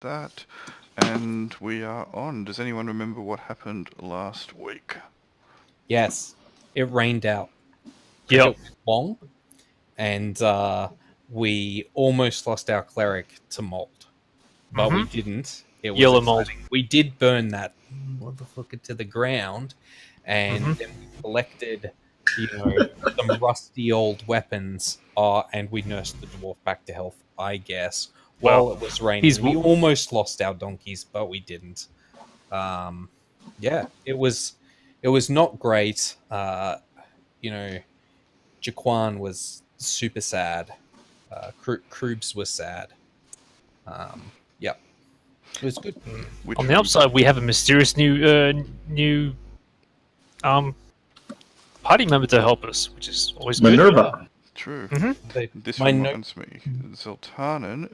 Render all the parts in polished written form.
that, and we are on. Does anyone remember what happened last week? Yes, it rained out. Yep. It was long, and we almost lost our cleric to mold, but we didn't. It was Yellow mold. exciting. We did burn that motherfucker to the ground, and then we collected, some rusty old weapons, and we nursed the dwarf back to health, I guess. While it was raining, we almost lost our donkeys, but we didn't. Yeah, it was not great. Jaquan was super sad. Kroobs was sad. Yeah, it was good. On the upside, we have a mysterious new party member to help us, which is always Minerva. good. True. Mm-hmm. This reminds me, Zeltarnin,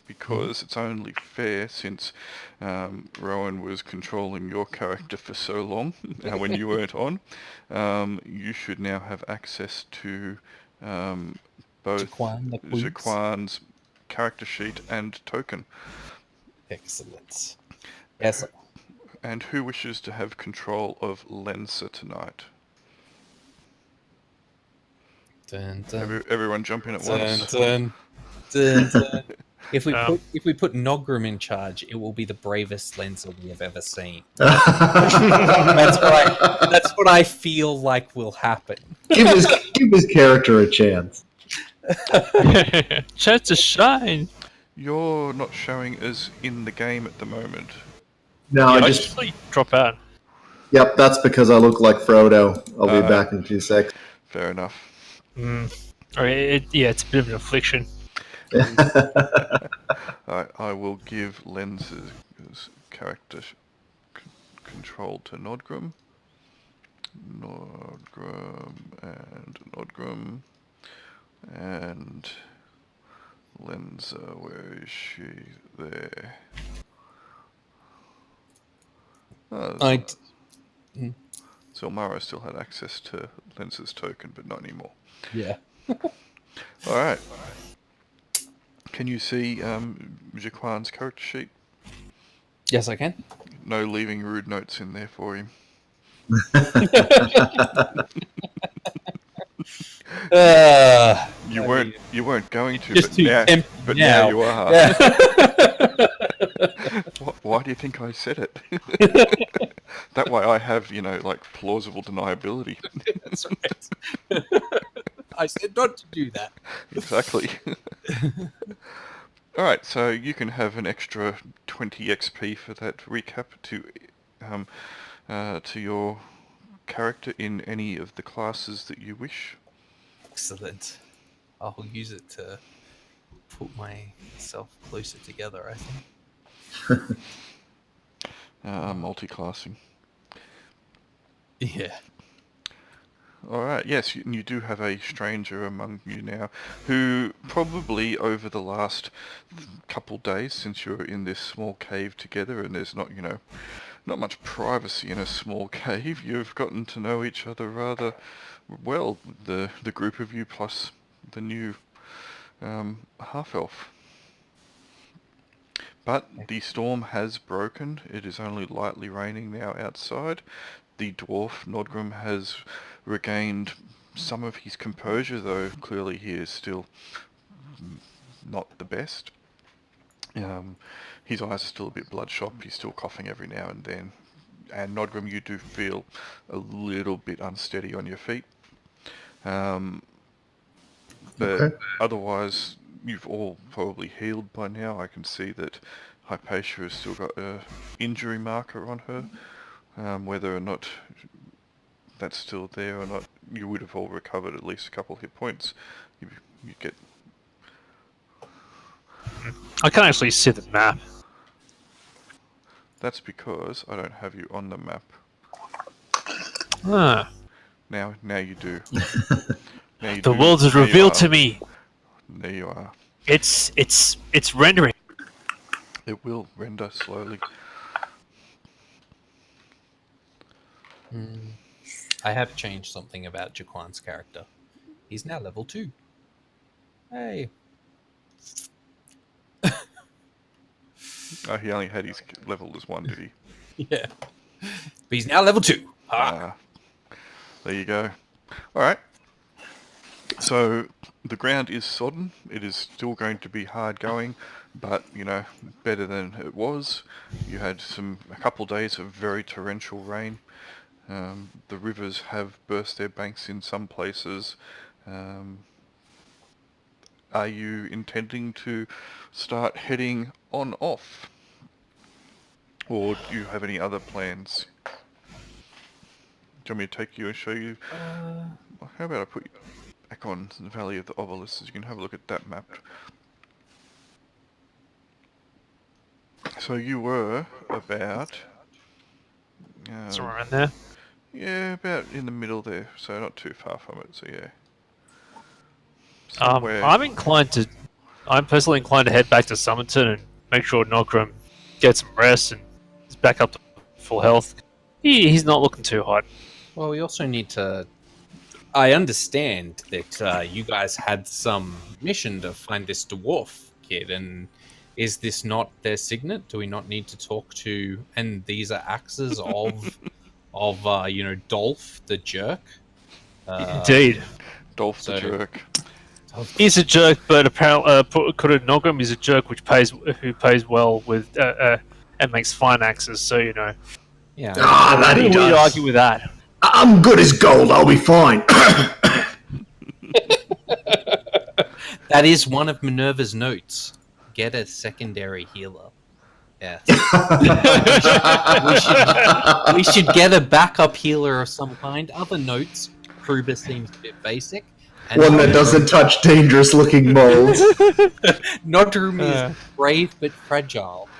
because it's only fair since Rowan was controlling your character for so long, when you weren't on, you should now have access to both Jaquan's character sheet and token. Excellent. Yes. And who wishes to have control of Lensa tonight? Dun, dun, Everyone jump in at once. dun, dun, dun. If we put Nogrim in charge, it will be the bravest Lensa we have ever seen. That's what I feel like will happen. Give his character a chance. Chance to shine. You're not showing as in the game at the moment. No, I I just drop out. Yep, that's because I look like Frodo. I'll be back in 2 seconds. Fair enough. It's a bit of an affliction. I will give Lens's character control to Nodgrim. Nodgrim. And Lensa, where is she? There. Zelmarro still had access to Lensa's token, but not anymore. Yeah. Alright. Can you see Jaquan's character sheet? Yes, I can. No leaving rude notes in there for him. You weren't going to, but now you are. Why do you think I said it? That way I have, plausible deniability. That's right. I said not to do that. Exactly. Alright, so you can have an extra 20 XP for that recap to your character in any of the classes that you wish. Excellent. I'll use it to put myself closer together, I think. Multi-classing. Yeah. Alright, yes, you do have a stranger among you now, who probably over the last couple days since you're in this small cave together, and there's not much privacy in a small cave, you've gotten to know each other rather well, the group of you plus the new half-elf. But the storm has broken. It is only lightly raining now outside. The dwarf, Nodgrim, has regained some of his composure, though clearly he is still not the best. His eyes are still a bit bloodshot. He's still coughing every now and then. And Nodgrim, you do feel a little bit unsteady on your feet. But otherwise, you've all probably healed by now. I can see that Hypatia has still got an injury marker on her. Whether or not that's still there or not, you would have all recovered at least a couple hit points. You get... I can't actually see the map. That's because I don't have you on the map. Ah. Now you do. The world is revealed to me. There you are. It's rendering. It will render slowly. I have changed something about Jaquan's character. He's now level 2. Hey. Oh, he only had his level as 1, did he? Yeah. But he's now level 2. There you go. Alright. So, the ground is sodden. It is still going to be hard going, but, better than it was. You had a couple days of very torrential rain. The rivers have burst their banks in some places. Are you intending to start heading on off? Or do you have any other plans? Do you want me to take you and show you? How about I put you back on the Valley of the Obelisks so you can have a look at that map. So you were about... Somewhere around there. Yeah, about in the middle there, so not too far from it, so yeah. I'm personally inclined to head back to Summerton and make sure Nogrim gets some rest and is back up to full health. He's not looking too hot. Well, we also need to... I understand that you guys had some mission to find this dwarf kid, and is this not their signet? Do we not need to talk to... And these are axes of Dolph the jerk? Indeed. Dolph the jerk. He's a jerk, but apparently, Nogrim is a jerk who pays well with and makes fine axes. So Yeah. That he who would does. argue with that? I'm good as gold. I'll be fine. That is one of Minerva's notes. Get a secondary healer. Yeah. we should get a backup healer of some kind. Other notes, Kruber seems a bit basic. And One that doesn't touch dangerous-looking molds. Nodrum is brave but fragile.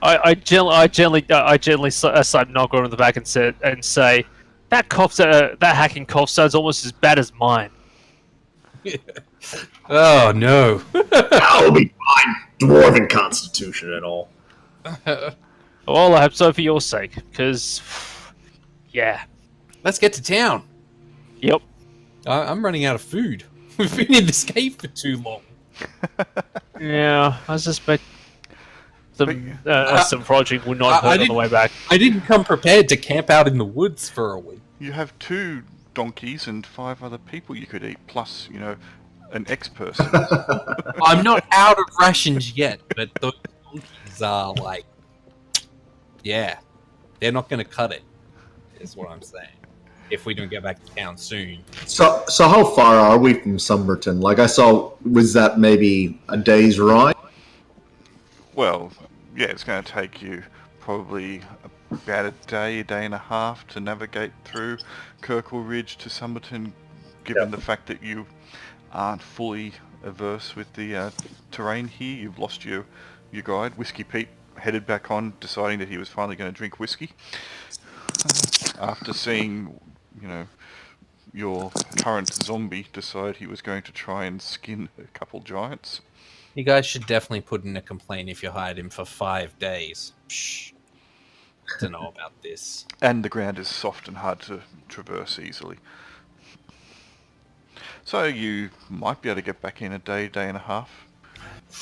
I gently slap Nogrim on the back and say that hacking cough sounds almost as bad as mine. Oh no. I'll be fine. Dwarven constitution and all. Well, I hope so for your sake, because yeah. Let's get to town. Yep. I'm running out of food. We've been in this cave for too long. Yeah, I suspect some project will not hurt on the way back. I didn't come prepared to camp out in the woods for a week. You have 2 donkeys and 5 other people you could eat, plus, an ex-person. I'm not out of rations yet, but those donkeys are like... Yeah. They're not going to cut it, is what I'm saying. If we don't get back to town soon. So how far are we from Summerton? Like I saw, was that maybe a day's ride? Well, yeah, it's going to take you probably about a day and a half to navigate through Kirkle Ridge to Summerton, given the fact that you aren't fully averse with the terrain here. You've lost your guide. Whiskey Pete headed back on, deciding that he was finally going to drink whiskey. After seeing, your current zombie decide he was going to try and skin a couple giants. You guys should definitely put in a complaint if you hired him for 5 days. Shh. Don't know about this. And the ground is soft and hard to traverse easily. So you might be able to get back in a day and a half.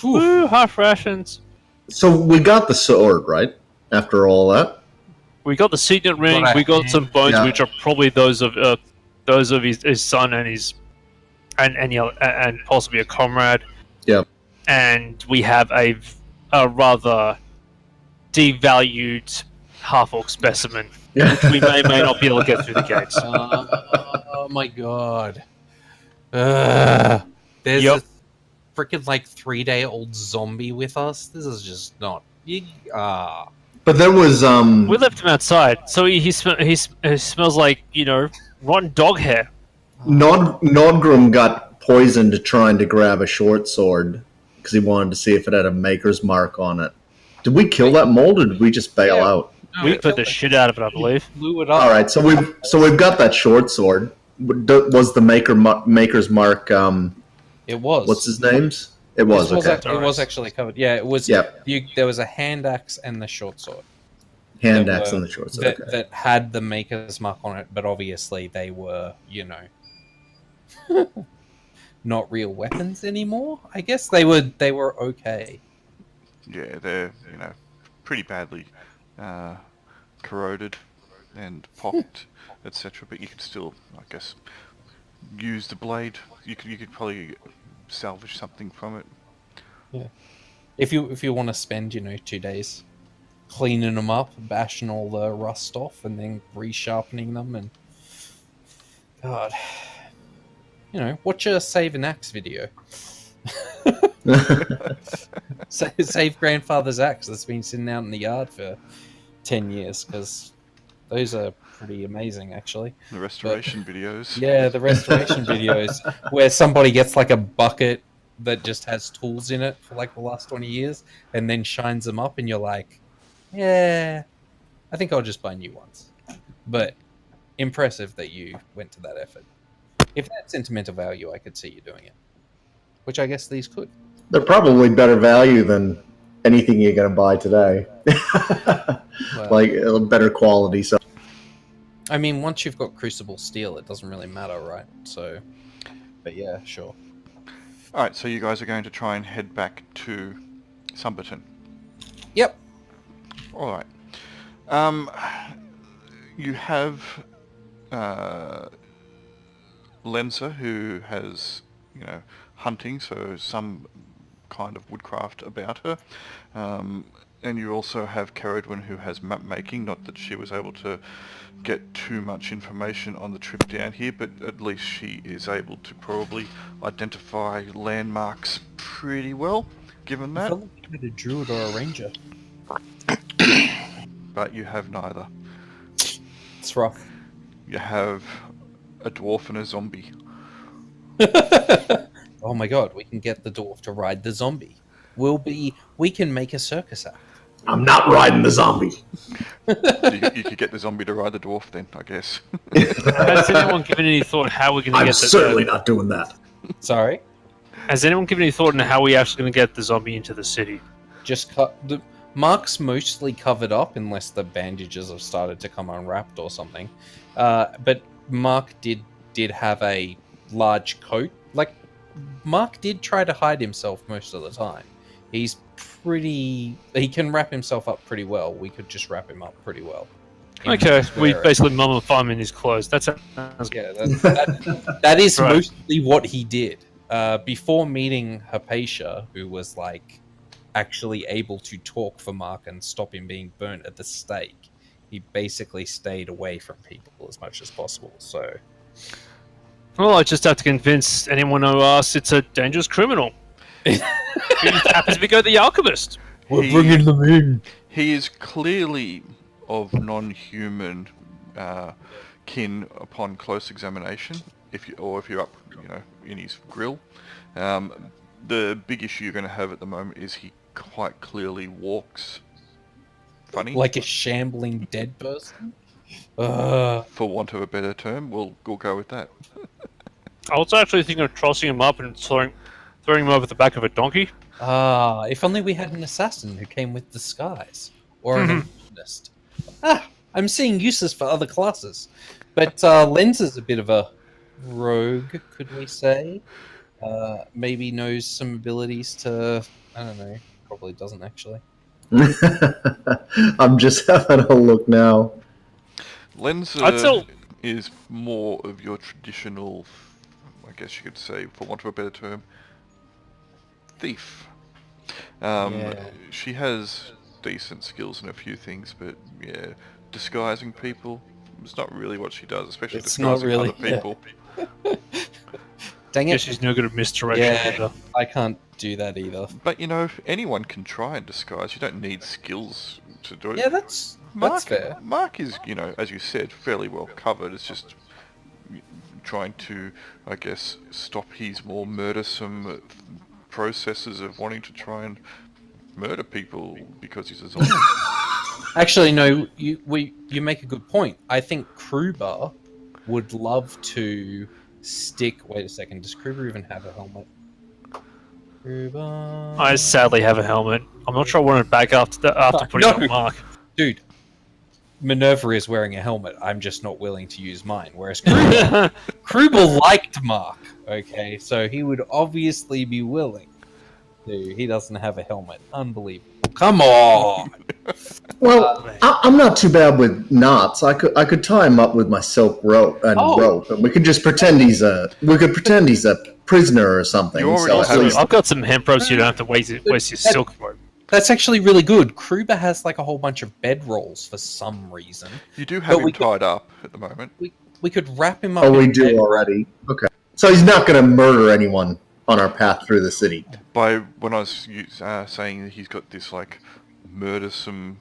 Woo, half rations. So we got the sword, right? After all that? We got the signet ring. We got some bones, which are probably those of his son and possibly a comrade. Yep. And we have a rather devalued half-orc specimen, which we may not be able to get through the gates. Oh my god. There's a freaking 3-day-old zombie with us. This is just not... But there was We left him outside, so he smells like, rotten dog hair. Nodgrim got poisoned trying to grab a short sword because he wanted to see if it had a maker's mark on it. Did we kill that mold, or did we just bail out? No, we put the shit out of it, I believe. Blew it up. All right, so we've got that short sword. Was the maker's mark? It was. What's his name's? It was. Okay. It was actually covered. Yeah, it was. Yep. There was a hand axe and the short sword. Hand axe and the short sword. That had the maker's mark on it, but obviously they were, not real weapons anymore. I guess they were okay. Yeah, they're pretty badly corroded and pocked, etc. But you could still, I guess, use the blade. You could probably salvage something from it. Yeah. If you want to spend 2 days cleaning them up, bashing all the rust off, and then resharpening them, and God, watch a save an axe video. Save grandfather's axe that's been sitting out in the yard for 10 years, because those are pretty amazing, actually. The restoration videos. Yeah, the restoration videos where somebody gets like a bucket that just has tools in it for like the last 20 years and then shines them up, and you're like, yeah, I think I'll just buy new ones. But impressive that you went to that effort. If that's sentimental value, I could see you doing it, which I guess these could. They're probably better value than anything you're going to buy today. Well, like better quality. So, I mean, once you've got crucible steel, it doesn't really matter, right? So, but yeah, sure. Alright, so you guys are going to try and head back to Sumberton. Yep. Alright. You have Lenza, who has, hunting, so some kind of woodcraft about her. And you also have Caradwin, who has map making. Not that she was able to get too much information on the trip down here, but at least she is able to probably identify landmarks pretty well, given I that. feel like you had a druid or a ranger. But you have neither. It's rough. You have a dwarf and a zombie. Oh my god, we can get the dwarf to ride the zombie. We can make a circus act. I'm not riding the zombie. You could get the zombie to ride the dwarf then, I guess. Has anyone given any thought how we're going to I'm get certainly not doing that. Sorry? Has anyone given any thought into how we're actually going to get the zombie into the city? Just Mark's mostly covered up unless the bandages have started to come unwrapped or something. But Mark did have a large coat. Like, Mark did try to hide himself most of the time. He can wrap himself up pretty well. We could just wrap him up pretty well. Okay, we basically mummify him in his clothes. That sounds good. Yeah, that is Right. mostly what he did. Before meeting Hypatia, who was like actually able to talk for Mark and stop him being burnt at the stake, he basically stayed away from people as much as possible. So, Well, I just have to convince anyone who asks it's a dangerous criminal. He happens to be the alchemist. bringing them in. He is clearly of non-human kin upon close examination. If you're up, in his grill. The big issue you're going to have at the moment is he quite clearly walks funny, Like a shambling dead person? Ugh. for want of a better term. We'll go with that. I was actually thinking of tossing him up and throwing him over the back of a donkey. If only we had an assassin who came with disguise. Or an illusionist. I'm seeing uses for other classes. But Lenz is a bit of a rogue, could we say? Maybe knows some abilities to... I don't know. Probably doesn't, actually. I'm just having a look now. Lenza is more of your traditional, I guess you could say, for want of a better term, thief. She has decent skills in a few things, but yeah, disguising people is not really what she does, especially It's not disguising really, other people. Dang I it. guess she's no good at misdirection Yeah, either. I can't do that either. But anyone can try and disguise. You don't need skills to do it. Yeah, that's fair. Mark is, as you said, fairly well covered. It's just trying to, I guess, stop his more murdersome processes of wanting to try and murder people because he's a zombie. Actually, no, you make a good point. I think Kruber would love to stick... Wait a second, does Kruber even have a helmet? Kruber... I sadly have a helmet. I'm not sure I want it back after putting it on Mark. Dude, Minerva is wearing a helmet. I'm just not willing to use mine. Whereas Kruber liked Mark. Okay, so he would obviously be willing to. He doesn't have a helmet. Unbelievable. Come on. Well, I'm not too bad with knots. I could tie him up with my silk rope, and we could just pretend he's a prisoner or something. You already So at have least- I've got some hemp ropes. You don't have to waste your silk rope. That's actually really good. Kruber has like a whole bunch of bedrolls for some reason. You do have But we him tied up at the moment. We could wrap him up. Oh, we in do bedroll. already. Okay. So he's not going to murder anyone on our path through the city. By when I was saying that he's got this like murdersome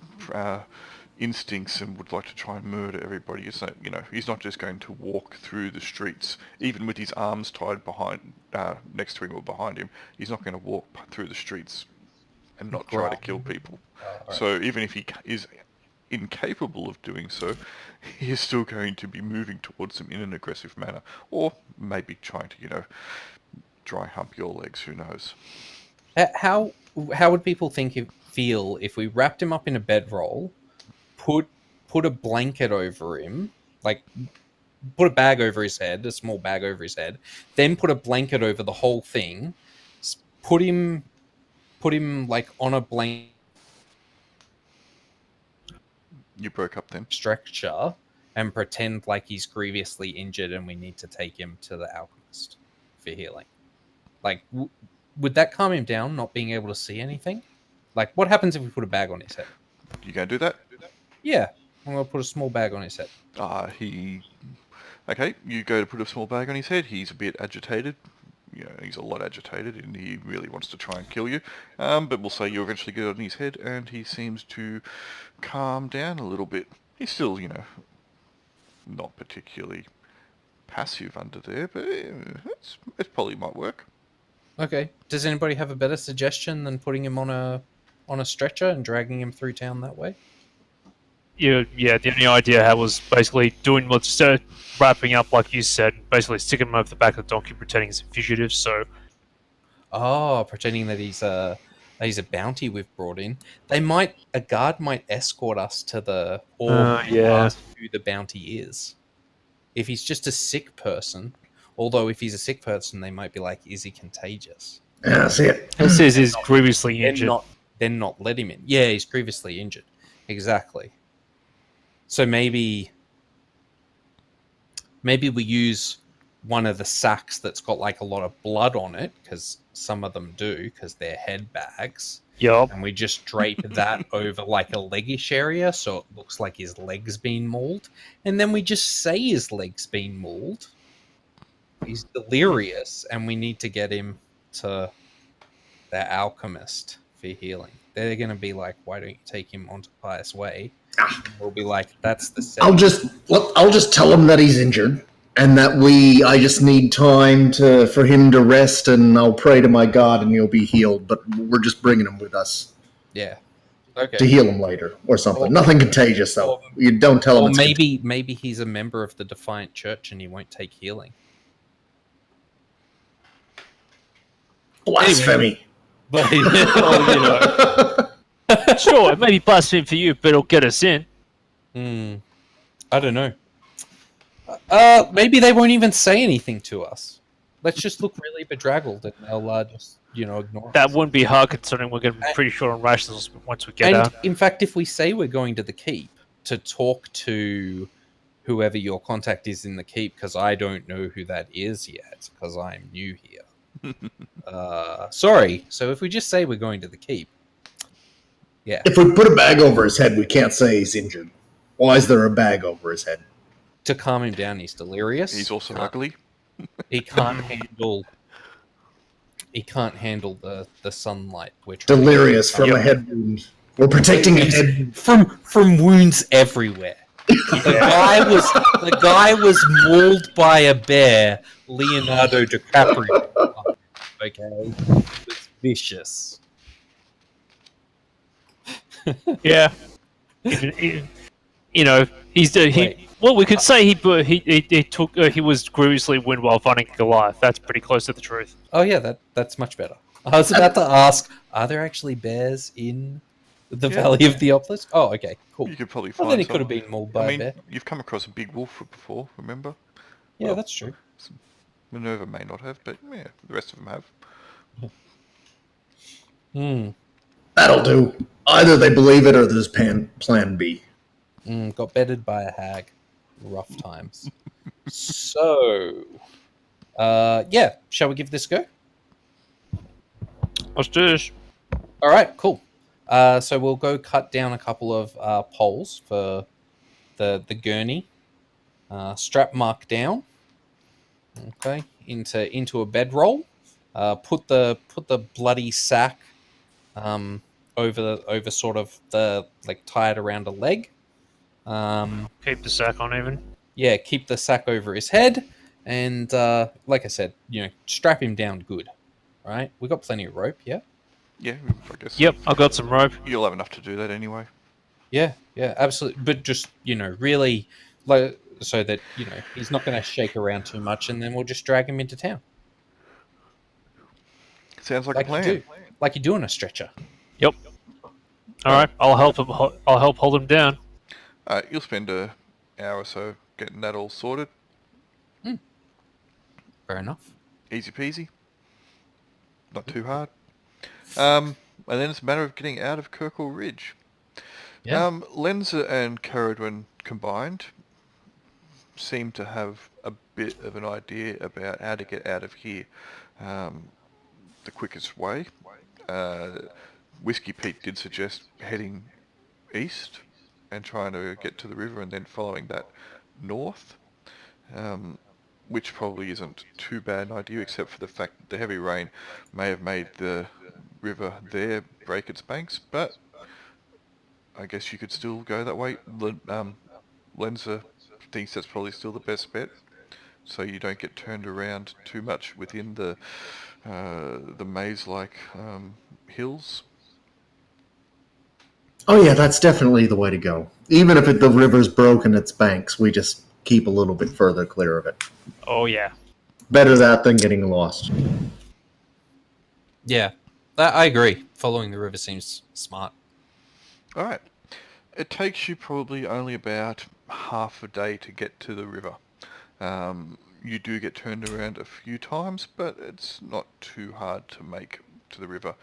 instincts and would like to try and murder everybody, it's not, he's not just going to walk through the streets, even with his arms tied behind, next to him or behind him. He's not going to walk through the streets and not try to kill people. Right. So even if he is incapable of doing so, he is still going to be moving towards them in an aggressive manner, or maybe trying to, dry hump your legs. Who knows? How would people feel if we wrapped him up in a bedroll, put a blanket over him, like put a bag over his head, a small bag over his head, then put a blanket over the whole thing, put him like on a blanket You broke up then. structure and pretend like he's grievously injured and we need to take him to the alchemist for healing. Like, would that calm him down, not being able to see anything? Like, what happens if we put a bag on his head? You going to do that? Yeah, I'm going to put a small bag on his head. Okay, you go to put a small bag on his head. He's a bit agitated. He's a lot agitated and he really wants to try and kill you. But we'll say you eventually get on his head and he seems to calm down a little bit. He's still, not particularly passive under there, but it probably might work. Okay. Does anybody have a better suggestion than putting him on a stretcher and dragging him through town that way? Yeah, the only idea I had was basically doing what's wrapping up, like you said, basically sticking him over the back of the donkey, pretending he's a fugitive. So, Pretending that he's a bounty we've brought in. A guard might escort us to the orb and ask who the bounty is. If he's just a sick person, although if he's a sick person, they might be like, "Is he contagious?" Yeah, see it. it says he's grievously injured. Then not let him in. Yeah, he's grievously injured. Exactly. So maybe we use one of the sacks that's got like a lot of blood on it, because some of them do, because they're head bags. Yup. And we just drape that over like a leggish area, so it looks like his leg's been mauled. And then we just say his leg's been mauled. He's delirious, and we need to get him to the alchemist for healing. They're going to be like, "Why don't you take him onto Pious Way?" We'll be like, "That's the I'll just tell him that he's injured and that I just need time for him to rest, and I'll pray to my God and he'll be healed. But we're just bringing him with us Yeah. Okay. to heal him later or something. Nothing contagious though. You don't tell him. Or It's maybe he's a member of the Defiant Church and he won't take healing. blasphemy. But Sure, it may be blasphemy for you, but it'll get us in. I don't know. Maybe they won't even say anything to us. Let's just look really bedraggled and they'll just, ignore That us. wouldn't be hard, considering we're going to be pretty short on rations once we get And out. in fact, if we say we're going to the keep to talk to whoever your contact is in the keep, because I don't know who that is yet, because I'm new here. Sorry. So if we just say we're going to the keep, yeah, If we put a bag over his head, we can't say he's injured. Why is there a bag over his head? to calm him down, he's delirious. He's also ugly. He can't handle. He can't handle the sunlight. We're trying to- Delirious from a head wound. We're protecting a head. from wounds everywhere. The guy was mauled by a bear. Leonardo DiCaprio. Okay, it was vicious. Yeah. He's well, we could say he was grievously wounded while fighting Goliath. That's pretty close to the truth. Oh yeah, that's much better. I was about to ask, are there actually bears in the Valley of the Obelisk? Oh, okay, cool. You could probably Well, find then he could have some. been mauled by a bear. You've come across a big wolf before, remember? Yeah, well, that's true. Minerva may not have, but yeah, the rest of them have. That'll do. Either they believe it or there's plan B. Got bedded by a hag. Rough times. So, yeah, shall we give this a go? Let's do this. All right, cool. So we'll go cut down a couple of poles for the gurney. Strap Mark down. Okay, into a bedroll. Put the bloody sack over sort of the like tie it around a leg. Keep the sack on even. Yeah, keep the sack over his head, and like I said, strap him down good. All right, we got plenty of rope. Yeah. Yeah, I guess. Yep, I got some rope. You'll have enough to do that anyway. Yeah, absolutely. But just really, like, so that he's not going to shake around too much, and then we'll just drag him into town. Sounds like a plan. Like you do on a stretcher. Yep. All right, I'll help him. I'll help hold him down. You'll spend an hour or so getting that all sorted. Fair enough. Easy peasy. Not too hard. And then it's a matter of getting out of Kirkle Ridge. Yeah. Lenza and Caradwin combined seem to have a bit of an idea about how to get out of here the quickest way. Whiskey Pete did suggest heading east and trying to get to the river and then following that north, which probably isn't too bad an idea, except for the fact that the heavy rain may have made the river there break its banks, but I guess you could still go that way. Lenza thinks that's probably still the best bet, so you don't get turned around too much within the maze-like hills. Oh yeah, that's definitely the way to go. Even if the river's broken its banks, we just keep a little bit further clear of it. Oh yeah. Better that than getting lost. Yeah, I agree. Following the river seems smart. All right. It takes you probably only about half a day to get to the river. You do get turned around a few times, but it's not too hard to make to the river.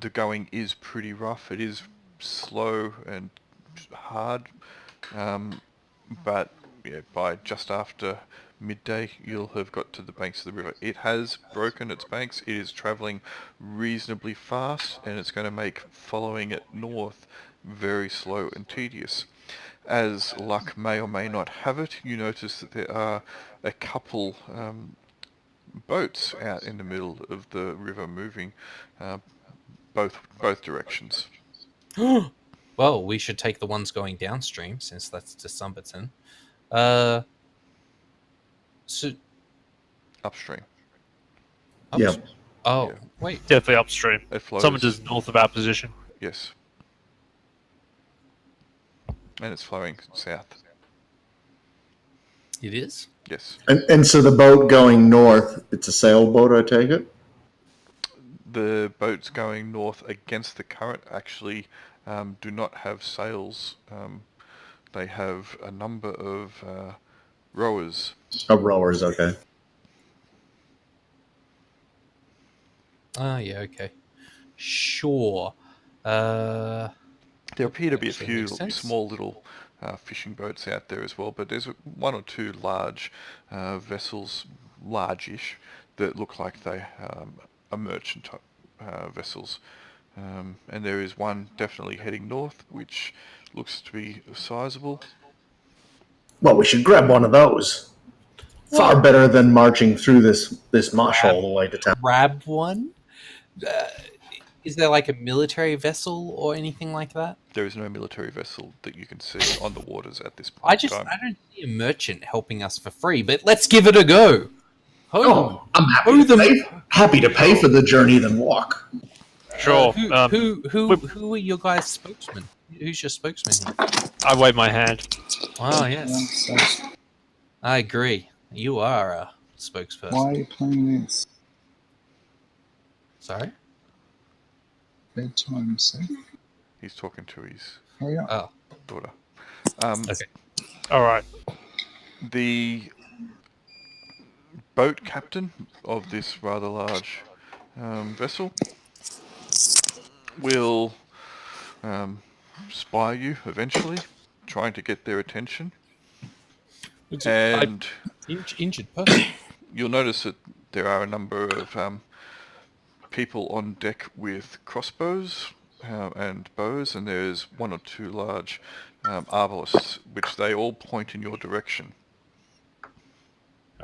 The going is pretty rough. It is slow and hard, but by just after midday, you'll have got to the banks of the river. It has broken its banks. It is travelling reasonably fast, and it's going to make following it north very slow and tedious. As luck may or may not have it, you notice that there are a couple boats out in the middle of the river moving both directions. Well, we should take the ones going downstream, since that's to Sumberton. So Upstream. Yep. Oh, Yeah. wait. Definitely upstream. It flows. Someone just north of our position. Yes. And it's flowing south. It is? Yes. And so the boat going north, it's a sailboat, I take it? The boats going north against the current actually do not have sails. They have a number of rowers. Oh, rowers, okay. Ah, yeah, okay. Sure. There appear to be a Actually few makes sense. small little fishing boats out there as well, but there's one or two large vessels, large-ish, that look like they are merchant type vessels. And there is one definitely heading north, which looks to be sizable. Well, we should grab one of those. Far better than marching through this marsh all the way to town. Grab one? Is there like a military vessel or anything like that? There is no military vessel that you can see on the waters at this I point in time. don't see a merchant helping us for free, but let's give it a go. Oh, I'm happy to pay for the journey than walk. Sure. Who are your guys' spokesmen? Who's your spokesman here? I wave my hand. Oh, yes. I agree. You are a spokesperson. Why are you playing this? Sorry? Bedtime safe. He's talking to his Hurry up. Oh, daughter. okay. All right. The boat captain of this rather large vessel will spy you eventually, trying to get their attention. And Injured person. you'll notice that there are a number of people on deck with crossbows and bows, and there's one or two large arbalists, which they all point in your direction.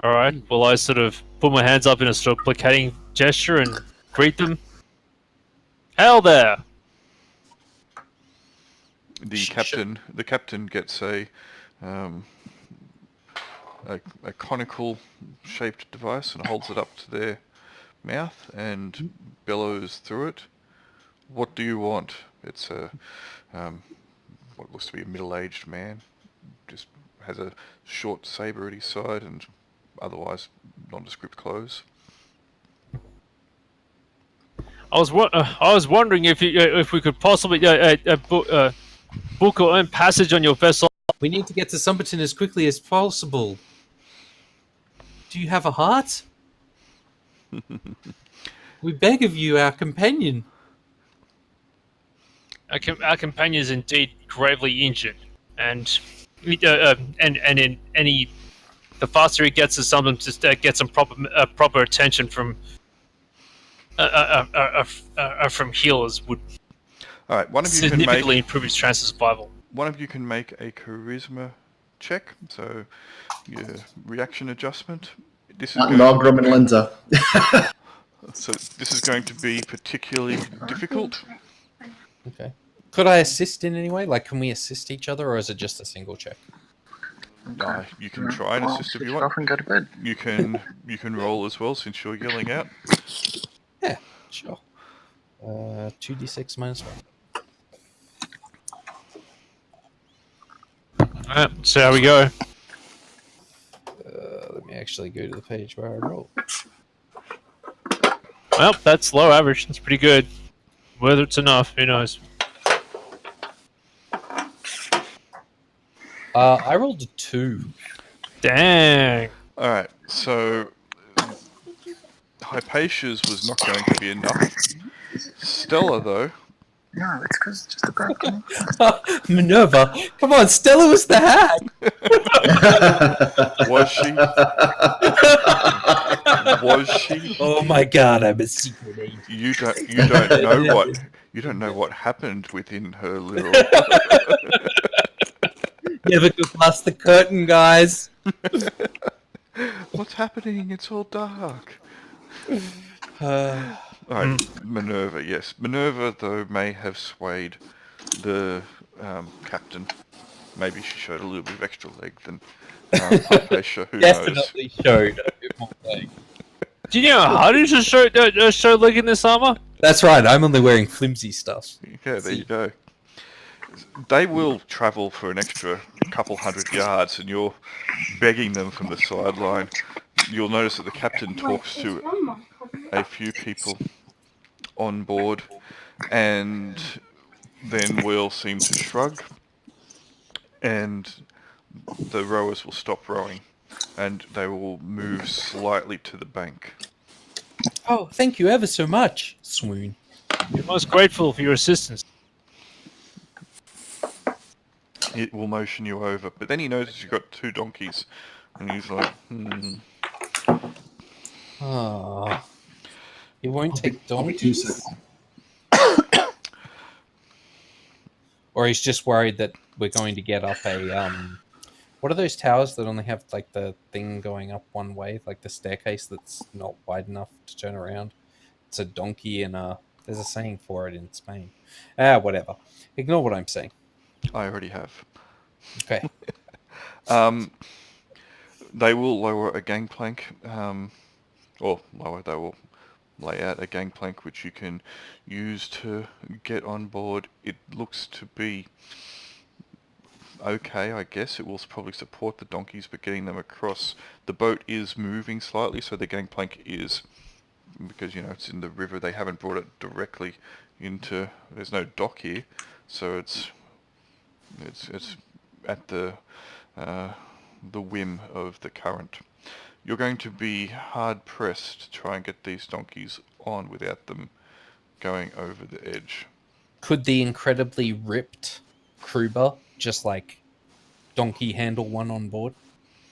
All right. Well, I sort of put my hands up in a sort of placating gesture and greet them. Hell there! The captain gets a conical shaped device and holds it up to their mouth and bellows through it. What do you want? It's a what looks to be a middle-aged man. Just has a short saber at his side and otherwise nondescript clothes. I was wondering if we could possibly book our own passage on your vessel. We need to get to Summerton as quickly as possible. Do you have a heart? We beg of you, our companion. Our companion is indeed gravely injured, and in any the faster he gets to something, just get some proper attention from healers would All right, one of you can significantly make improve his chance of survival. one of you can make a charisma check. So your reaction adjustment. This is Nogrum and Linza. So this is going to be particularly difficult. Okay. Could I assist in any way? Like, can we assist each other, or is it just a single check? You can try and assist if you want. Off and go to bed. You can roll as well since you're yelling out. Yeah, sure. 2d6 minus 1. Alright, so how we go? Let me actually go to the page where I roll. Well, that's low average. That's pretty good. Whether it's enough, who knows? I rolled a 2. Dang. All right, so Hypatia's was not going to be enough. Stella, though, No, it's because it's just a bad game. Minerva, come on, Stella was the hag. was she? Was she? Oh my god, I'm a secret agent. You don't know what happened within her little. Never go past the curtain, guys. What's happening? It's all dark. Uh, Alright, Minerva, yes. Minerva, though, may have swayed the captain. Maybe she showed a little bit of extra leg than Hypatia, who knows. definitely showed a bit more leg. Do you know how to show leg in this armor? That's right, I'm only wearing flimsy stuff. Yeah, there you go. They will travel for an extra couple hundred yards, and you're begging them from the sideline. You'll notice that the captain talks to a few people on board, and then will seem to shrug, and the rowers will stop rowing, and they will move slightly to the bank. Oh, thank you ever so much. Swoon. We're most grateful for your assistance. It will motion you over, but then he notices you've got 2 donkeys, and he's like, Ah, you won't take donkeys? Or he's just worried that we're going to get up a what are those towers that only have like the thing going up one way, like the staircase that's not wide enough to turn around? It's a donkey and there's a saying for it in Spain. Whatever. Ignore what I'm saying. I already have. Okay. They will lower a gangplank, they will lay out a gangplank which you can use to get on board. It looks to be okay, I guess. It will probably support the donkeys, but getting them across, the boat is moving slightly, so the gangplank is, because it's in the river, they haven't brought it directly into, there's no dock here, so it's at the whim of the current. You're going to be hard pressed to try and get these donkeys on without them going over the edge. could the incredibly ripped Kruber just like donkey handle one on board?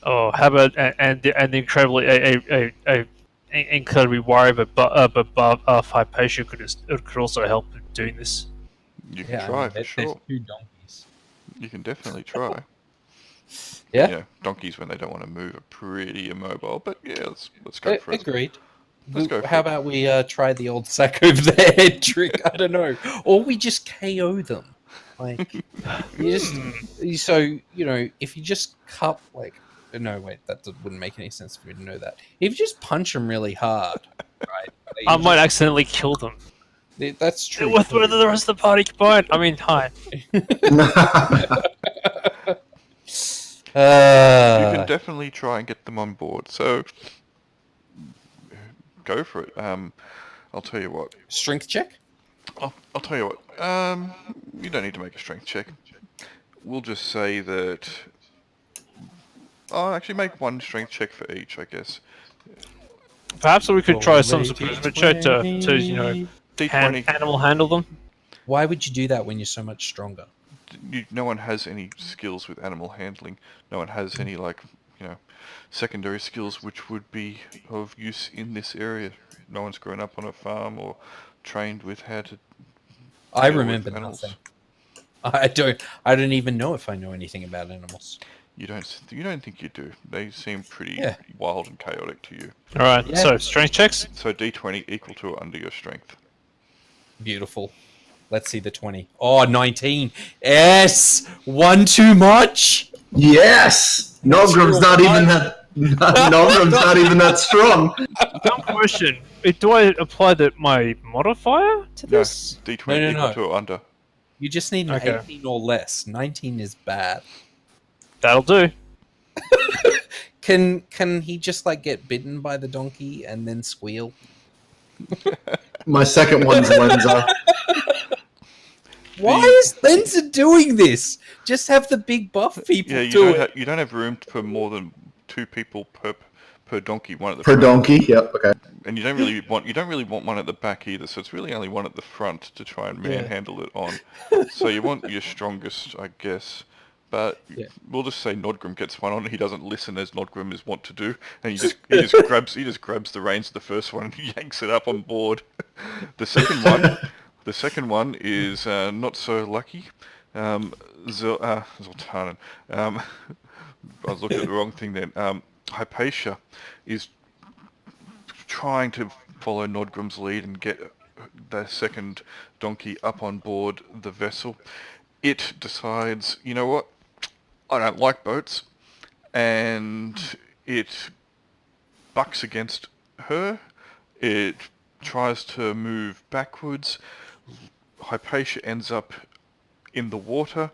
Oh, how about and the incredibly incredibly worried but Hypatia could also help in doing this. You can try for there's sure. 2 donkeys. You can definitely try. Yeah. You know, donkeys when they don't want to move are pretty immobile, but yeah, let's go for it. Agreed. Let's go for How it. about we try the old sack over the head trick? I don't know. Or we just KO them. Like, you just... So, you know, if you just cup, like... No, wait, wouldn't make any sense for me to know that. If you just punch them really hard, right? I might accidentally kill them. That's true. With the rest of the party combined. I mean, hi. You can definitely try and get them on board. So go for it. I'll tell you what. Strength check? I'll tell you what. You don't need to make a strength check. We'll just say that. I'll actually make 1 strength check for each, I guess. Perhaps we could try some sort of check to you know, D20. animal handle them. Why would you do that when you're so much stronger? No one has any skills with animal handling. No one has any, like, you know, secondary skills which would be of use in this area. No one's grown up on a farm or trained with how to. I deal with remember animals. nothing. I don't even know if I know anything about animals. You don't think you do. They seem pretty Yeah. wild and chaotic to you. All right. Yeah. So strength checks. So D20 equal to or under your strength. Beautiful. Let's see the 20. Oh, 19. Yes! 1 too much? Yes! Nogrum's not even that. Nogrum's not even that strong. Dumb question. Do I apply my modifier to this? No, D20 equal to or under. You just need an Okay. 18 or less. 19 is bad. That'll do. Can he just like get bitten by the donkey and then squeal? My second one's Lenza. Why is Lenza doing this? Just have the big buff people Yeah, do it. you don't have room for more than 2 people per donkey. One at the Per front. donkey, yep, okay. And you don't really want one at the back either. So it's really only one at the front to try and manhandle it on. So you want your strongest, I guess. But we'll just say Nodgrim gets one on. He doesn't listen as Nodgrim is wont to do, and he just grabs the reins of the first one and yanks it up on board. The second one is not so lucky. Zeltarnin. I was looking at the wrong thing then. Hypatia is trying to follow Nodgrim's lead and get the second donkey up on board the vessel. It decides, you know what? I don't like boats, and it bucks against her. It tries to move backwards. Hypatia ends up in the water,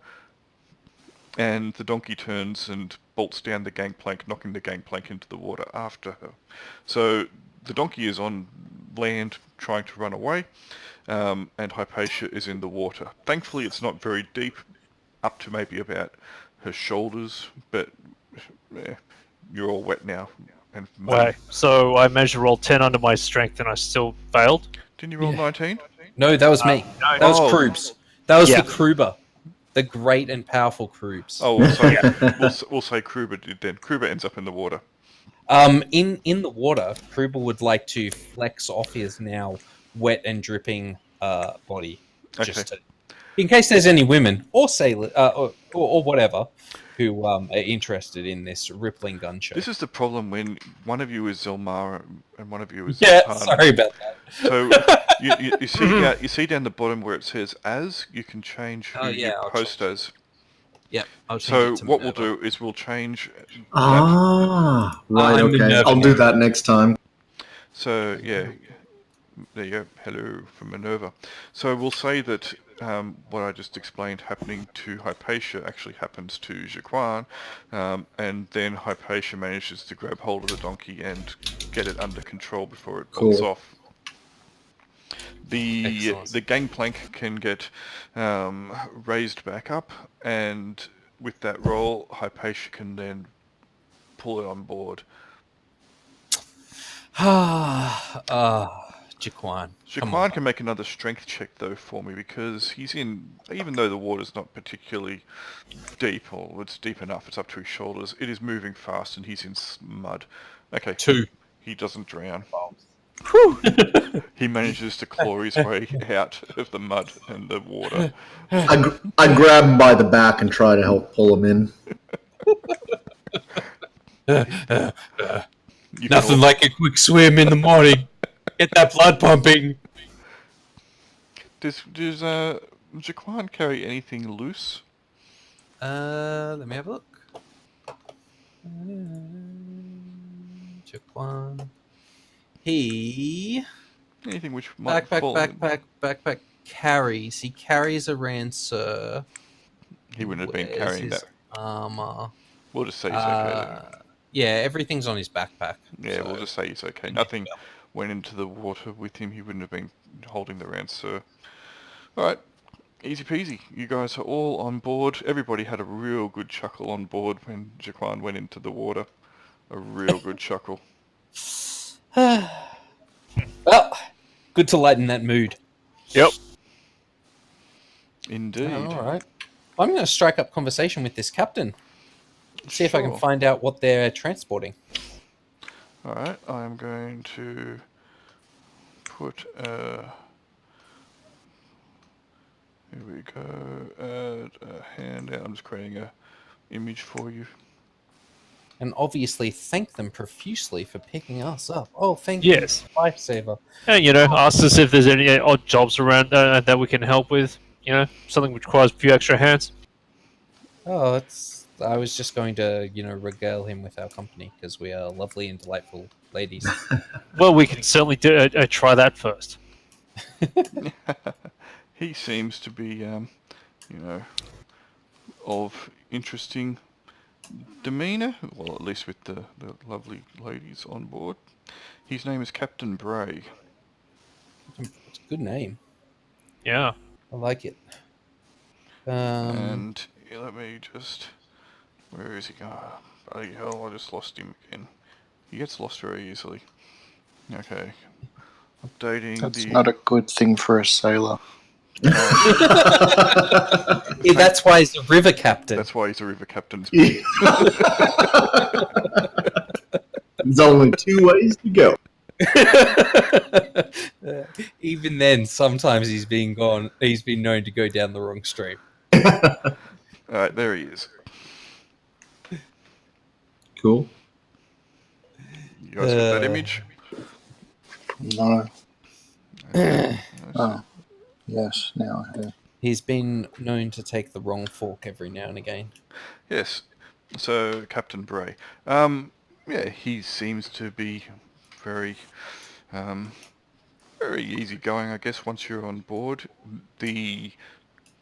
and the donkey turns and bolts down the gangplank, knocking the gangplank into the water after her. So the donkey is on land trying to run away, and Hypatia is in the water. Thankfully, it's not very deep, up to maybe about her shoulders, but you're all wet now. And Wait. So I managed to roll 10 under my strength, and I still failed. Didn't you roll 19? No, that was me. no, That was Oh. Krubs. That was Yeah. the Kruber. The great and powerful Krubs. Oh, we'll say Kruber did then. Kruber ends up in the water. In the water, Kruber would like to flex off his now wet and dripping body, just to, in case there's any women or sailor or whatever who are interested in this rippling gun show. This is the problem when one of you is Zelmarro and one of you is Yeah, Zeltarnin. sorry about that. So you see down the bottom where it says as, you can change who you I'll post change as. Yep. I'll change So it to what Minerva. we'll do is we'll change that. Ah, right, I'm okay. Minerva I'll now. do that next time. So yeah, there you go. Hello from Minerva. So we'll say that what I just explained happening to Hypatia actually happens to Jaquan, and then Hypatia manages to grab hold of the donkey and get it under control before it bolts Cool. off. The Excellent. gangplank can get raised back up, and with that roll, Hypatia can then pull it on board. Jaquan. Jaquan can make another strength check though for me because he's in. Even though the water's not particularly deep, or it's deep enough, it's up to his shoulders. It is moving fast, and he's in mud. Okay, 2. he doesn't drown. Whew. He manages to claw his way out of the mud and the water. I grab him by the back and try to help pull him in. Nothing like a quick swim in the morning. Get that blood pumping. Does Jaquan carry anything loose? Let me have a look. Jaquan. He Anything which might fall in? backpack carries. He carries a Rancer. He wouldn't have been Wears carrying his that. armor. We'll just say he's okay then. Yeah, everything's on his backpack. Yeah, so- we'll just say he's okay. Nothing went into the water with him. He wouldn't have been holding the Rancer. Alright, easy peasy. You guys are all on board. Everybody had a real good chuckle on board when Jaquan went into the water. A real good chuckle. Well, good to lighten that mood. Yep. Indeed. All right. I'm going to strike up conversation with this captain. See if I can Sure. find out what they're transporting. Alright, I'm going to put here we go, add a handout. I'm just creating a image for you. And obviously thank them profusely for picking us up. Oh, thank Yes. you, lifesaver. And, ask us if there's any odd jobs around that we can help with. Something which requires a few extra hands. Oh, I was just going to, regale him with our company because we are lovely and delightful ladies. Well, we can certainly try that first. He seems to be, of interesting demeanour. Well, at least with the lovely ladies on board. His name is Captain Bray. It's a good name. Yeah. I like it. And let me just... Where is he going? Bloody hell, I just lost him again. He gets lost very easily. Okay. Updating That's the... not a good thing for a sailor. Yeah, that's why he's a river captain. That's why he's a river captain. There's only 2 ways to go. Even then, sometimes he's been known to go down the wrong stream. Alright, there he is. Cool. You guys got that image? No. Oh. Yes, now I have. He's been known to take the wrong fork every now and again. Yes. So, Captain Bray. Yeah, he seems to be very, very easygoing, I guess, once you're on board. The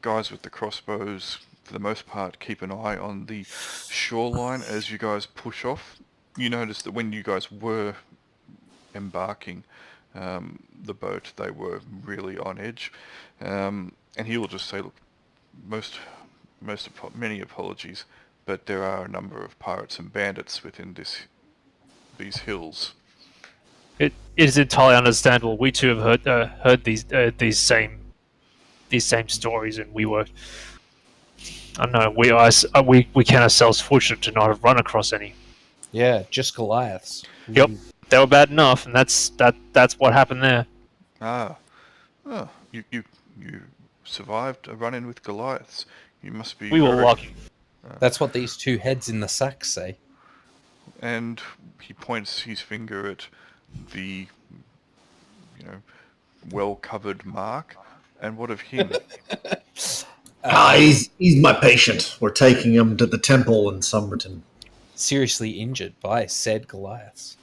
guys with the crossbows, for the most part, keep an eye on the shoreline as you guys push off. You notice that when you guys were embarking the boat, they were really on edge. And he will just say, look, many apologies, but there are a number of pirates and bandits within these hills. It is entirely understandable. We too have heard these same stories, and we were. I don't know. We count ourselves fortunate to not have run across any. Yeah, just Goliaths. Yep, they were bad enough, and that's what happened there. Ah, oh, you survived a run-in with Goliaths. You must be. We were lucky. That's what these 2 heads in the sack say. And he points his finger at the, well-covered mark. And what of him? He's my patient. We're taking him to the temple in Somerton. Seriously injured by said Goliaths.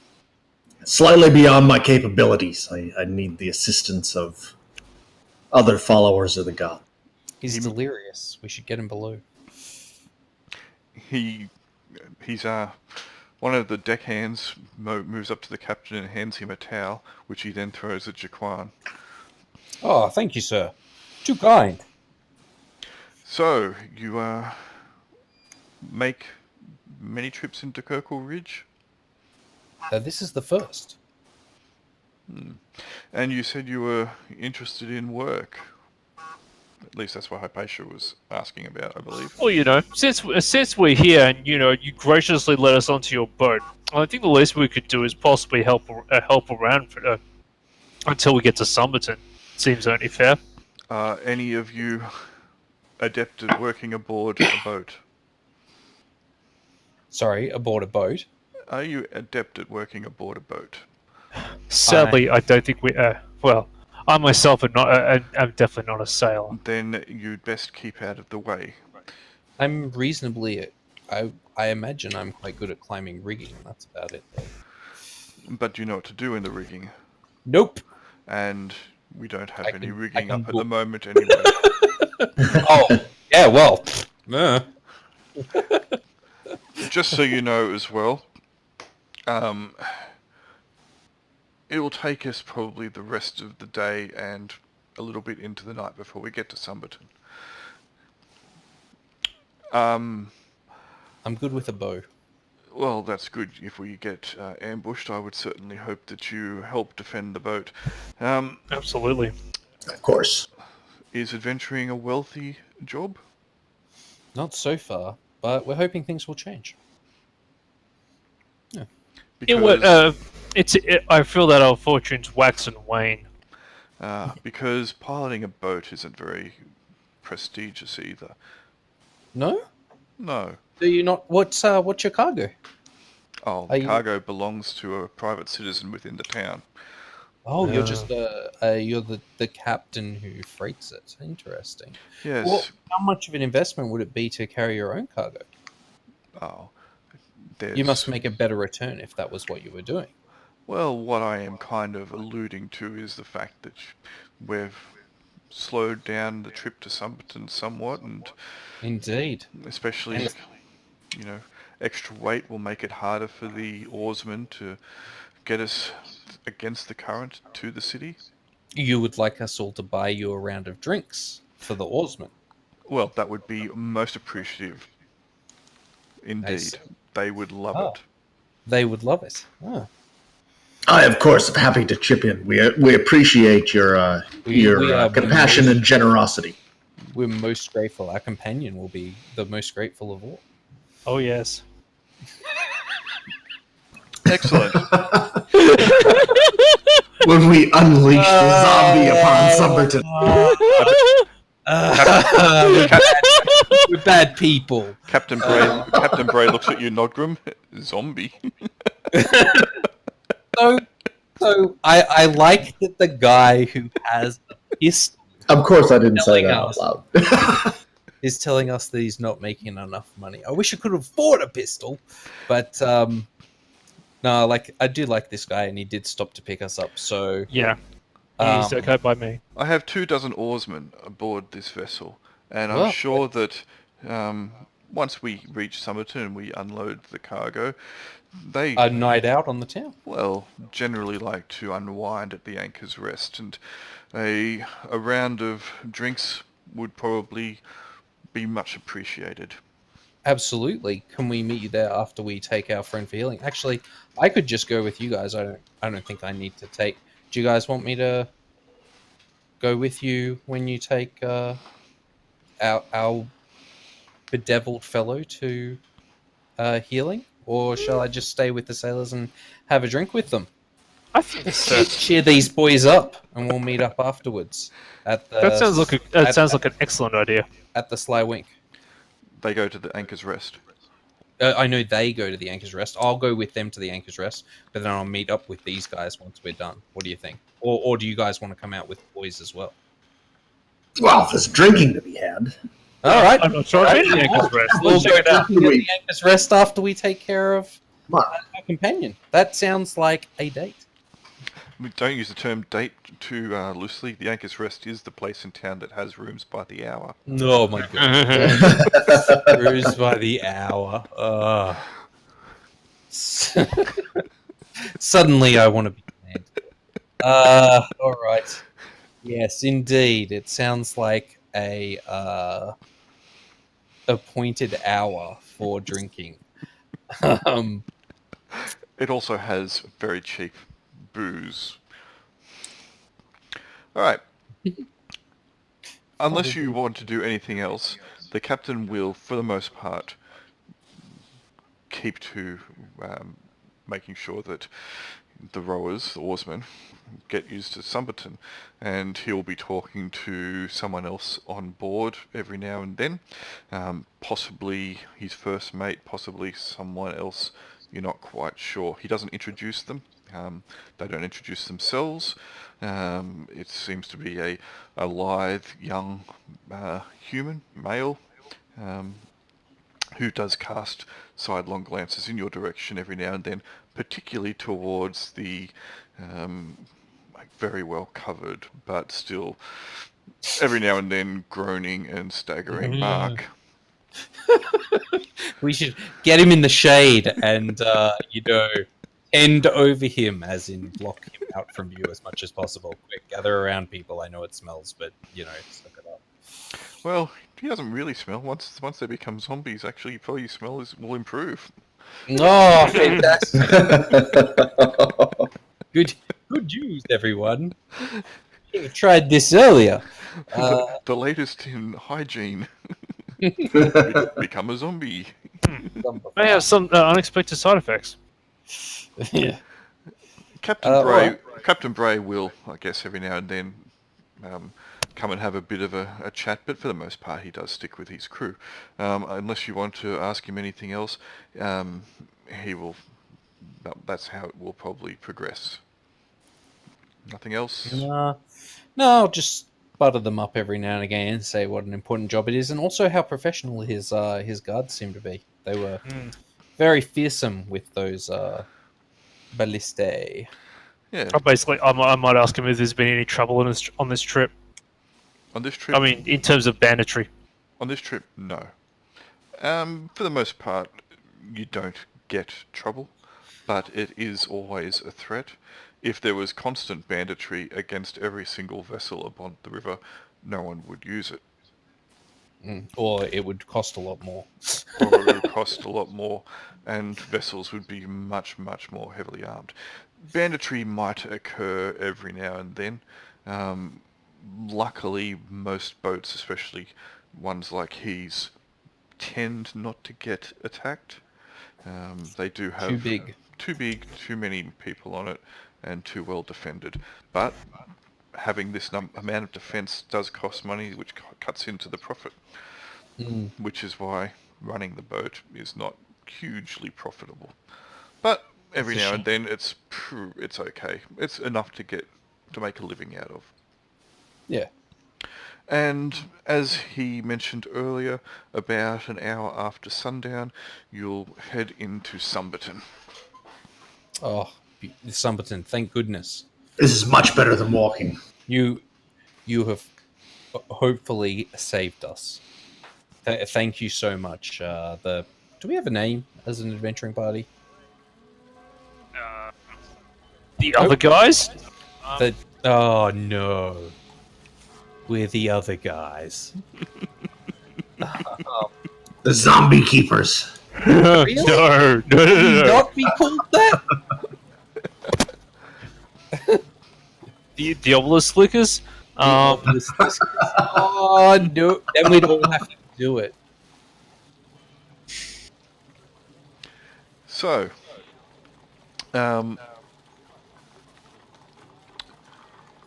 Slightly beyond my capabilities. I need the assistance of other followers of the god. He's delirious. We should get him below. He's one of the deckhands moves up to the captain and hands him a towel, which he then throws at Jaquan. Oh, thank you, sir. Too kind. So, you make many trips into Kirkle Ridge? This is the first. And you said you were interested in work. At least that's what Hypatia was asking about, I believe. Well, since we're here and you graciously let us onto your boat, I think the least we could do is possibly help around until we get to Summerton. Seems only fair. Are any of you adept at working aboard a boat? Sorry, aboard a boat. Are you adept at working aboard a boat? Sadly, I don't think we. Well, I myself am not. I'm definitely not a sailor. Then you'd best keep out of the way. I'm reasonably. I imagine I'm quite good at climbing rigging. That's about it. Though. But you know what to do in the rigging. Nope. And we don't have any I rigging can up at the moment anyway. Oh, yeah. Well. Just so you know as well, it will take us probably the rest of the day and a little bit into the night before we get to Summerton. I'm good with a bow. Well, that's good. If we get ambushed, I would certainly hope that you help defend the boat. Absolutely. Of course. Is adventuring a wealthy job? Not so far, but we're hoping things will change. Yeah. I feel that our fortunes wax and wane. Because piloting a boat isn't very prestigious either. No? No. Do you not? What's your cargo? Oh, Are the you- cargo belongs to a private citizen within the town. Oh, you're just you're the captain who freights it. Interesting. Yes. Well, how much of an investment would it be to carry your own cargo? Oh, You must make a better return if that was what you were doing. Well, what I am kind of alluding to is the fact that we've slowed down the trip to Summerton somewhat, and Indeed. especially, extra weight will make it harder for the oarsmen to get us against the current to the city. You would like us all to buy you a round of drinks for the oarsmen. Well, that would be most appreciative. Indeed. see. They would love Oh. it. They would love it. Oh. I, of course, am happy to chip in. We appreciate your We are compassion and generosity. We're most grateful. Our companion will be the most grateful of all. Oh yes. Excellent. When we unleash the zombie upon Summerton. We're bad people. Captain Bray looks at you, Nodgrim. Zombie. So I like that the guy who has the pistol Of course, I didn't say Telling that out us. loud. is telling us that he's not making enough money. I wish I could afford a pistol, but no, like I do like this guy, and he did stop to pick us up. So Yeah. He's okay by me. I have 24 oarsmen aboard this vessel, and I'm Well, sure that once we reach Summerton and we unload the cargo, they, a night out on the town. generally like to unwind at the Anchor's Rest, and a round of drinks would probably be much appreciated. Absolutely. Can we meet you there after we take our friend for healing? Actually, I could just go with you guys. I don't think I need to take. Do you guys want me to go with you when you take our bedeviled fellow to healing, or shall I just stay with the sailors and have a drink with them? I think Cheer these boys up, and we'll meet up afterwards at the. that sounds like an excellent idea. At the Sly Wink. They go to the Anchor's Rest. I know they go to the Anchor's Rest. I'll go with them to the Anchor's Rest, but then I'll meet up with these guys once we're done. What do you think? Or do you guys want to come out with the boys as well? Well, there's drinking to be had. All right. I'm not sure I've been in the Anchor's Rest. We'll Let's go check it out. to the Anchor's Rest after we take care of Mark. our companion. That sounds like a date. We don't use the term date too loosely. The Anchor's Rest is the place in town that has rooms by the hour. Oh my god. Cruise by the hour. Suddenly I want to be mad. All right. Yes, indeed. It sounds like a appointed hour for drinking. It also has very cheap booze All right. Unless you want to do anything else, the captain will, for the most part, keep to making sure that the rowers, the oarsmen, get used to Sumberton, and he'll be talking to someone else on board every now and then, possibly his first mate, possibly someone else. You're not quite sure. He doesn't introduce them. They don't introduce themselves. It seems to be a lithe, young human, male, who does cast sidelong glances in your direction every now and then, particularly towards the very well covered, but still every now and then groaning and staggering Mark. We should get him in the shade and, end over him, as in block him out from view as much as possible. Quick, gather around, people. I know it smells, but, suck it up. Well, he doesn't really smell. Once they become zombies, actually, probably your smell will improve. Oh, fantastic. Good news, everyone. You tried this earlier. The latest in hygiene. Become a zombie. May have some unexpected side effects. Yeah. Captain Bray will, I guess, every now and then come and have a bit of a chat, but for the most part he does stick with his crew. Unless you want to ask him anything else, he will. That's how it will probably progress. Nothing else? No, I'll just butter them up every now and again and say what an important job it is, and also how professional his guards seem to be. They were very fearsome with those ballistae. Yeah. Basically, I might ask him if there's been any trouble on this trip. On this trip? I mean, in terms of banditry. On this trip, no. For the most part, you don't get trouble, but it is always a threat. If there was constant banditry against every single vessel upon the river, no one would use it. Or it would cost a lot more. Or it would cost a lot more, and vessels would be much, much more heavily armed. Banditry might occur every now and then. Luckily, most boats, especially ones like his, tend not to get attacked. They do have too big, too many people on it, and too well defended. But having this amount of defense does cost money, which cuts into the profit. Which is why running the boat is not hugely profitable. But every now and then it's okay. It's enough to make a living out of. Yeah. And as he mentioned earlier, about an hour after sundown, you'll head into Sumberton. Oh, Sumberton, thank goodness. This is much better than walking. You have hopefully saved us. Thank you so much. Do we have a name as an adventuring party? The other guys? Oh no, we're the other guys. The zombie keepers. Really? No. Not be called that. The Obelisk Lickers? Oh no! Then we'd all have to do it. So,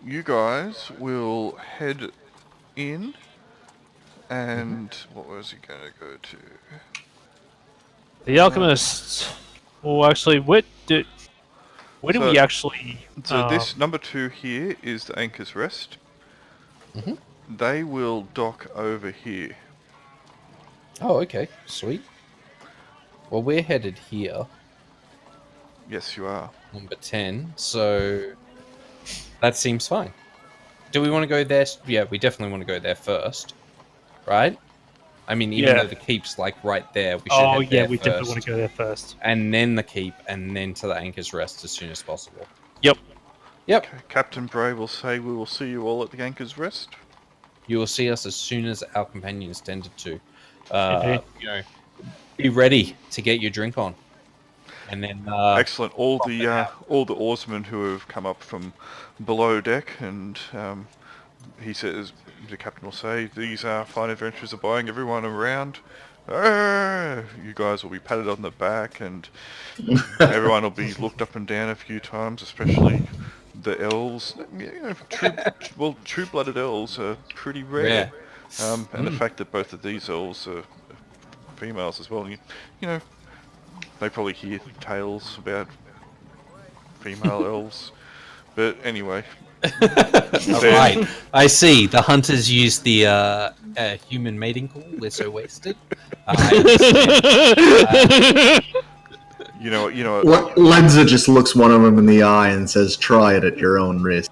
you guys will head in, and what was he going to go to? The alchemists. Well, actually, where do we actually? So this number 2 here is the Anchor's Rest. They will dock over here. Oh, okay, sweet. Well, we're headed here, Yes, you are. number 10. So that seems fine. Do we want to go there? Yeah, we definitely want to go there first, right? I mean, even though the keep's like right there, we should head there we first, definitely want to go there first. and then the keep, and then to the Anchor's Rest as soon as possible. Yep. Yep. Okay, Captain Bray will say we will see you all at the Anchor's Rest. You will see us as soon as our companions tended to. Indeed. Be ready to get your drink on, and then Excellent. All the oarsmen who have come up from below deck and he says, the captain will say, these fine adventurers are buying everyone around. You guys will be patted on the back, and everyone will be looked up and down a few times, especially the elves. True-blooded elves are pretty rare. And the fact that both of these elves are females as well, you know, they probably hear tales about female elves. But anyway. Right, I see. The hunters use the human mating call. They're so wasted. You know. Lenza just looks one of them in the eye and says, "Try it at your own risk."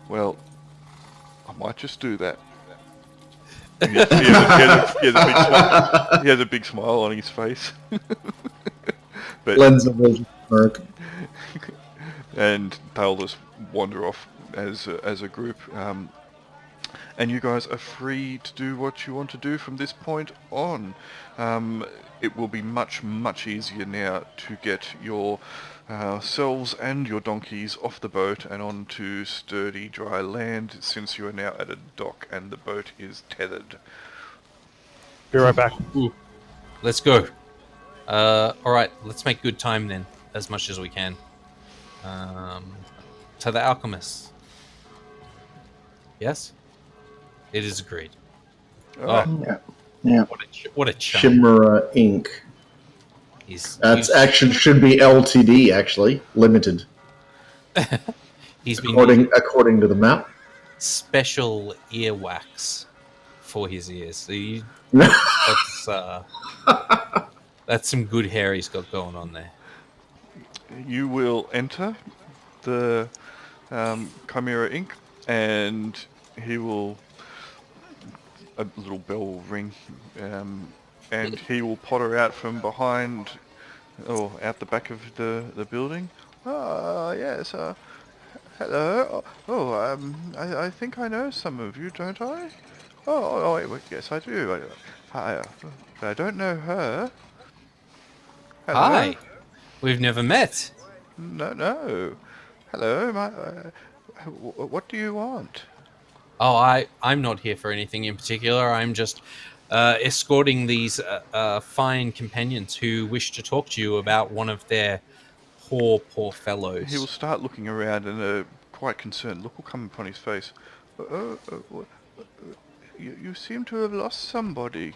Well, I might just do that. He has a big smile on his face. But Lenza will smirk. And they'll just wander off as a group. And you guys are free to do what you want to do from this point on. It will be much, much easier now to get your selves and your donkeys off the boat and onto sturdy, dry land, since you are now at a dock and the boat is tethered. Be right back. Ooh. Let's go. Alright, let's make good time then, as much as we can. To the alchemist. Yes? It is agreed. Alright. Yeah. What a chum. Chimera Inc. Should be LTD, actually, limited. He's been according to the map. special earwax for his ears. So that's some good hair he's got going on there. You will enter the Chimera Inc. and he will... A little bell will ring, and he will potter out from behind, or out the back of the building. Yes, hello. I think I know some of you, don't I? Wait, yes, I do. I don't know her. Hello? Hi. We've never met. No. Hello, what do you want? Oh, I'm not here for anything in particular. I'm just escorting these fine companions who wish to talk to you about one of their poor fellows. He will start looking around, and a quite concerned look will come upon his face. You seem to have lost somebody.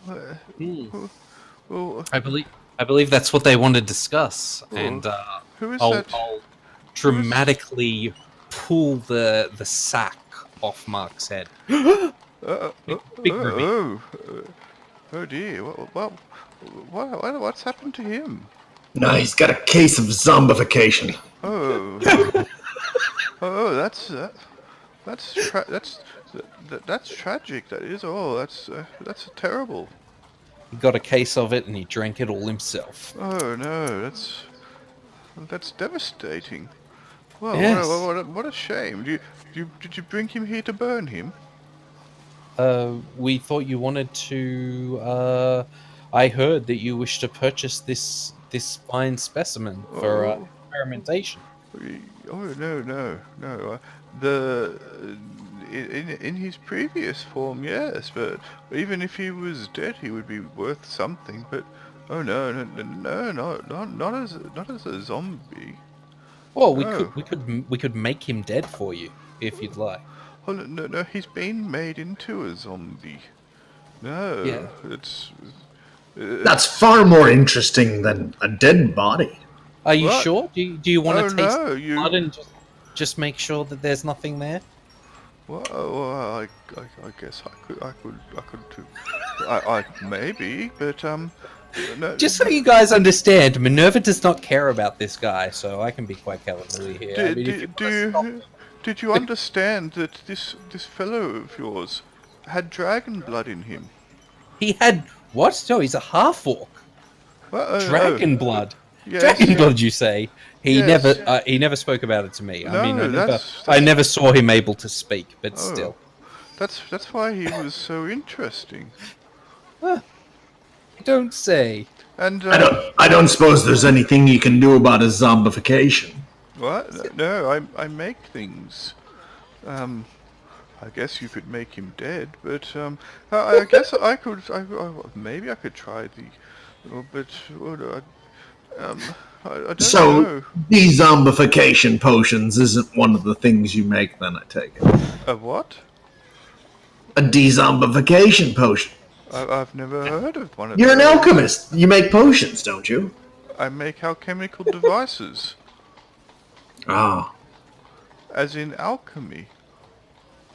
I believe that's what they want to discuss. And who is I'll that? dramatically pull the sack off Mark's head. Big reveal. Oh dear. What's happened to him? No, he's got a case of zombification. That's tragic. That is. That's terrible. He got a case of it and he drank it all himself. Oh no, that's devastating. Well, yes. what a shame. Did you bring him here to burn him? We thought you wanted to. I heard that you wish to purchase this fine specimen for experimentation. Oh no. In his previous form, yes, but even if he was dead, he would be worth something. But no, not as a zombie. Well, we could make him dead for you if you'd like. Oh no, he's been made into a zombie. No, Yeah. That's far more interesting than a dead body. Are you What? sure? Do you want to taste no, the blood and just make sure that there's nothing there? Well, I guess I could too. I maybe, but no. Just so you guys understand, Minerva does not care about this guy, so I can be quite cavalier here. Did you understand that this fellow of yours had dragon blood in him? He had what? No, he's a half-orc. Well, Dragon blood. Yes, Dragon blood, you say? He Yes. never spoke about it to me. No, I mean, that's- I never saw him able to speak, but still. That's why he was so interesting. You don't say. And I don't suppose there's anything you can do about his zombification. what? No, I make things. I guess you could make him dead, but I guess I could. Maybe I could try the. But I don't So, know. de-zombification potions isn't one of the things you make, then, I take it. A what? A de-zombification potion. I've never heard of one of You're an those. alchemist. You make potions, don't you? I make alchemical devices, Ah. as in alchemy.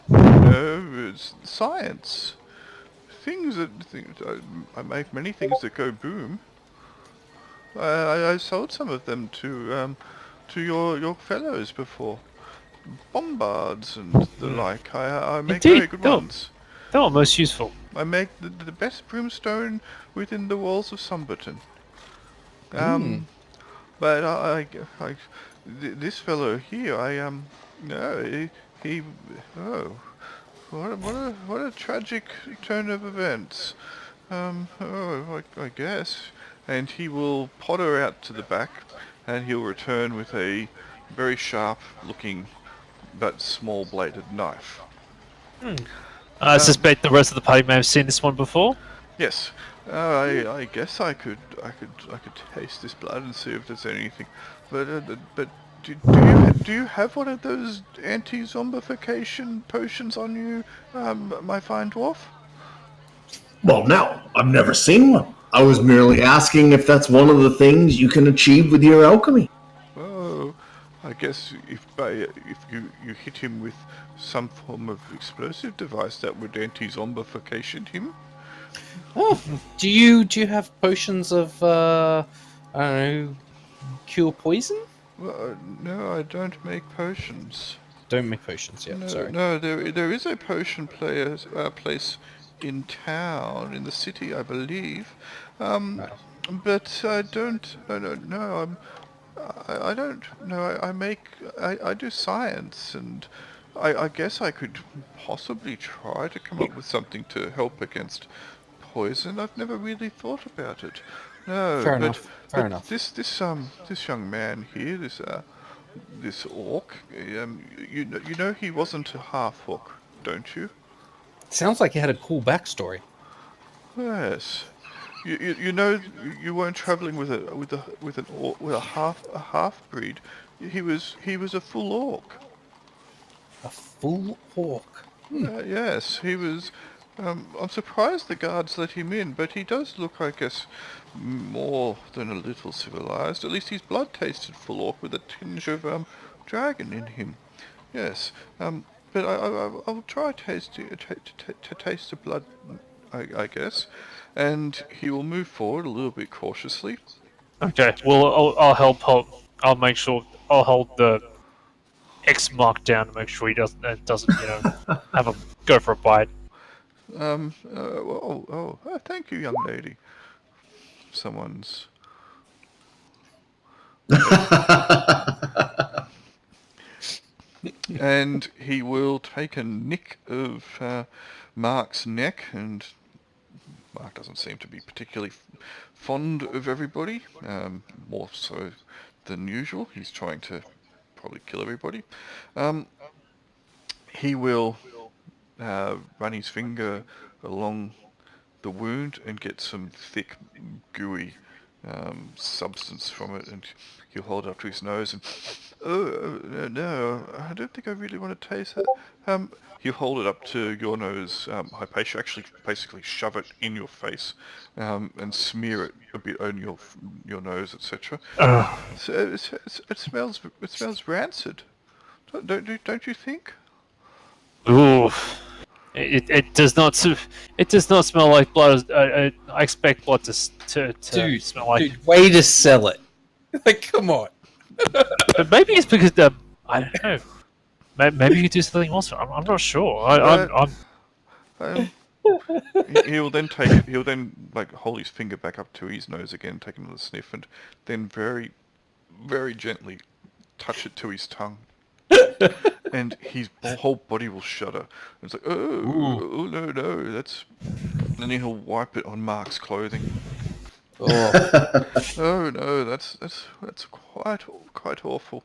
No, it's science. I make many things that go boom. I sold some of them to your fellows before. Bombards and the like. I make Indeed, very good no. ones. They were most useful. I make the best brimstone within the walls of Sumberton. But this fellow here, no, he oh, what a tragic turn of events. I guess. And he will potter out to the back, and he'll return with a very sharp-looking but small-bladed knife. I suspect the rest of the party may have seen this one before. Yes, I guess I could taste this blood and see if there's anything. But do you have one of those anti-zombification potions on you, my fine dwarf? Well, no, I've never seen one. I was merely asking if that's one of the things you can achieve with your alchemy. Oh, I guess if you hit him with some form of explosive device that would anti-zombification him. Oh, do you have potions of I don't know, cure poison? Well, no, I don't make potions. Don't make potions yet. No, Sorry. no, there is a potion place in town, in the city, I believe. Right. But I don't know. I don't know. I do science, and I guess I could possibly try to come up with something to help against poison. I've never really thought about it. No, Fair but, enough. Fair enough. This young man here, this orc, you know he wasn't a half orc, don't you? Sounds like he had a cool backstory. Yes. You know you weren't traveling with a half breed. He was a full orc. A full orc. Yes, he was. I'm surprised the guards let him in, but he does look, I guess, more than a little civilized. At least his blood tasted full orc with a tinge of dragon in him. Yes. But I'll try to taste the blood, I guess, and he will move forward a little bit cautiously. Okay. Well, I'll help. I'll make sure. I'll hold the X mark down to make sure he doesn't have a go for a bite. Thank you, young lady. Someone's. And he will take a nick of Mark's neck, and Mark doesn't seem to be particularly fond of everybody, more so than usual. He's trying to probably kill everybody. He will run his finger along the wound and get some thick, gooey substance from it, and he'll hold it up to his nose and, no, I don't think I really want to taste that. He'll hold it up to your nose, Hypatia, actually basically shove it in your face, and smear it a bit on your nose, etc. So it smells rancid. Don't you think? Ooh. It does not. It does not smell like blood. I expect blood to smell like. Dude, way to sell it. Like, come on. But maybe it's because I don't know. Maybe you do something else. I'm not sure. He'll then take it. He'll then hold his finger back up to his nose again, take another sniff, and then very, very gently touch it to his tongue. And his whole body will shudder. It's like, oh no, that's. And then he'll wipe it on Mark's clothing. Oh, Oh no, that's quite awful.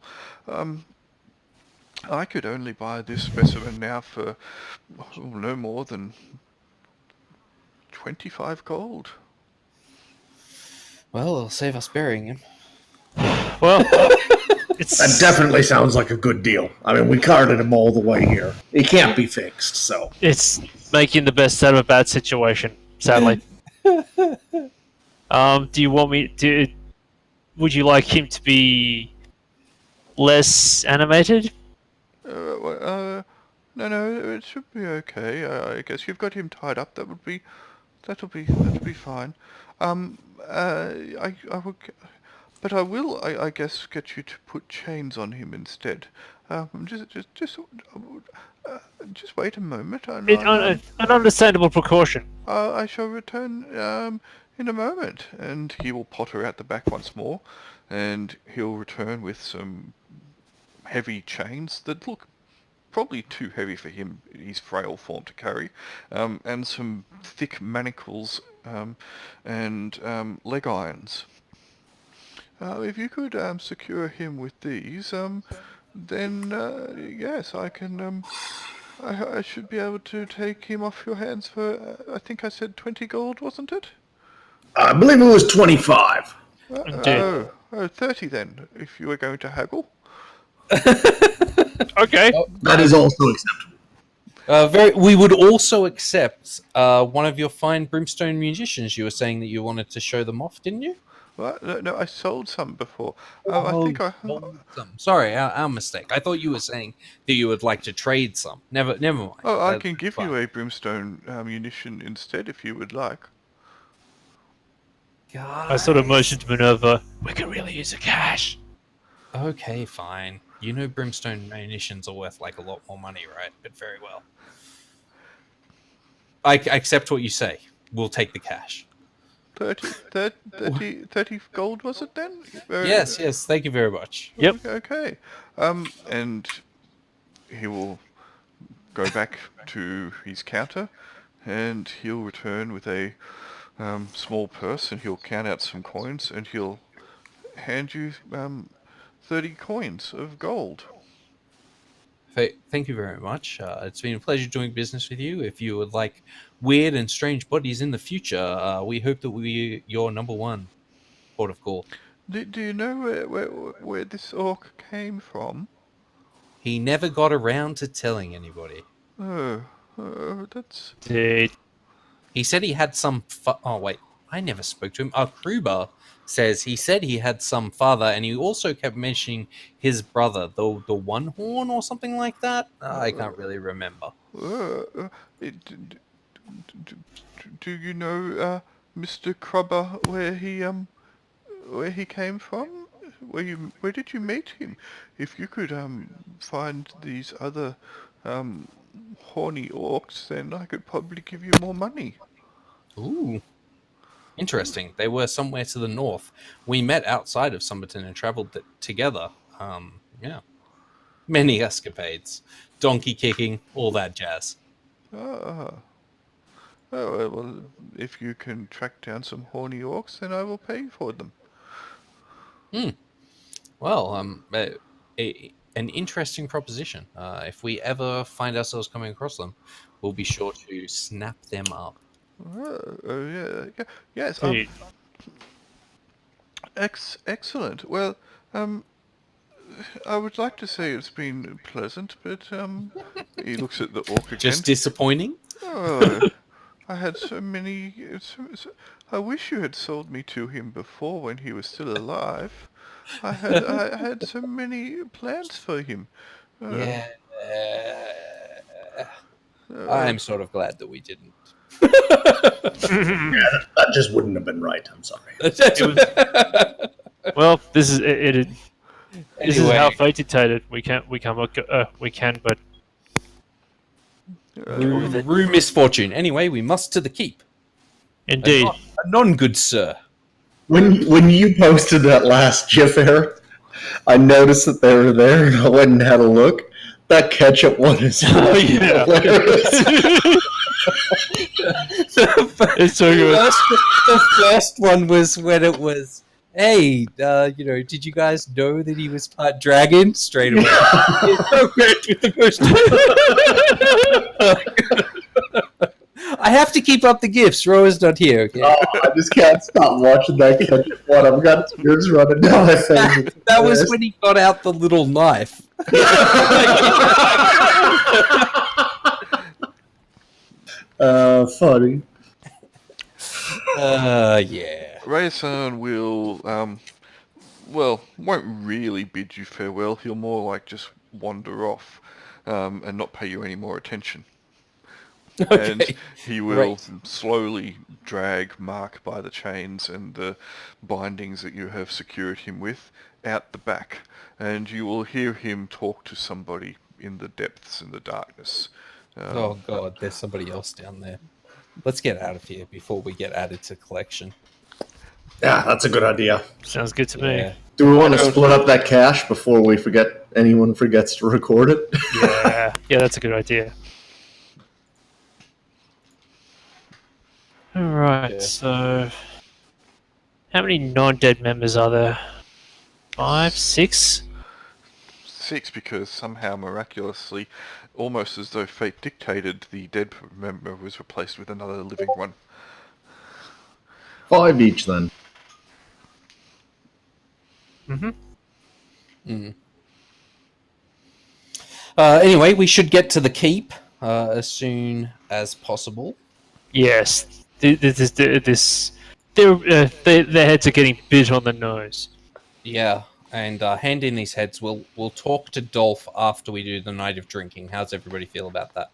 I could only buy this specimen now for no more than 25 gold. well, it'll save us burying him. Well, That it's definitely sounds like a good deal. I mean, we carted him all the way here. He can't be fixed, so. it's making the best out of a bad situation. Sadly. Do you want me to? Would you like him to be less animated? No, it should be okay. I guess you've got him tied up. That'll be fine. I will, but I will. I guess get you to put chains on him instead. Just wait a moment. An understandable precaution. I shall return in a moment, and he will potter out the back once more, and he'll return with some heavy chains that look probably too heavy for him, his frail form, to carry, and some thick manacles and leg irons. If you could secure him with these, then yes, I can. I should be able to take him off your hands for, I think I said 20 gold, wasn't it? I believe it was 25. Indeed. 30 then, if you were going to haggle. Okay. That is also acceptable. We would also accept one of your fine brimstone musicians. You were saying that you wanted to show them off, didn't you? Well, no, I sold some before. I think I... Sorry, our mistake. I thought you were saying that you would like to trade some. Never mind. Oh, I can give you a brimstone munition instead if you would like. God. I sort of motioned to Minerva. We could really use the cash. Okay, fine. You know brimstone munitions are worth like a lot more money, right? But very well. I accept what you say. We'll take the cash. 30 gold was it then? Yes, thank you very much. Yep. Okay. And he will go back to his counter, and he'll return with a small purse, and he'll count out some coins, and he'll hand you 30 coins of gold. Thank you very much. It's been a pleasure doing business with you. If you would like weird and strange bodies in the future, we hope that we're your number one port of call. Do you know where this orc came from? He never got around to telling anybody. That's... Indeed. He said he had some... oh, wait. I never spoke to him. Kruber says he said he had some father, and he also kept mentioning his brother, the One Horn or something like that. I can't really remember. Do you know Mr. Krubber where he came from? Where did you meet him? If you could find these other horny orcs, then I could probably give you more money. Ooh. Interesting. They were somewhere to the north. We met outside of Summerton and traveled together. Yeah. Many escapades. Donkey kicking, all that jazz. Oh, well, if you can track down some horny orcs, then I will pay for them. Well, an interesting proposition. If we ever find ourselves coming across them, we'll be sure to snap them up. Yeah. Yes. Indeed. Excellent. Well, I would like to say it's been pleasant, but he looks at the orc again. Just disappointing? Oh, I had so many... I wish you had sold me to him before when he was still alive. I had so many plans for him. Yeah. I'm sort of glad that we didn't. That just wouldn't have been right. I'm sorry. Well, this is it. This is Anyway. how fate dictated. We can, but Rue misfortune. Anyway, we must to the keep. indeed. A non-good sir. When you posted that last GIF, Eric, I noticed that they were there, and I went and had a look. That ketchup one is Oh, yeah. hilarious. It's so good. The first one was when it was, hey, did you guys know that he was part dragon? Straight away. I have to keep up the gifts. Roa's not here. Okay? Oh, I just can't stop watching that catch one. I've got tears running down my face. That was when he got out the little knife. Funny. Yeah. Rayson will, won't really bid you farewell. He'll more like just wander off and not pay you any more attention. Okay. And he will Right. slowly drag Mark by the chains and the bindings that you have secured him with out the back. And you will hear him talk to somebody in the depths in the darkness. Oh god, there's somebody else down there. Let's get out of here before we get added to collection. Yeah, that's a good idea. Sounds good to me. Yeah. Do we want to split up that cash before we forget? Anyone forgets to record it? Yeah, that's a good idea. Alright, Yeah. so how many non-dead members are there? 5, 6? 6, because somehow miraculously, almost as though fate dictated, the dead member was replaced with another living one. 5 each then. Anyway, we should get to the keep as soon as possible. Yes. Their heads are getting bit on the nose. Yeah, and hand in these heads. We'll talk to Dolph after we do the night of drinking. How's everybody feel about that?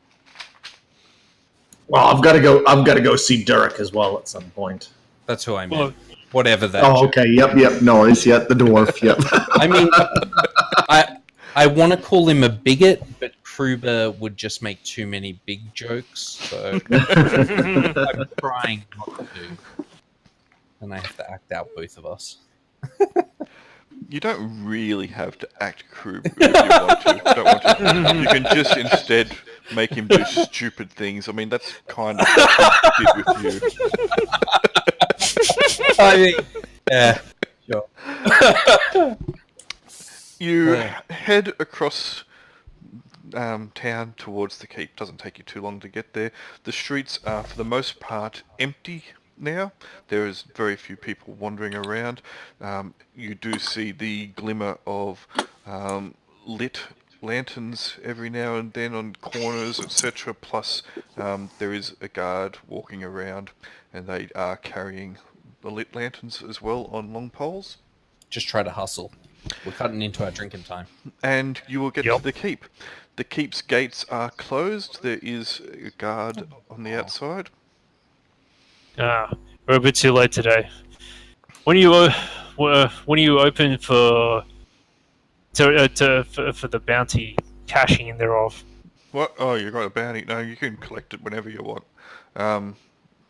Well, I've got to go. I've got to go see Derek as well at some point. That's who I meant. Well, Whatever that. Oh, okay. Yep. Norris. Yep. The dwarf. Yep. I mean, I want to call him a bigot, but Kruber would just make too many big jokes, so I'm trying not to. And I have to act out both of us. You don't really have to act crude if you want to. Don't want to. You can just instead make him do stupid things. I mean, that's kind of what he did with you. I mean, yeah, sure. You head across town towards the keep. Doesn't take you too long to get there. The streets are, for the most part, empty now. There is very few people wandering around. You do see the glimmer of lit lanterns every now and then on corners, etc. Plus, there is a guard walking around, and they are carrying the lit lanterns as well on long poles. Just try to hustle. We're cutting into our drinking time. And you will get to the keep. The keep's gates are closed. There is a guard on the outside. we're a bit too late today. When are you open for the bounty cashing in thereof? What? Oh, you got a bounty. No, you can collect it whenever you want.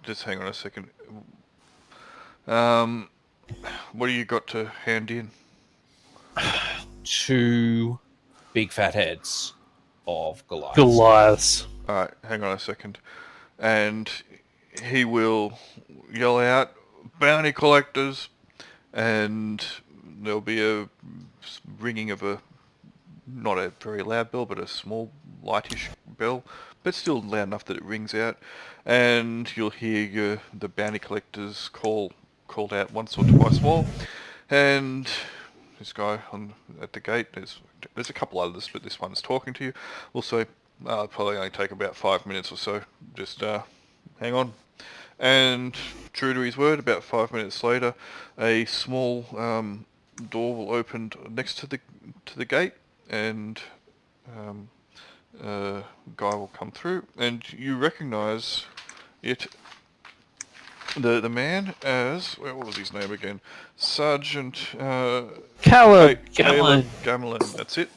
Just hang on a second. What do you got to hand in? 2 big fat heads of Goliaths. Goliaths. Alright, hang on a second. And he will yell out, bounty collectors, and there'll be a ringing of not a very loud bell, but a small, lightish bell, but still loud enough that it rings out, and you'll hear the bounty collectors called out once or twice more, and this guy at the gate, there's a couple others, but this one's talking to you. Also, it'll probably only take about 5 minutes or so. Just hang on. And true to his word, about 5 minutes later, a small door will open next to the gate, and a guy will come through, and you recognise it. The man as, what was his name again? Sergeant Caleb Gamelin, that's it.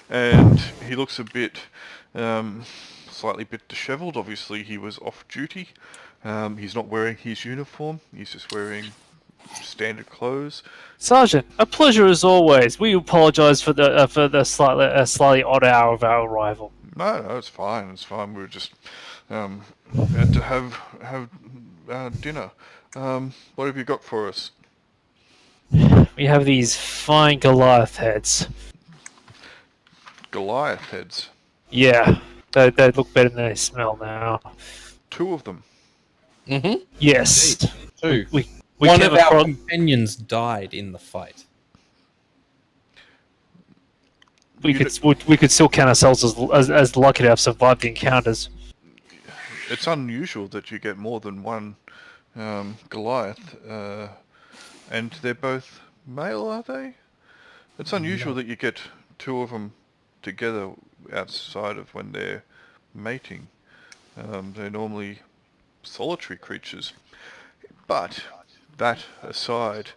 And he looks a bit, slightly bit dishevelled. Obviously he was off duty. He's not wearing his uniform. He's just wearing standard clothes. Sergeant, a pleasure as always. We apologise for the slightly odd hour of our arrival. No, it's fine. It's fine. We were just had to have dinner. What have you got for us? We have these fine Goliath heads. Goliath heads. Yeah, they look better than they smell now. 2 of them. Mm-hmm. Yes. Two. We One came of our across. companions died in the fight. We could still count ourselves as lucky to have survived the encounters. It's unusual that you get more than one Goliath, and they're both male, are they? It's unusual that you get 2 of them together outside of when they're mating. They're normally solitary creatures. But, that aside,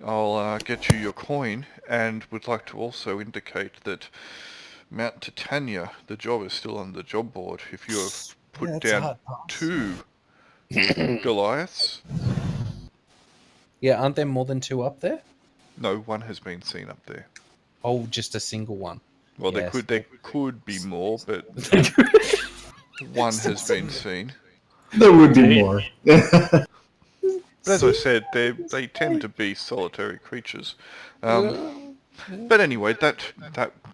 I'll get you your coin, and would like to also indicate that Mount Titania, the job is still on the job board. If you have put down 2 Goliaths, Yeah, aren't there more than 2 up there? no, 1 has been seen up there. Oh, just a single one. Well, Yes. there could be more, but 1 has been seen. There would be more. But as I said, they tend to be solitary creatures. But anyway, that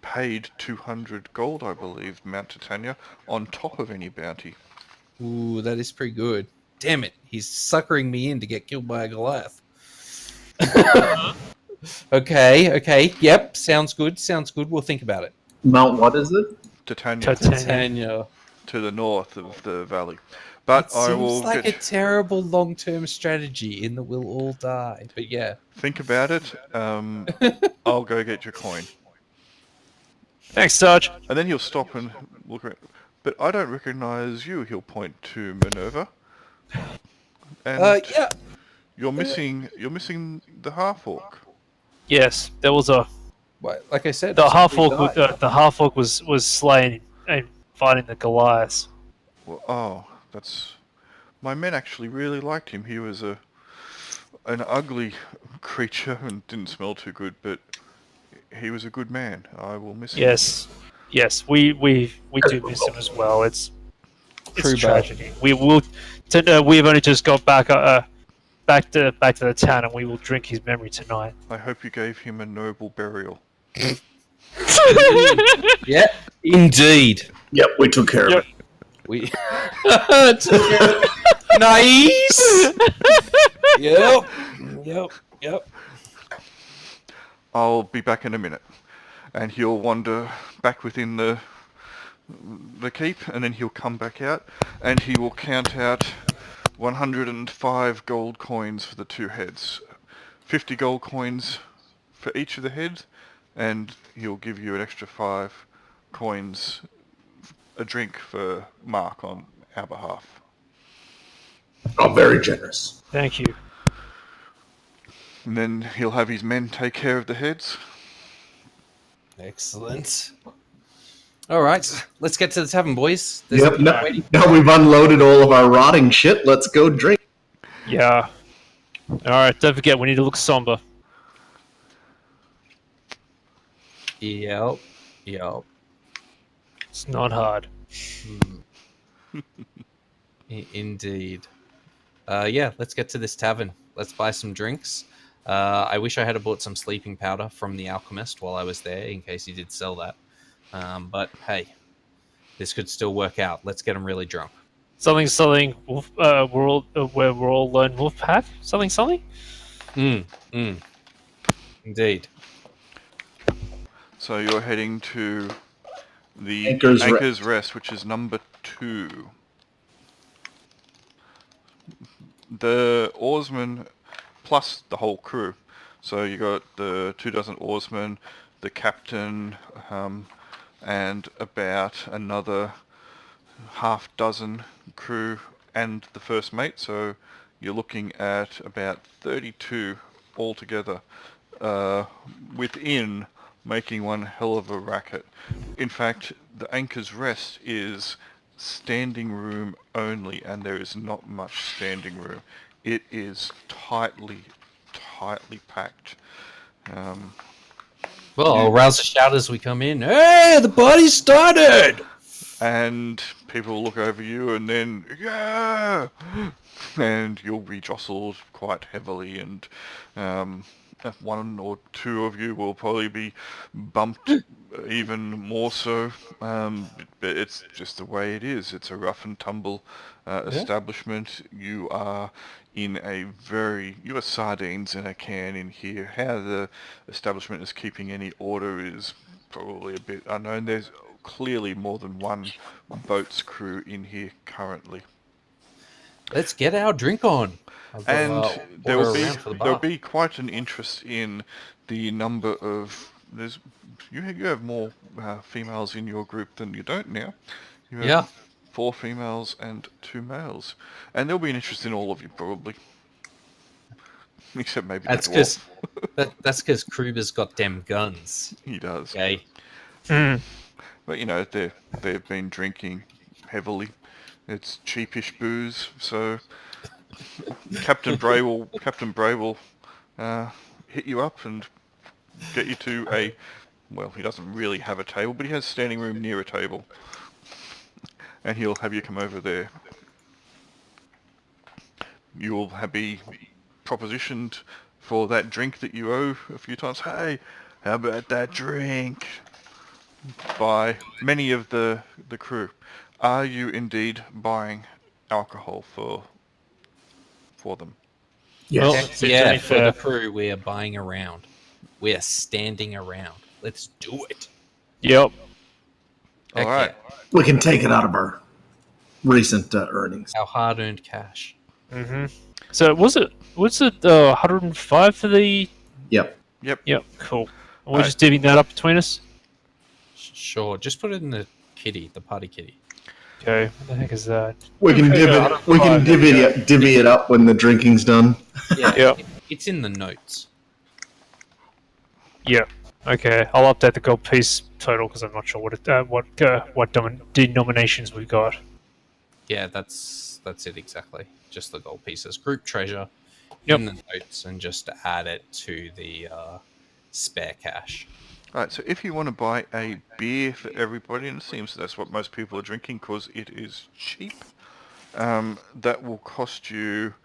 paid 200 gold, I believe, Mount Titania, on top of any bounty. Ooh, that is pretty good. Damn it, he's suckering me in to get killed by a Goliath. Okay, yep, sounds good. We'll think about it. Mount, what is it? Titania, Titania. to the north of the valley. But It I will seems like get... a terrible long-term strategy in that we'll all die. But yeah. Think about it. I'll go get your coin. Thanks, Sarge. And then he'll stop and look around. But I don't recognise you, he'll point to Minerva. And Yeah. you're missing the half-orc. Yes, there was a Like I said, the somebody half-orc. died. The half-orc was slain and fighting the Goliaths. Well, that's... My men actually really liked him. He was an ugly creature and didn't smell too good, but he was a good man. I will miss him. Yes, we do miss him as well. It's True a tragedy. We will. We've only just got back to the town, and we will drink his memory tonight. I hope you gave him a noble burial. Yeah, indeed. Yep, we took care of it. We nice. Yep. I'll be back in a minute. And he'll wander back within the keep, and then he'll come back out, and he will count out 105 gold coins for the 2 heads. 50 gold coins for each of the heads, and he'll give you an extra 5 coins, a drink for Mark on our behalf. Oh, very generous. Thank you. And then he'll have his men take care of the heads. Excellent. All right, let's get to the tavern, boys. Yep, now we've unloaded all of our rotting shit. Let's go drink. Yeah. All right. Don't forget, we need to look somber. Yep. It's not hard. Indeed. Yeah, let's get to this tavern. Let's buy some drinks. I wish I had bought some sleeping powder from the alchemist while I was there, in case he did sell that. But hey, this could still work out. Let's get him really drunk. Something. Wolf. We're all lone wolf pack. Something. Indeed. So you're heading to the Anchor's Rest, which is number 2. The oarsmen plus the whole crew. So you got the 24 oarsmen, the captain, and about another half dozen crew and the first mate. So you're looking at about 32 altogether, within making one hell of a racket. In fact, the Anchor's Rest is standing room only, and there is not much standing room. It is tightly packed. Well, I'll rouse a shout as we come in. Hey, the party started! and people will look over you, and then yeah, and you'll be jostled quite heavily, and one or two of you will probably be bumped even more so. But it's just the way it is. It's a rough and tumble establishment. You are you are sardines in a can in here. How the establishment is keeping any order is probably a bit unknown. There's clearly more than one boat's crew in here currently. Let's get our drink on. And There'll there'll be quite an interest in the number of you have more females in your group than you don't now. You have 4 females and 2 males, and there'll be an interest in all of you probably, except maybe that's because Kruber's got them guns. He does. Okay. But they've been drinking heavily. It's cheapish booze, so Captain Bray will hit you up and get you to he doesn't really have a table, but he has standing room near a table, and he'll have you come over there. You will be propositioned for that drink that you owe a few times. Hey, how about that drink? By many of the crew. Are you indeed buying alcohol for them? Yes. Well, for the crew, we are buying around. We are standing around. Let's do it. Yep. All right. We can take it out of our recent earnings. Our hard-earned cash. Mm-hmm. So was it 105 for the? Yep. Yep. Cool. And we're just divvying that up between us. Sure. Just put it in the party kitty. Okay. What the heck is that? We can divvy it up when the drinking's done. Yeah. Yep. It's in the notes. Yeah. Okay. I'll update the gold piece total because I'm not sure what denominations we got. Yeah, that's it exactly. Just the gold pieces. Group treasure Yep. in the notes, and just add it to the spare cash. Right, so if you want to buy a beer for everybody, and it seems that's what most people are drinking because it is cheap, that will cost you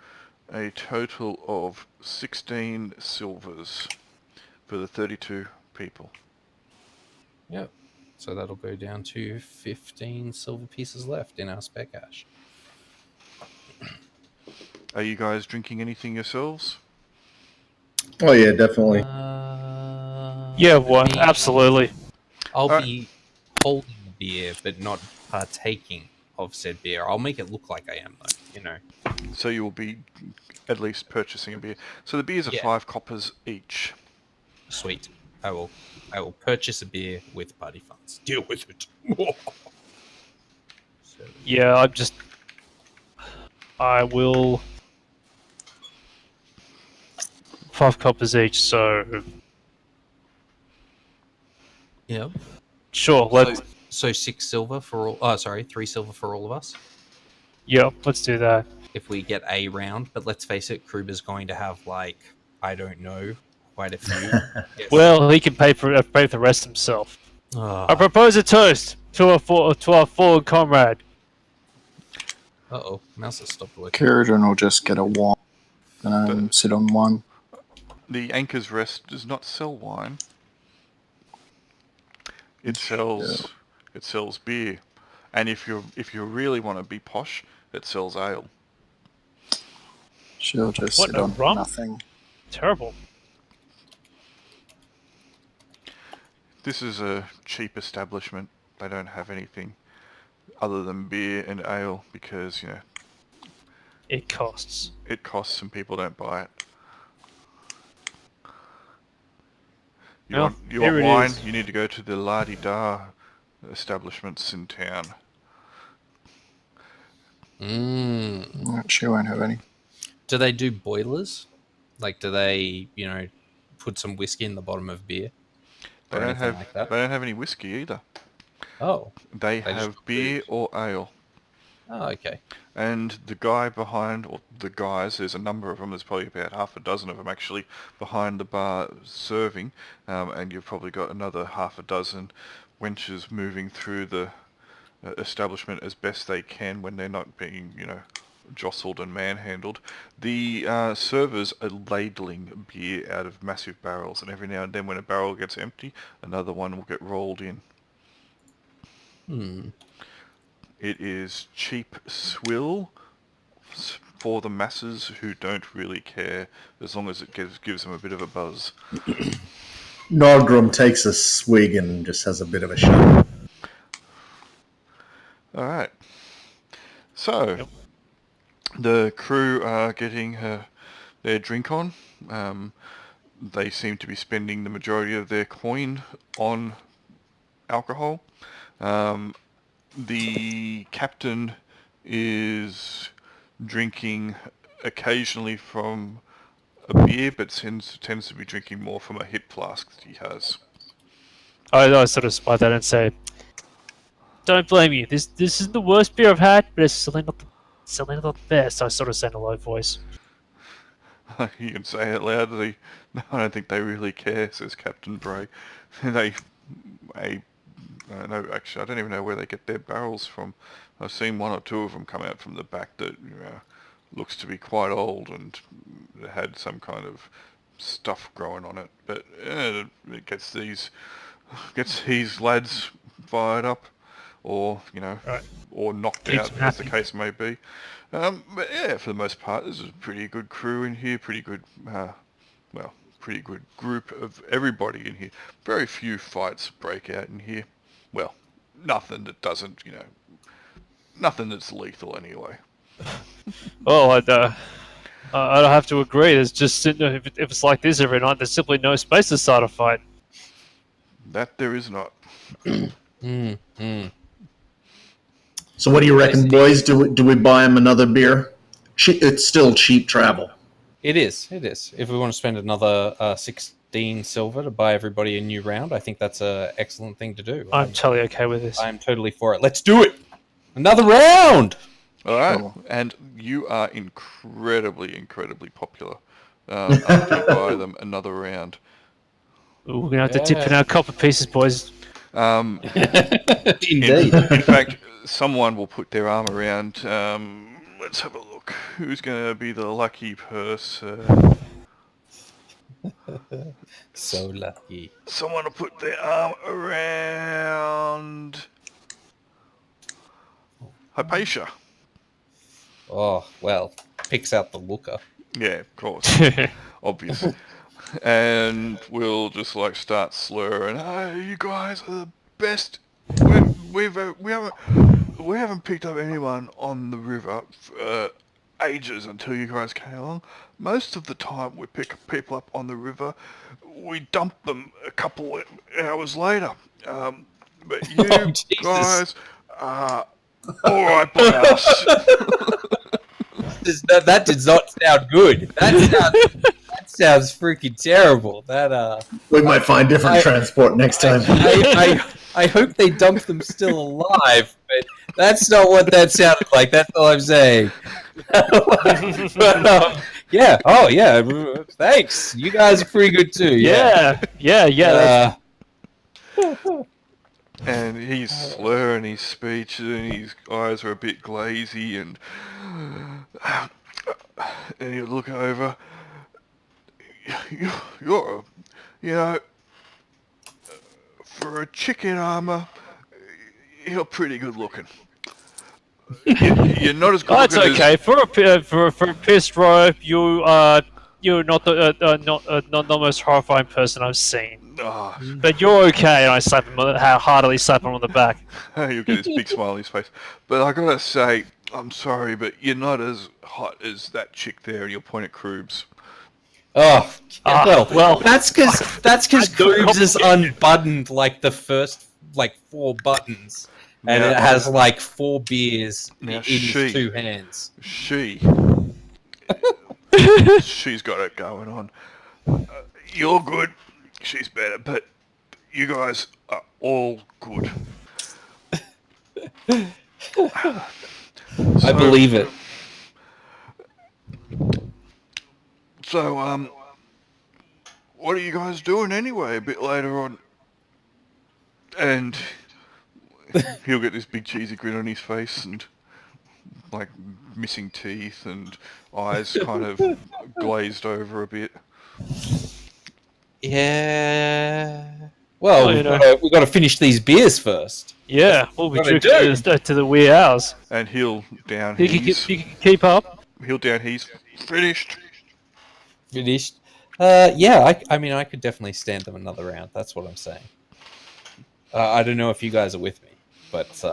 a total of 16 silvers for the 32 people. Yep. So that'll go down to 15 silver pieces left in our spare cash. Are you guys drinking anything yourselves? Oh yeah, definitely. Yeah. What? Absolutely. I'll be holding the beer, but not partaking of said beer. I'll make it look like I am, though. So you will be at least purchasing a beer. So the beers are 5 coppers each. Sweet. I will purchase a beer with party funds. Deal with it. Yeah. I will. 5 coppers each. So. Yep. Sure. Let's. So 6 silver for all. 3 silver for all of us. Yep. Let's do that. If we get a round, but let's face it, Kruber's going to have I don't know, quite a few. Yes. Well, he can pay for the rest himself. I propose a toast to our fallen comrade. Mouse has stopped working. Kieran will just get a wine and sit on one. The Anchor's Rest does not sell wine. It sells beer, and if you really want to be posh, it sells ale. She'll just What, sit no on rum? nothing. Terrible. This is a cheap establishment. They don't have anything other than beer and ale because It costs. it costs and people don't buy it. You want here it wine? is. You need to go to the La-di-da establishments in town. She won't have any. Do they do boilers? Do they, put some whiskey in the bottom of beer? They Or don't anything have like that? they don't have any whiskey either. Oh. They They just have beer or ale. Oh, okay. And the guy behind, or the guys, there's a number of them, there's probably about half a dozen of them actually behind the bar serving, and you've probably got another half a dozen wenches moving through the establishment as best they can when they're not being, jostled and manhandled. The servers are ladling beer out of massive barrels, and every now and then when a barrel gets empty, another one will get rolled in. It is cheap swill for the masses who don't really care, as long as it gives them a bit of a buzz. Nordgrim takes a swig and just has a bit of a shot. Alright. So, the crew are getting their drink on. They seem to be spending the majority of their coin on alcohol. The captain is drinking occasionally from a beer, but tends to be drinking more from a hip flask that he has. I sort of spot that and say, "Don't blame you. This isn't the worst beer I've had, but it's certainly not the best." I sort of say in a low voice. You can say it loudly. No, I don't think they really care, says Captain Bray. No, actually, I don't even know where they get their barrels from. I've seen one or two of them come out from the back that looks to be quite old and had some kind of stuff growing on it. But it gets these lads fired up, or Right. or knocked Keeps out, them as the happy. case may be. But yeah, for the most part, this is a pretty good crew in here. Pretty good, pretty good group of everybody in here. Very few fights break out in here. Well, nothing that doesn't, nothing that's lethal anyway. Well, I have to agree. There's just if it's like this every night, there's simply no space to start a fight. That there is not. So what do you reckon, boys? Do we buy him another beer? It's still cheap travel. It is. If we want to spend another 16 silver to buy everybody a new round, I think that's an excellent thing to do. I'm totally okay with this. I'm totally for it. Let's do it! Another round! Alright, Cool. and you are incredibly popular after you buy them another round. Ooh, we're gonna have to dip in our copper pieces, boys. Indeed. In fact, someone will put their arm around. Let's have a look. Who's going to be the lucky person? So lucky. Someone will put their arm around Hypatia. Oh, well, picks out the looker. Yeah, of course. Obvious. And we'll just start slurring. Oh, you guys are the best. We haven't picked up anyone on the river for ages until you guys came along. Most of the time we pick people up on the river, we dump them a couple of hours later. But you guys are all right by us. That did not sound good. That sounds freaking terrible. We might find different transport next time. I hope they dump them still alive, but that's not what that sounded like. That's all I'm saying. But, yeah. Oh, yeah. Thanks. You guys are pretty good too. Yeah. And he's slurring his speech, and his eyes are a bit glazy, and he'll look over. You're, for a chick in armor, you're pretty good looking. You're not as good That's looking okay. For a pissed rope, you're not the most horrifying person I've seen. But you're okay. And I heartily slap him on the back. You'll get this big smile on his face. But I gotta say, I'm sorry, but you're not as hot as that chick there, and you'll point at Kroobs. Oh, well, that's because Kroobs is unbuttoned the first 4 buttons, and it has 4 beers in his 2 hands. She's got it going on. You're good. She's better, but you guys are all good. I believe it. So, what are you guys doing anyway a bit later on? And he'll get this big cheesy grin on his face and like missing teeth and eyes kind of glazed over a bit. Yeah. Well, Well, we've got to finish these beers first. Yeah, we'll be What I drinking to the wee hours. And he'll down You his... can keep up. He'll down his... Finished! Finished. Yeah, I mean, I could definitely stand them another round. That's what I'm saying. I don't know if you guys are with me, but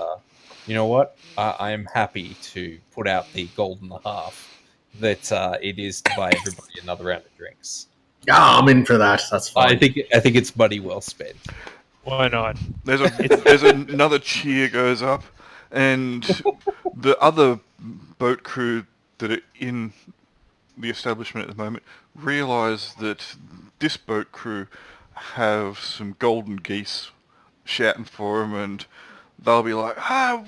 you know what? I am happy to put out the gold and a half that it is to buy everybody another round of drinks. Yeah, I'm in for that. That's fine. I think it's money well spent. Why not? There's another cheer goes up, and the other boat crew that are in the establishment at the moment realise that this boat crew have some golden geese shouting for them, and they'll be like, "Oh,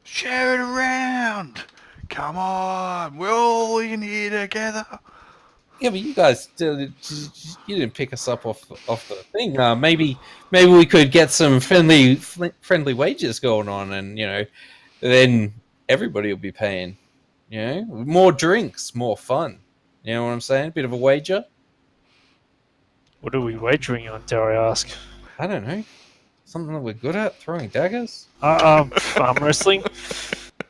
share it around! Come on, we're all in here together." Yeah, but you guys, you didn't pick us up off the thing. Maybe we could get some friendly wages going on, and then everybody will be paying. More drinks, more fun. You know what I'm saying? A bit of a wager. What are we wagering on, dare I ask? I don't know. Something that we're good at, throwing daggers. Arm wrestling.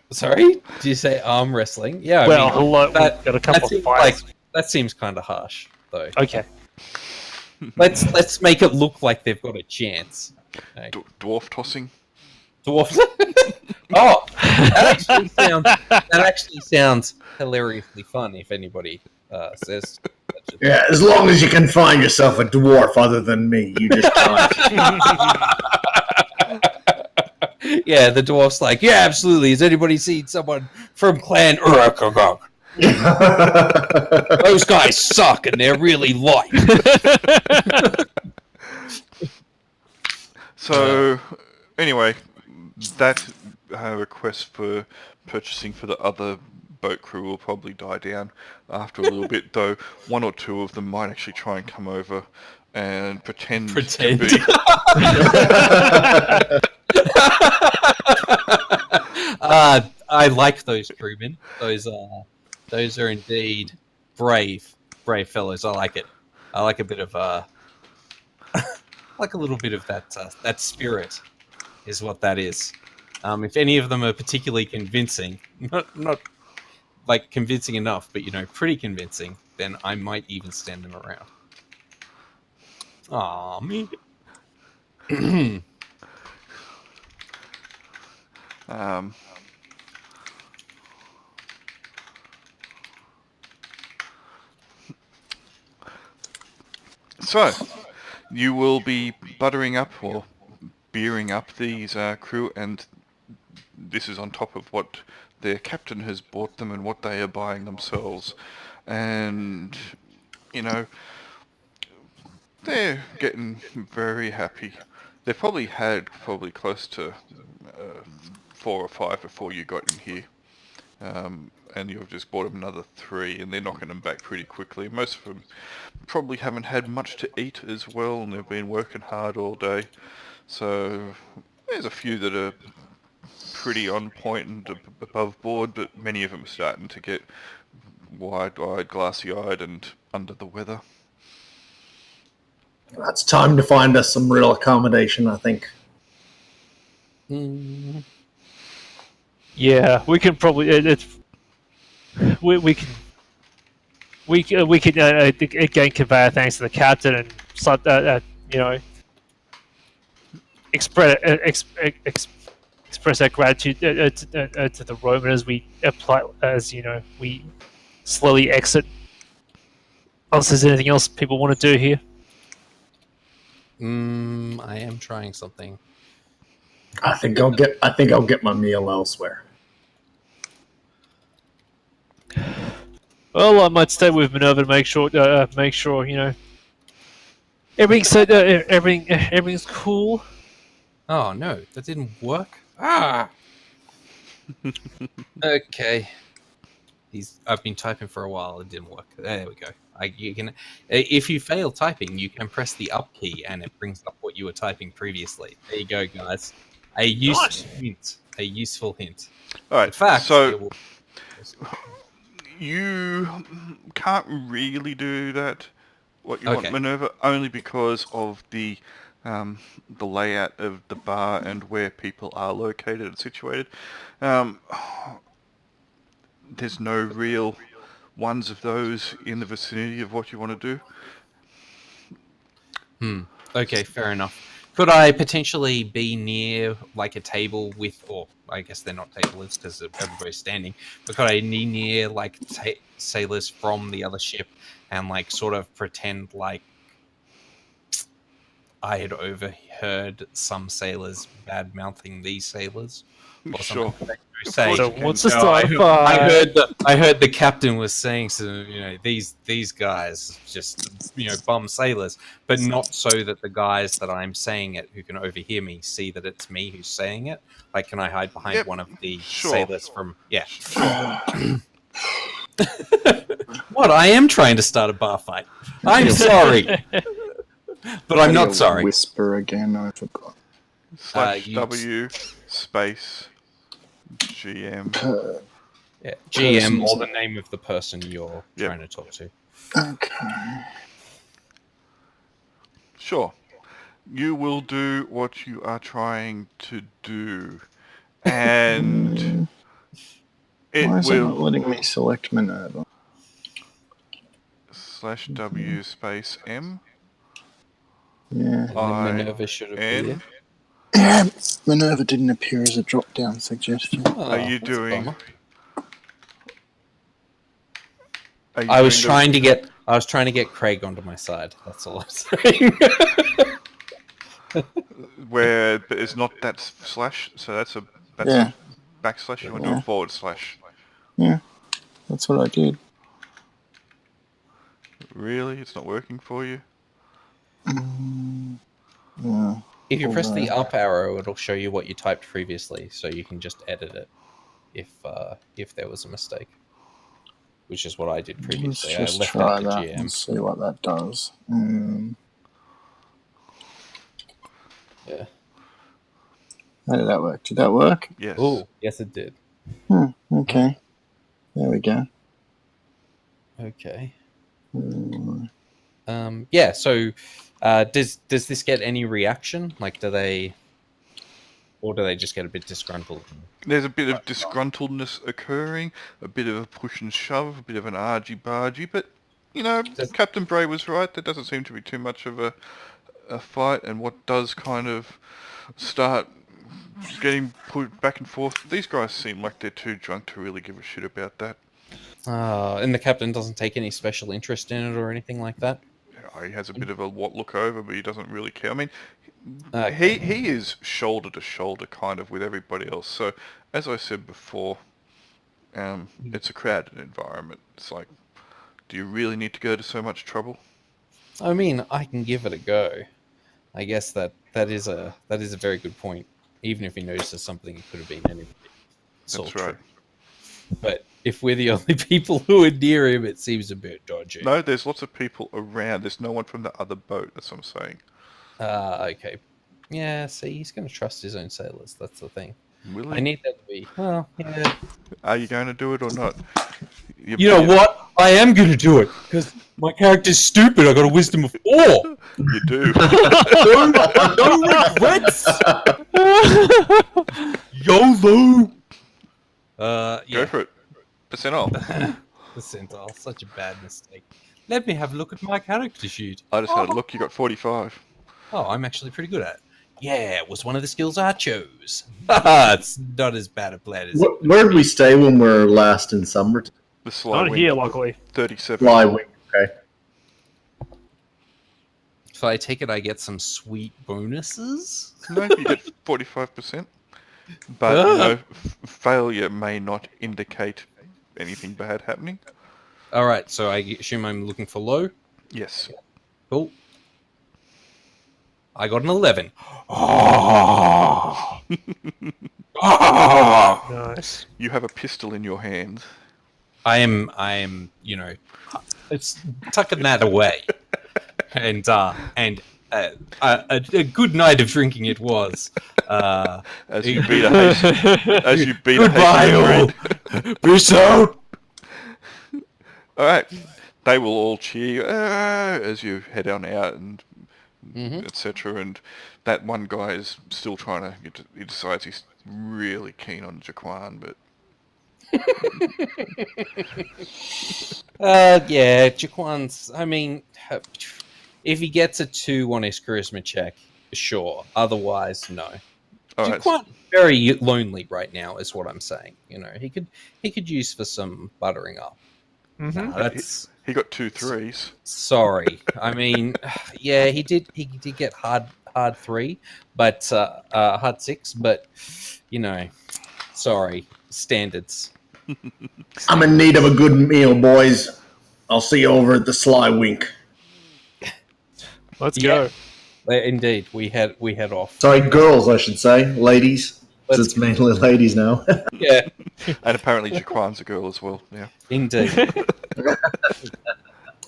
Sorry, did you say arm wrestling? Yeah. Hello. We've got a couple of fights. That seems kind of harsh, though. Okay. Let's make it look like they've got a chance. Okay. Dwarf tossing. Dwarf. Oh, that actually sounds hilariously fun. If anybody says. Yeah, as long as you can find yourself a dwarf other than me, you just can't. Yeah, the dwarf's like, yeah, absolutely. Has anybody seen someone from Clan Urukagog? Those guys suck, and they're really light. So, anyway, that request for purchasing for the other boat crew will probably die down after a little bit, though one or two of them might actually try and come over and pretend. To be... I like those crewmen. Those are indeed brave fellows. I like it. I like a bit of like a little bit of that spirit is what that is. If any of them are particularly convincing, not like convincing enough, but pretty convincing, then I might even stand them around. Aw, me. So, you will be buttering up or beering up these crew, and this is on top of what their captain has bought them and what they are buying themselves. And, they're getting very happy. They've probably had close to 4 or 5 before you got in here. And you've just bought them another 3, and they're knocking them back pretty quickly. Most of them probably haven't had much to eat as well, and they've been working hard all day. So there's a few that are pretty on point and above board, but many of them are starting to get wide-eyed, glassy-eyed, and under the weather. It's time to find us some real accommodation, I think. Yeah, we can probably. We can again convey our thanks to the captain and express our gratitude to the Roman as we we slowly exit. Unless there's anything else people want to do here. I am trying something. I think I'll get my meal elsewhere. Well, I might stay with Minerva to make sure everything's cool. Oh no, that didn't work. Ah. Okay. I've been typing for a while. It didn't work. There we go. If you fail typing, you can press the up key, and it brings up what you were typing previously. There you go, guys. A useful Nice. hint. A useful hint. All right. In fact, so it will... you can't really do that. What you want, Okay. Minerva, only because of the layout of the bar and where people are located and situated. There's no real ones of those in the vicinity of what you want to do. Okay, fair enough. Could I potentially be near like a table with, or I guess they're not tablers because everybody's standing, but could I be near like sailors from the other ship and like sort of pretend like I had overheard some sailors bad mouthing these sailors? Or Sure. something like that, Of say, course So you can. what's the No, start of I heard the captain was saying, so these guys just bum sailors, but not so that the guys that I'm saying it who can overhear me see that it's me who's saying it. Like, can I hide behind Yep, one of the sure. sailors from? Yeah. Sure. What? I am trying to start a bar fight. I'm sorry, but I'm not sorry. Whisper again. I forgot. /W space GM. Yeah, GM or the name of the person you're trying to talk to. Okay. Sure. You will do what you are trying to do. And it Why is it not will letting me select Minerva? /W space M. Yeah. And then I Minerva should N. appear. Yeah, Minerva didn't appear as a drop-down suggestion. Are you that's a doing? bummer. Are you I was doing trying to get Craig onto my side. That's all I'm saying. where but it's not that slash, so that's Yeah. a backslash. You want to do a /. Yeah, that's what I did. Really, it's not working for you. Yeah. If you press the Although- up arrow, it'll show you what you typed previously, so you can just edit it if there was a mistake. Which is what I did Let's previously. I just left try out the that GM. and see what that does. Yeah. How did that work? Did that work? Yes. Oh, yes, it did. Okay. There we go. Okay. Hmm. Yeah. So, does this get any reaction? Like, do they just get a bit disgruntled? There's a bit of disgruntledness occurring, a bit of a push and shove, a bit of an argy-bargy, but, Captain Bray was right. There doesn't seem to be too much of a fight, and what does kind of start getting put back and forth, these guys seem like they're too drunk to really give a shit about that. And the captain doesn't take any special interest in it or anything like that? He has a bit of a look over, but he doesn't really care. I mean, Okay. he is shoulder to shoulder kind of with everybody else. So, as I said before, it's a crowded environment. It's like, do you really need to go to so much trouble? I mean, I can give it a go. I guess that is a very good point. Even if he notices something, it could have been anybody. It's all That's right. true. But if we're the only people who are near him, it seems a bit dodgy. No, there's lots of people around. There's no one from the other boat. That's what I'm saying. Okay. Yeah, see, he's going to trust his own sailors. That's the thing. Will I he? need that to be... Well, yeah. Are you going to do it or not? You know what? I am going to do it, because my character's stupid. I got a wisdom of 4. You do. No regrets! YOLO! Go Yeah. for it. Percentile. Percentile. Such a bad mistake. Let me have a look at my character sheet. I just had a look. You got 45. Oh, I'm actually pretty good at it. Yeah, it was one of the skills I chose. Haha, it's not as bad a plan as Where did we stay when we were last in summer? The sly Not wing. here, luckily. 37. Fly wing. Okay. So I take it I get some sweet bonuses? No, you get 45%. But, failure may not indicate anything bad happening. Alright, so I assume I'm looking for low? Yes. Cool. I got an 11. Oh. Nice. You have a pistol in your hand. I am, it's tucking that away. And a good night of drinking it was. As you beat a hate. Peace out. All right, they will all cheer you as you head on out and etc. And that one guy is still trying to. He decides he's really keen on Jaquan, but yeah, Jaquan's. I mean, if he gets a 2 on his charisma check, sure. Otherwise, no. all right. Jaquan's very lonely right now, is what I'm saying. You know, he could use for some buttering up. Nah, that's He got 2 3s. sorry. I mean, yeah, he did get hard 3, but hard 6. But you know, sorry, standards. I'm in need of a good meal, boys. I'll see you over at the Sly Wink. Let's Yeah. go. Indeed, we head off. Sorry, girls, I should say. Ladies. 'Cause Let's it's mainly ladies now. Yeah, And apparently Jaquan's a girl as well. Yeah. indeed.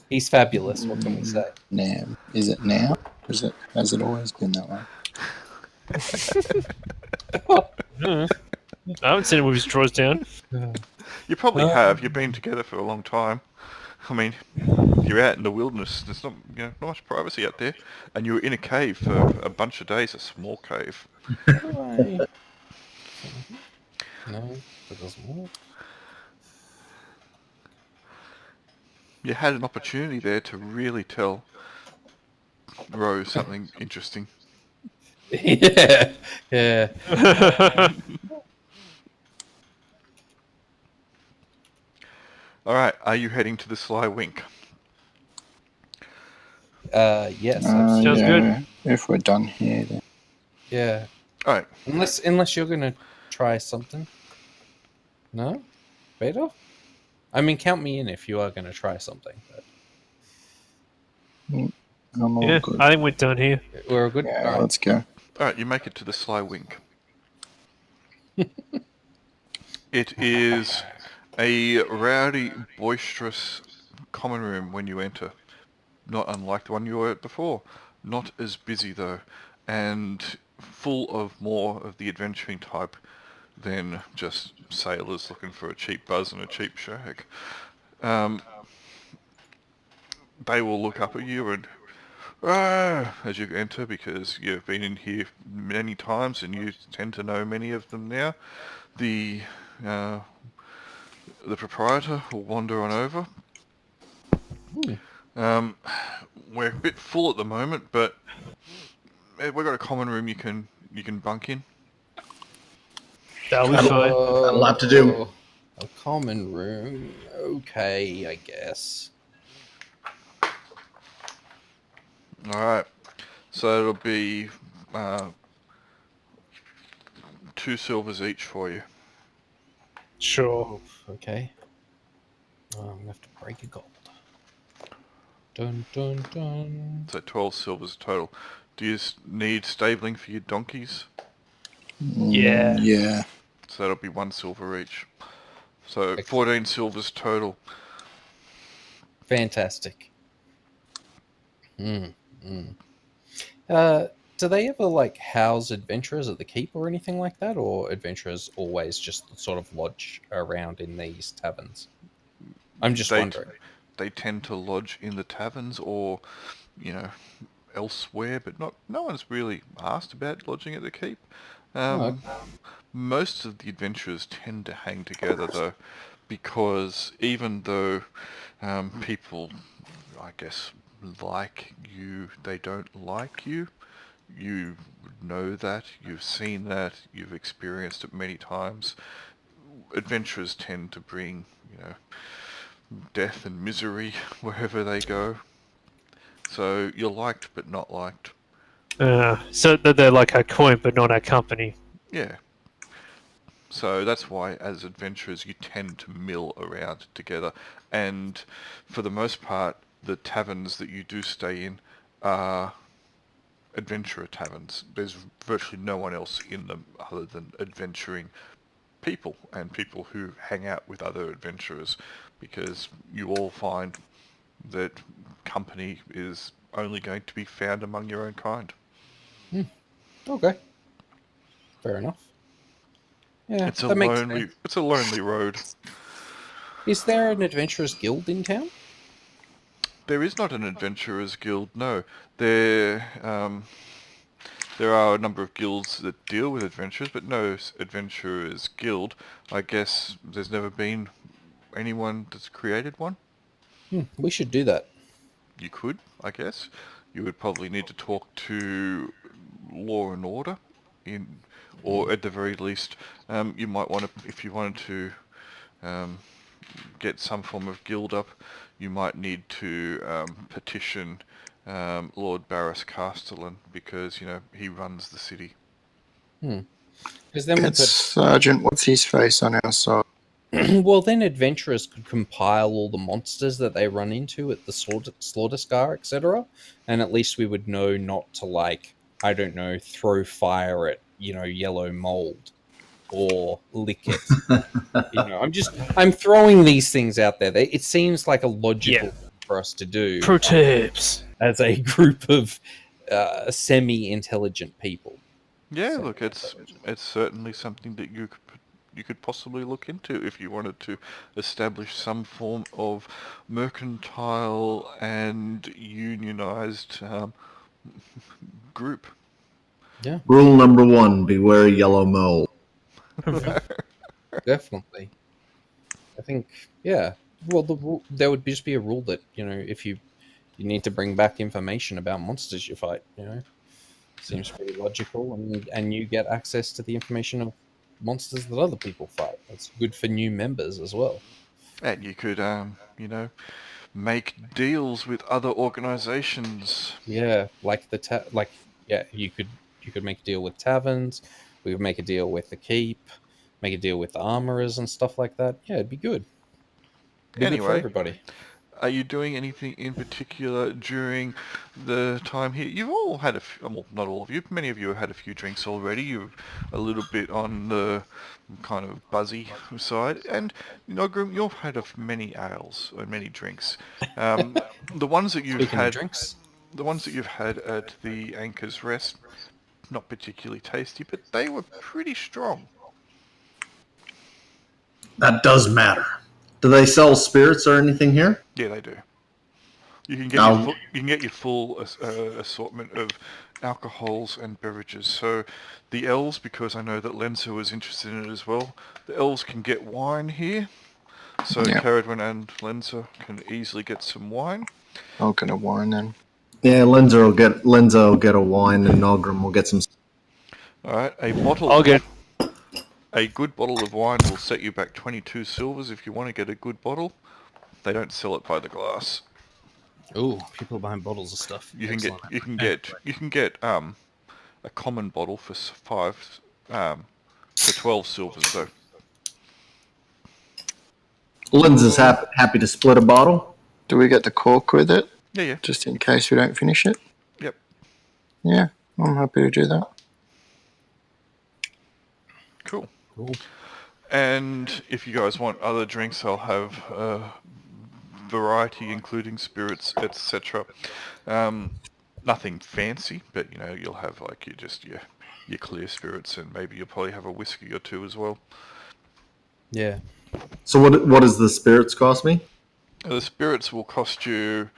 He's fabulous. What can we say? Now, is it now? Has it always been that way? I haven't seen him with his drawers down. You probably have. You've been together for a long time. I mean, you're out in the wilderness. There's not not much privacy out there, and you were in a cave for a bunch of days. A small cave. No, that doesn't work. You had an opportunity there to really tell Rose something interesting. Yeah, yeah. All right, are you heading to the Sly Wink? Yes. Absolutely. Sounds Yeah, if we're done here, then. Yeah. All right. Unless you're gonna try something. No, Beta. I mean, count me in if you are gonna try something. But I'm all Yeah, good. I think we're done here. we're good. Yeah, All right. let's go. All right, you make it to the Sly Wink. It is a rowdy, boisterous common room when you enter. Not unlike the one you were at before. Not as busy though, and full of more of the adventuring type than just sailors looking for a cheap buzz and a cheap shag. They will look up at you and as you enter, because you've been in here many times and you tend to know many of them now. The proprietor will wander on over. We're a bit full at the moment, but we've got a common room you can bunk in. That'll be fine. That'll have to do. A common room. Okay, I guess. All right, so it'll be 2 silvers each for you. Sure. Okay. I'm gonna have to break a gold. Dun dun dun. So 12 silvers total. Do you need stabling for your donkeys? Yeah. Yeah. So that'll be 1 silver each. So 14 silvers total. Fantastic. Do they ever house adventurers at the keep or anything like that, or adventurers always just sort of lodge around in these taverns? I'm just wondering. They tend to lodge in the taverns or, elsewhere, but no one's really asked about lodging at the keep. Most of the adventurers tend to hang together though, because even though people, I guess, like you, they don't like you. You know that, you've seen that, you've experienced it many times. Adventurers tend to bring, death and misery wherever they go. So you're liked but not liked. So they're like our coin, but not our company. Yeah. So that's why, as adventurers, you tend to mill around together. And for the most part, the taverns that you do stay in are adventurer taverns. There's virtually no one else in them other than adventuring people and people who hang out with other adventurers, because you all find that company is only going to be found among your own kind. Okay. Fair enough. Yeah, It's a that makes lonely. sense. It's a lonely road. Is there an adventurers guild in town? There is not an adventurers guild. No, there there are a number of guilds that deal with adventurers, but no adventurers guild. I guess there's never been anyone that's created one. We should do that. You could, I guess. You would probably need to talk to Law and Order, or at the very least, you might want to, if you wanted to get some form of guild up, you might need to petition Lord Barris Castellan, because he runs the city. Because then we It's Sergeant, what's his face on our side? well, then adventurers could compile all the monsters that they run into at the slaughter scar, etc. And at least we would know not to, like, I don't know, throw fire at, yellow mold or lick it. I'm throwing these things out there. It seems like a logical thing for us to do Pro tips. as a group of semi-intelligent people. Yeah, look, it's certainly something that you could possibly look into if you wanted to establish some form of mercantile and unionized group. Yeah, Rule number 1: beware yellow mole. definitely. I think, yeah. Well, there would just be a rule that, if you need to bring back information about monsters you fight, seems pretty logical, and you get access to the information of monsters that other people fight. That's good for new members as well. And you could, make deals with other organizations. Yeah, like you could make a deal with taverns. We could make a deal with the keep, make a deal with the armorers and stuff like that. Yeah, it'd be good. Be good for Anyway, everybody. are you doing anything in particular during the time here? You've all had well, not all of you, many of you have had a few drinks already. You're a little bit on the kind of buzzy side. And, Grim, you've had many ales and many drinks. The ones that you've Speaking of had, drinks, the ones that you've had at the Anchor's Rest, not particularly tasty, but they were pretty strong. That does matter. Do they sell spirits or anything here? Yeah, they do. You can get your full assortment of alcohols and beverages. So the elves, because I know that Lenzo was interested in it as well, the elves can get wine here. So Yeah. Caradwin and Lenzo can easily get some wine. I'll get a wine then. Yeah, Lenzo will get a wine, and Nogrim will get some. All right, a good bottle of wine will set you back 22 silvers if you want to get a good bottle. They don't sell it by the glass. ooh, people buying bottles of stuff. You can Excellent. get a common bottle for 12 silvers though. Lenzo's happy to split a bottle. Do we get the cork with it, Yeah. just in case we don't finish it? Yep. Yeah, I'm happy to do that. Cool. Cool. And if you guys want other drinks, I'll have variety, including spirits, etc. Nothing fancy, but you'll have like your clear spirits, and maybe you'll probably have a whiskey or two as well. Yeah. So what does the spirits cost me? The spirits will cost you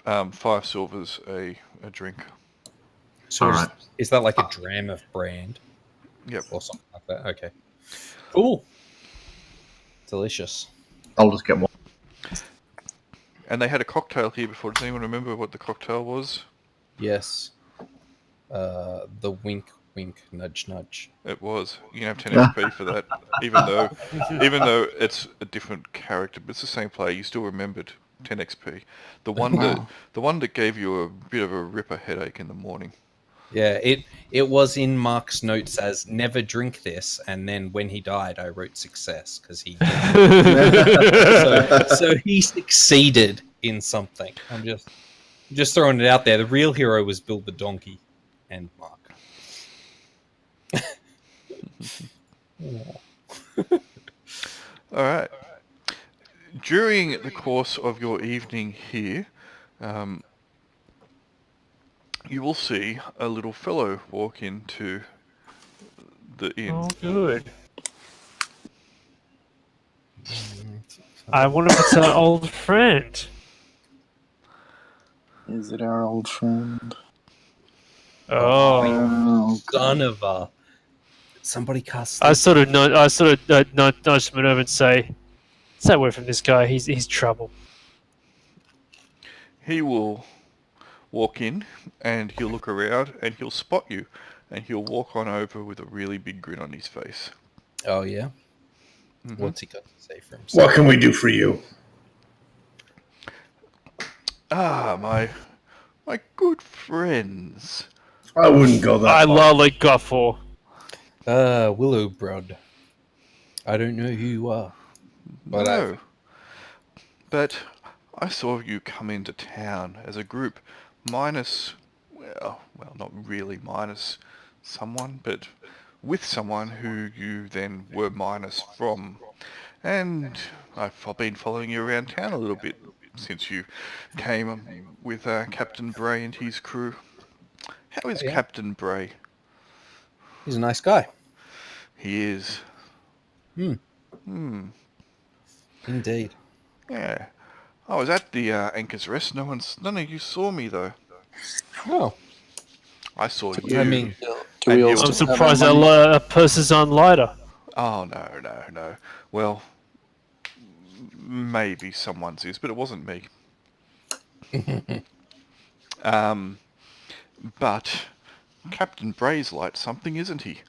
5 silvers a drink. So All right. is that like a dram of brand Yep. or something like that? Okay. Cool. Delicious. I'll just get one. And they had a cocktail here before. Does anyone remember what the cocktail was? Yes. The wink, wink, nudge, nudge. It was. You can have 10 XP for that, even though it's a different character, but it's the same player. You still remembered 10 XP. The one that gave you a bit of a ripper headache in the morning. Yeah, it was in Mark's notes as never drink this, and then when he died, I wrote success because he. so he succeeded in something. I'm just throwing it out there. The real hero was Bill the Donkey, and Mark. All right. During the course of your evening here, you will see a little fellow walk into the inn. Oh, good. I wonder if it's our old friend. Is it our old friend? Oh. Son of a... Somebody cast... I sort of nudge him over and say away from this guy. He's trouble. He will walk in, and he'll look around, and he'll spot you, and he'll walk on over with a really big grin on his face. Oh, yeah? Mhm. What's he got to say for himself? What can we do for you? Ah, my good friends. I wouldn't go that I far. lolly Guffaw. Willow Brod. I don't know who you are. But No. But I saw you come into town as a group, minus, well, not really minus someone, but with someone who you then were minus from. And I've been following you around town a little bit since you came with Captain Bray and his crew. How is Captain Bray? He's a nice guy. He is. Indeed. Yeah. I was at the Anchor's Rest. None of you saw me though. Oh. I saw you. I mean, Do we And all you- still I'm have our surprised money? our purse is on lighter. Oh, no. Well, maybe someone's is, but it wasn't me. But Captain Bray's like something, isn't he?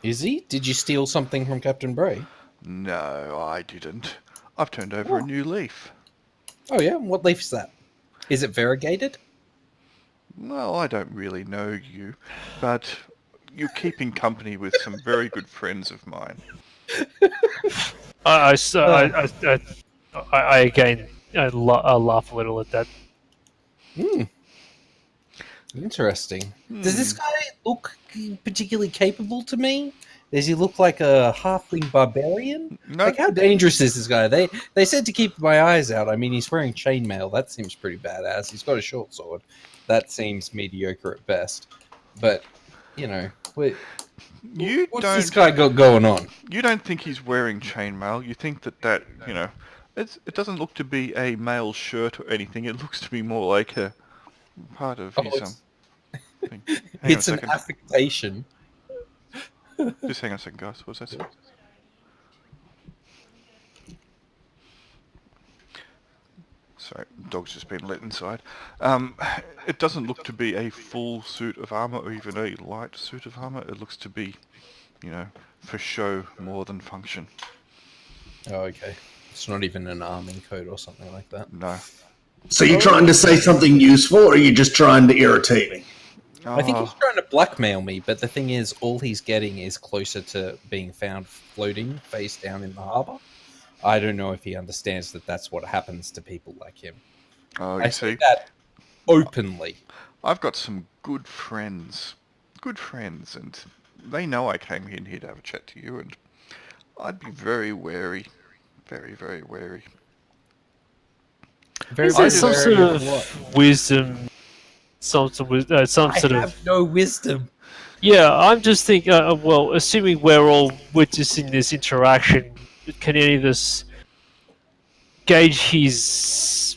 is he? Did you steal something from Captain Bray? No, I didn't. I've turned over a new leaf. Oh, yeah? What leaf is that? Is it variegated? Well, I don't really know you, but you're keeping company with some very good friends of mine. I again I laugh a little at that. Interesting. Does this guy look particularly capable to me? Does he look like a halfling barbarian? No. Like, how dangerous is this guy? They said to keep my eyes out. I mean, he's wearing chainmail. That seems pretty badass. He's got a short sword. That seems mediocre at best. But, you know, what's this guy got going on? You don't think he's wearing chainmail. You think that it doesn't look to be a male shirt or anything. It looks to be more like a part of his thing. Hang on a It's an second. affectation. Just hang on a second, guys. What's that? Sorry, dog's just been let inside. It doesn't look to be a full suit of armor or even a light suit of armor. It looks to be, for show more than function. Oh, okay. It's not even an arming coat or something like that. No. So you trying to say something useful, or are you just trying to irritate me? I think he's trying to blackmail me, but the thing is, all he's getting is closer to being found floating face down in the harbour. I don't know if he understands that that's what happens to people like him. Oh, I you say see, that openly. I've got some good friends, and they know I came in here to have a chat to you, and I'd be very wary, very, very wary. Very, Is there very some wary sort of of what? wisdom? Some sort I of have no wisdom. yeah. I'm just thinking. Well, assuming we're all witnessing this interaction, can any of us gauge his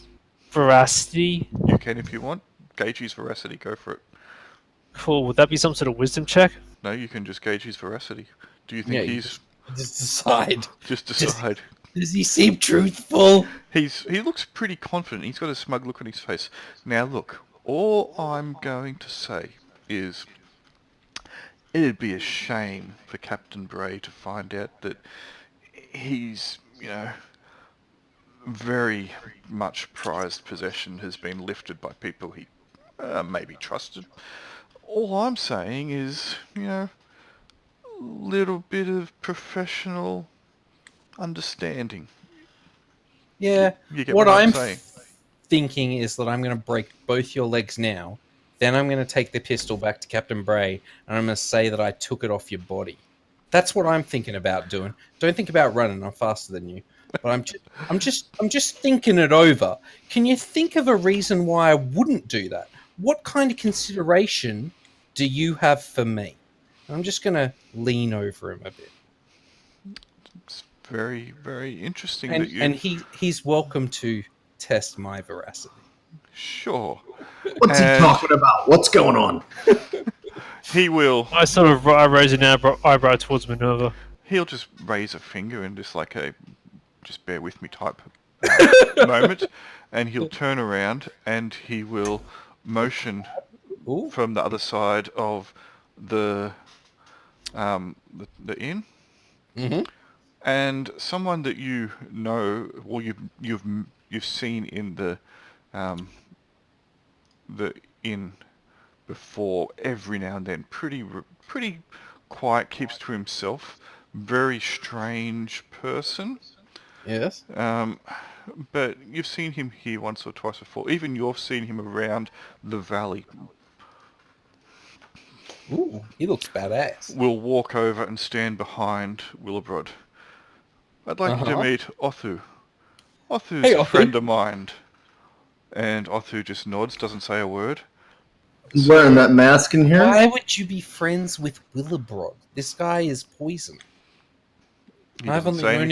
veracity? You can if you want. Gauge his veracity, go for it. Cool. Would that be some sort of wisdom check? No, you can just gauge his veracity. Do you think Yeah, you he's... Just decide. Just decide. Does he seem truthful? He looks pretty confident. He's got a smug look on his face. Now look, all I'm going to say is it'd be a shame for Captain Bray to find out that he's, very much prized possession has been lifted by people he maybe trusted. All I'm saying is, a little bit of professional understanding. Yeah. You get What what I'm I'm saying? thinking is that I'm going to break both your legs now. Then I'm going to take the pistol back to Captain Bray, and I'm going to say that I took it off your body. That's what I'm thinking about doing. Don't think about running. I'm faster than you. But I'm just thinking it over. Can you think of a reason why I wouldn't do that? What kind of consideration do you have for me? I'm just going to lean over him a bit. It's very, very interesting And, that you... and he's welcome to test my veracity. Sure. What's he talking about? What's going on? He will... I sort of raise an eyebrow towards Minerva. He'll just raise a finger and just like a... just bear with me type moment. And he'll turn around and he will motion from the other side of the inn. Mm-hmm. And someone that you know, or you've seen in the inn before, every now and then, pretty quiet, keeps to himself, very strange person. Yes. But you've seen him here once or twice before. Even you've seen him around the valley. Ooh, he looks badass. Will walk over and stand behind Willebrod. I'd like you to meet Othu. Othu's a friend of mine. And Othu just nods, doesn't say a word. He's wearing that mask in here? Why would you be friends with Willebrod? This guy is poison. I've only known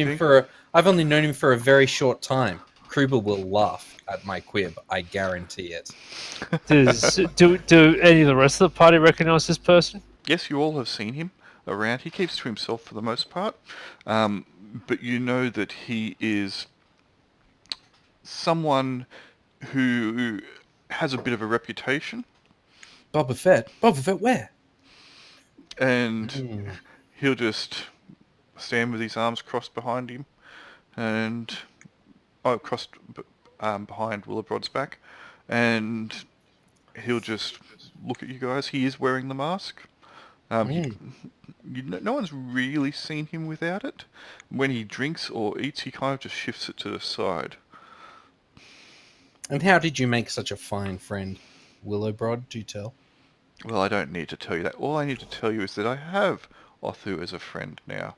him for a very short time. Kruber will laugh at my quib, I guarantee it. Do any of the rest of the party recognize this person? Yes, you all have seen him around. He keeps to himself for the most part. But you know that he is someone who has a bit of a reputation. Boba Fett? Boba Fett where? And he'll just stand with his arms crossed behind him and crossed behind Willebrod's back, and he'll just look at you guys. He is wearing the mask. No one's really seen him without it. When he drinks or eats, he kind of just shifts it to the side. And how did you make such a fine friend, Willebrod? Do tell. Well, I don't need to tell you that. All I need to tell you is that I have Othu as a friend now.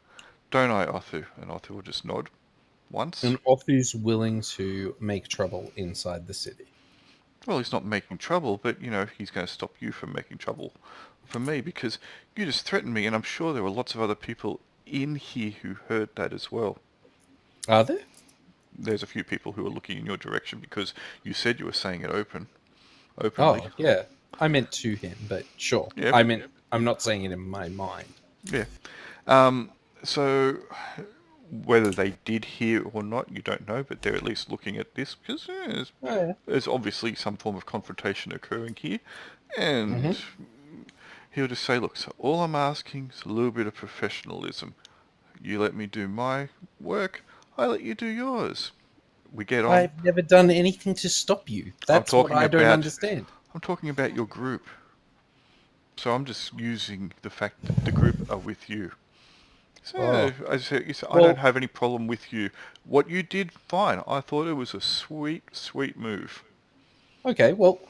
Don't I, Othu? And Othu will just nod once. And Othu's willing to make trouble inside the city. Well, he's not making trouble, but, he's going to stop you from making trouble for me, because you just threatened me, and I'm sure there were lots of other people in here who heard that as well. Are there? There's a few people who are looking in your direction because you said you were saying it openly. Oh, yeah. I meant to him, but sure. Yeah, I'm not saying it in my mind. Yeah. So whether they did hear or not, you don't know, but they're at least looking at this because there's obviously some form of confrontation occurring here. And he'll just say, look, so all I'm asking is a little bit of professionalism. You let me do my work, I let you do yours. We get on. I've never done anything to stop you. That's what I don't understand. I'm talking about your group. So I'm just using the fact that the group are with you. So I don't have any problem with you. What you did, fine. I thought it was a sweet, sweet move. Okay, well,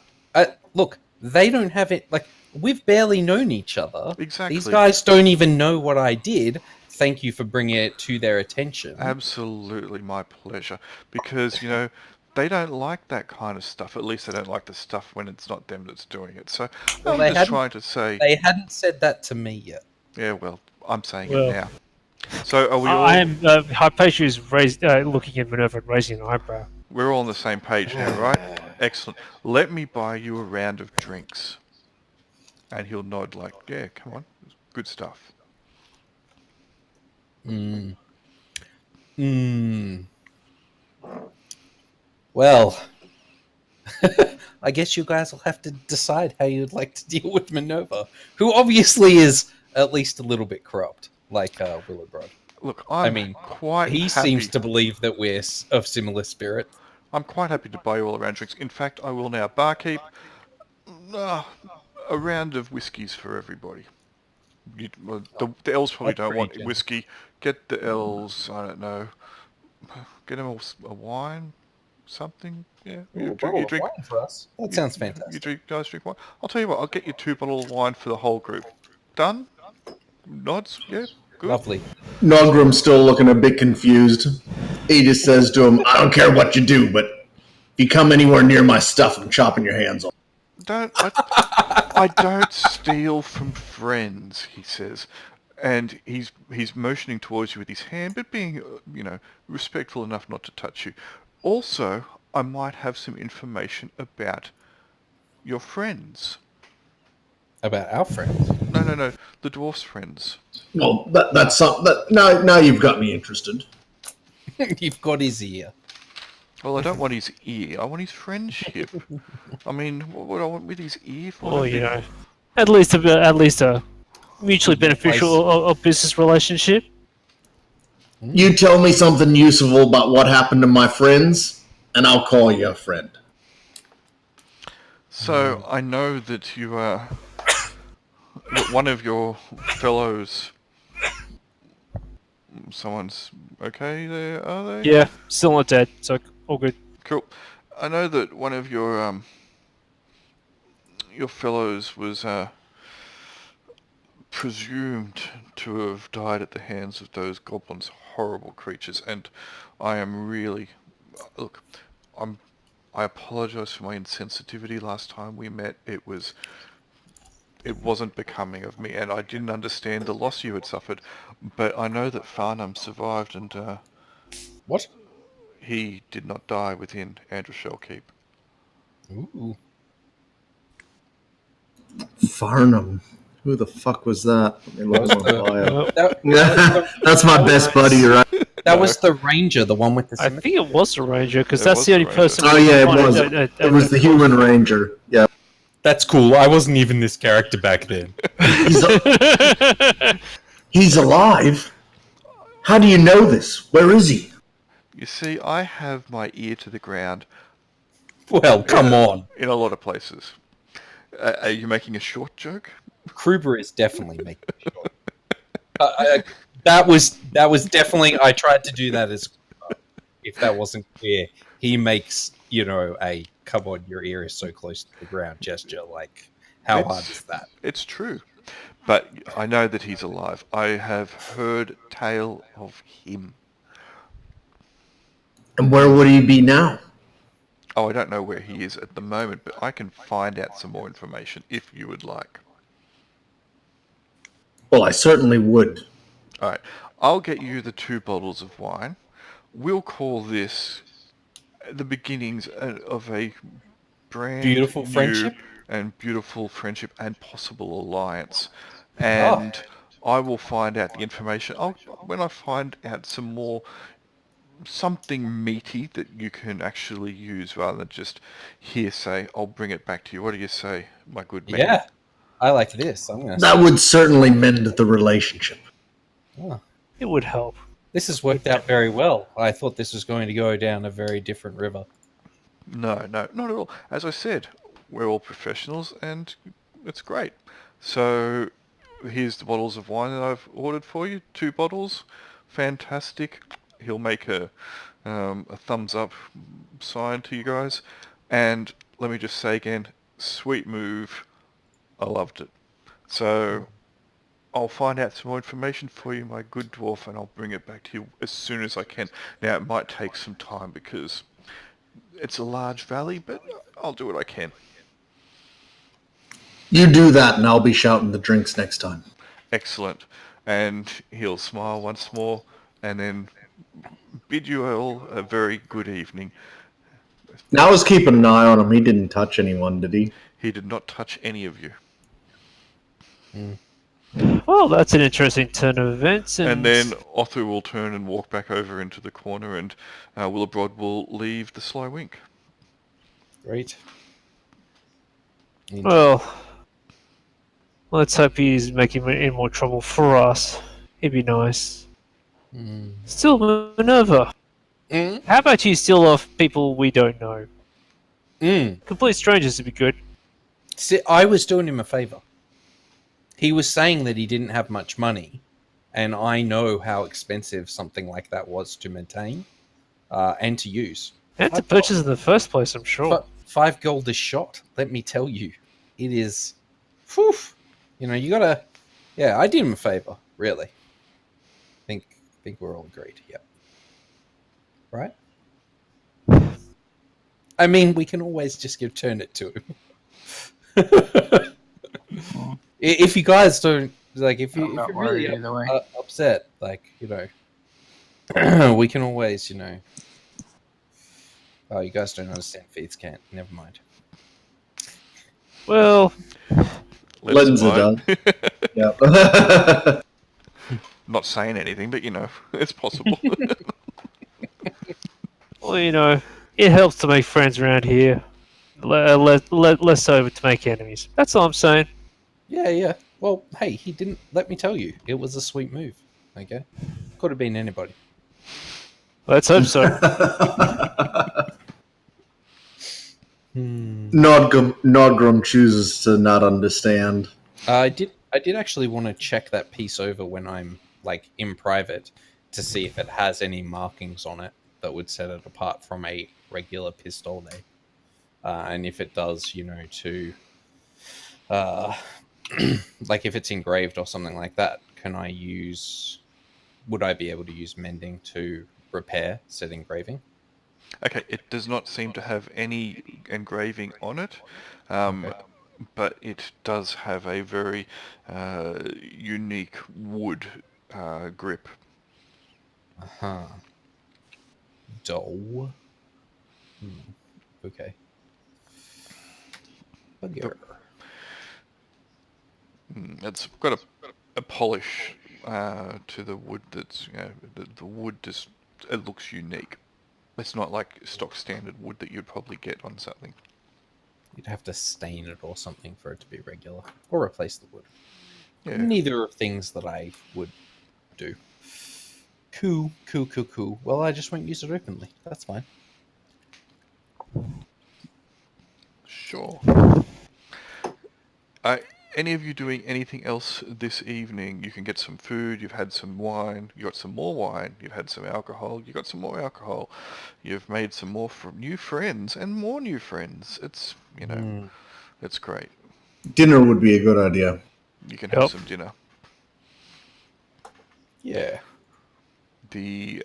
look, they don't have it. Like, we've barely known each other. Exactly. These guys don't even know what I did. Thank you for bringing it to their attention. Absolutely, my pleasure. Because, they don't like that kind of stuff. At least they don't like the stuff when it's not them that's doing it. So I'm just trying to say... They hadn't said that to me yet. Yeah, well, I'm saying it now. So are we all... I am... Hypatia is looking at Minerva and raising an eyebrow. We're all on the same page now, right? Excellent. Let me buy you a round of drinks. And he'll nod like, yeah, come on. Good stuff. Well, I guess you guys will have to decide how you'd like to deal with Minerva, who obviously is at least a little bit corrupt, like Willebrod. Look, he seems to believe that we're of similar spirit. I'm quite happy to buy you all around drinks. In fact, I will now barkeep a round of whiskies for everybody. The elves probably don't want whiskey. Get the elves, I don't know, get them all a wine, something. Yeah, you drink wine for us. That sounds fantastic. You guys drink wine. I'll tell you what, I'll get you 2 bottles of wine for the whole group. Done? Nods? Yeah, good. Lovely. Nogrum's still looking a bit confused. He just says to him, I don't care what you do, but if you come anywhere near my stuff, I'm chopping your hands off. I don't steal from friends, he says. And he's motioning towards you with his hand, but being, respectful enough not to touch you. Also, I might have some information about your friends. About our friends. No, the dwarf's friends. Well, that's something. Now you've got me interested. You've got his ear. Well, I don't want his ear. I want his friendship. I mean, what do I want with his ear for? Or, at least a mutually beneficial or business relationship. You tell me something useful about what happened to my friends, and I'll call you a friend. So, I know that you are... one of your fellows... Someone's okay there, are they? Yeah, still not dead, so all good. Cool. I know that one of your fellows was presumed to have died at the hands of those goblins, horrible creatures, and I am really... Look, I apologize for my insensitivity last time we met. It wasn't becoming of me, and I didn't understand the loss you had suffered, but I know that Farnham survived, and What? he did not die within Androshell Keep. Ooh. Farnham. Who the fuck was that? Let me look at my bio. That's my best buddy, right? That was the ranger, the one with the I scimitar. think it was the ranger, because It that's was the the only ranger. person... Oh yeah, it was. It was the human ranger. Yeah. That's cool. I wasn't even this character back then. He's alive. How do you know this? Where is he? You see, I have my ear to the ground Well, come on. in a lot of places. Are you making a short joke? Kruber is definitely making sure. That was definitely... I tried to do that as... if that wasn't clear. He makes, a come on, your ear is so close to the ground gesture. Like, how hard is that? It's true. But I know that he's alive. I have heard tale of him. And where would he be now? Oh, I don't know where he is at the moment, but I can find out some more information if you would like. Well, I certainly would. All right. I'll get you the 2 bottles of wine. We'll call this the beginnings of a brand Beautiful new friendship? and beautiful friendship and possible alliance. And I will find out the information. When I find out some more, something meaty that you can actually use rather than just hearsay, I'll bring it back to you. What do you say, my good man? Yeah. I like this. I'm gonna That would certainly mend the relationship. It would help. This has worked out very well. I thought this was going to go down a very different river. No, not at all. As I said, we're all professionals and it's great. So here's the bottles of wine that I've ordered for you. 2 bottles. Fantastic. He'll make a thumbs up sign to you guys. And let me just say again, sweet move. I loved it. So I'll find out some more information for you, my good dwarf, and I'll bring it back to you as soon as I can. Now, it might take some time because it's a large valley, but I'll do what I can. You do that, and I'll be shouting the drinks next time. Excellent. And he'll smile once more, and then bid you all a very good evening. Now I was keeping an eye on him. He didn't touch anyone, did he? He did not touch any of you. Well, that's an interesting turn of events. And then Otho will turn and walk back over into the corner, and Willibrod will leave the Sly Wink. Great. Well, let's hope he's making any more trouble for us. He'd be nice. Still, Minerva. How about you steal off people we don't know? Complete strangers would be good. See, I was doing him a favor. He was saying that he didn't have much money, and I know how expensive something like that was to maintain and to use. And to purchase in the first place, I'm sure. 5 gold a shot, let me tell you. It is... Whew, you gotta... Yeah, I did him a favor, really. Think we're all agreed, yep. Right? I mean, we can always just turn it to him. If you guys don't like, if I'm you're not really worried either way. upset, like, we can always, Oh, you guys don't understand Feats can't. Never mind. Well, Let's Lindsay mind. does. Yeah. Not saying anything, but it's possible. well, it helps to make friends around here. Less so to make enemies. That's all I'm saying. Yeah. Well, hey, he didn't let me tell you. It was a sweet move. Okay, could have been anybody. Let's hope so. Nodgrum chooses to not understand. I did actually want to check that piece over when I'm like in private to see if it has any markings on it that would set it apart from a regular pistol. And if it does, to like if it's engraved or something like that, would I be able to use mending to repair said engraving? Okay, it does not seem to have any engraving on it, Okay. but it does have a very unique wood grip. Uh-huh. Dull. Okay. Bugger. It's got a polish to the wood that's, the wood just, it looks unique. It's not like stock standard wood that you'd probably get on something. You'd have to stain it or something for it to be regular, or replace the wood. Yeah. Neither are things that I would do. Cool. Well, I just won't use it openly. That's fine. Sure. Any of you doing anything else this evening? You can get some food, you've had some wine, you got some more wine, you've had some alcohol, you got some more alcohol, you've made some more new friends and more new friends. It's, it's great. Dinner would be a good idea. You can have some dinner. Yeah. The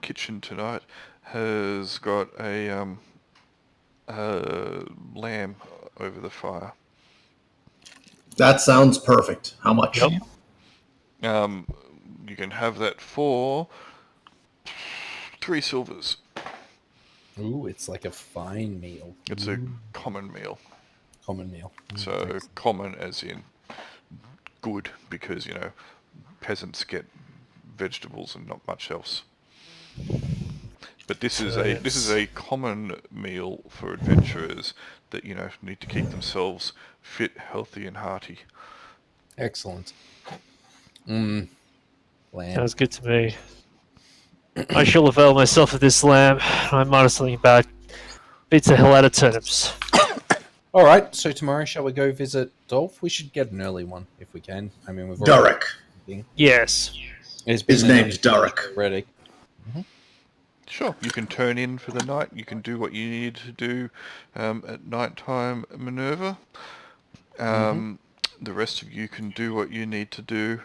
kitchen tonight has got a lamb over the fire. That sounds perfect. How much? Yep. You can have that for 3 silvers. Ooh, it's like a fine meal. It's a common meal. Common meal. So Excellent. common as in good, because peasants get vegetables and not much else. But this is a common meal for adventurers that need to keep themselves fit, healthy, and hearty. Excellent. Lamb. Sounds good to me. I shall avail myself of this lamb. I'm modestly about beats the hell out of turnips. All right. So tomorrow, shall we go visit Dolph? We should get an early one if we can. I mean, we've already. Durek. Yes. His name's Durek. Ready. Sure, you can turn in for the night. You can do what you need to do at nighttime maneuver. The rest of you can do what you need to do.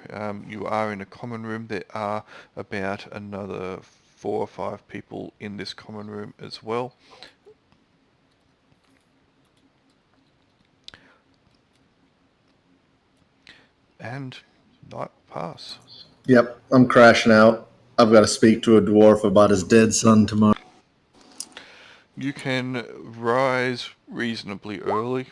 You are in a common room. There are about another 4 or 5 people in this common room as well. And night pass. Yep, I'm crashing out. I've got to speak to a dwarf about his dead son tomorrow. You can rise reasonably early.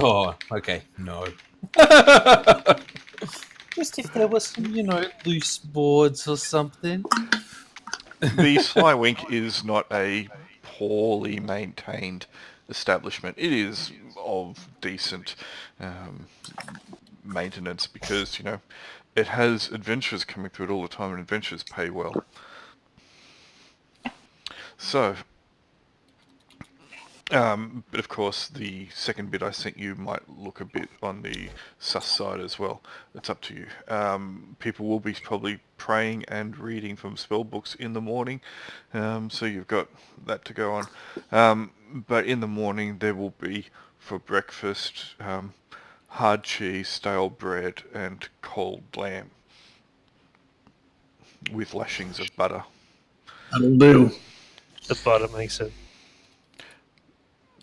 Oh, okay. No. Just if there was some, loose boards or something. The Sly Wink is not a poorly maintained establishment. It is of decent maintenance because, it has adventurers coming through it all the time, and adventurers pay well. So, But of course, the second bit I sent you might look a bit on the sus side as well. It's up to you. People will be probably praying and reading from spell books in the morning, so you've got that to go on. But in the morning there will be, for breakfast, hard cheese, stale bread, and cold lamb with lashings of butter. That'll do. The butter makes it.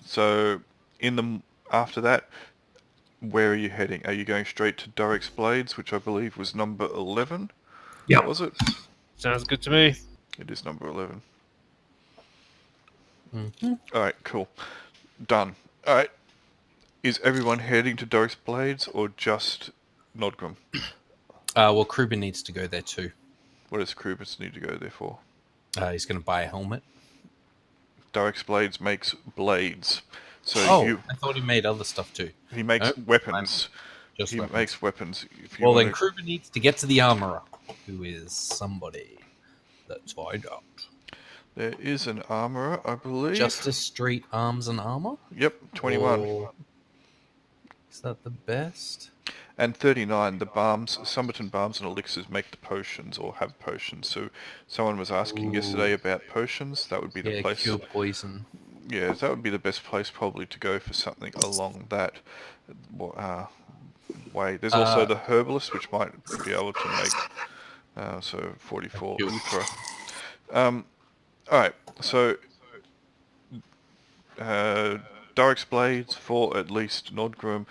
So, after that, where are you heading? Are you going straight to Doric's Blades, which I believe was number 11? Yep. Was it? Sounds good to me. It is number 11. Mm-hmm. Alright, cool. Done. Alright. Is everyone heading to Doric's Blades or just Nodgrim? Well, Kruber needs to go there too. What does Krubitz need to go there for? He's going to buy a helmet. Doric's Blades makes blades. So I thought he made other stuff too. he makes Nope. weapons. Just He weapons. makes weapons. If you Well, then wanna- Kruber needs to get to the armorer, who is somebody. Let's find out. There is an armorer, I believe. Justice Street Arms and Armor? Yep, 21. Or- Is that the best? And 39, the balms, Summerton balms and elixirs make the potions or have potions. So someone was asking yesterday about potions. That would be the Yeah, place. cure poison. Yeah, that would be the best place probably to go for something along that way. There's also the herbalist, which might be able to make so 44 Cure. Uthra. All right, so Doric's Blades for at least Nodgrim.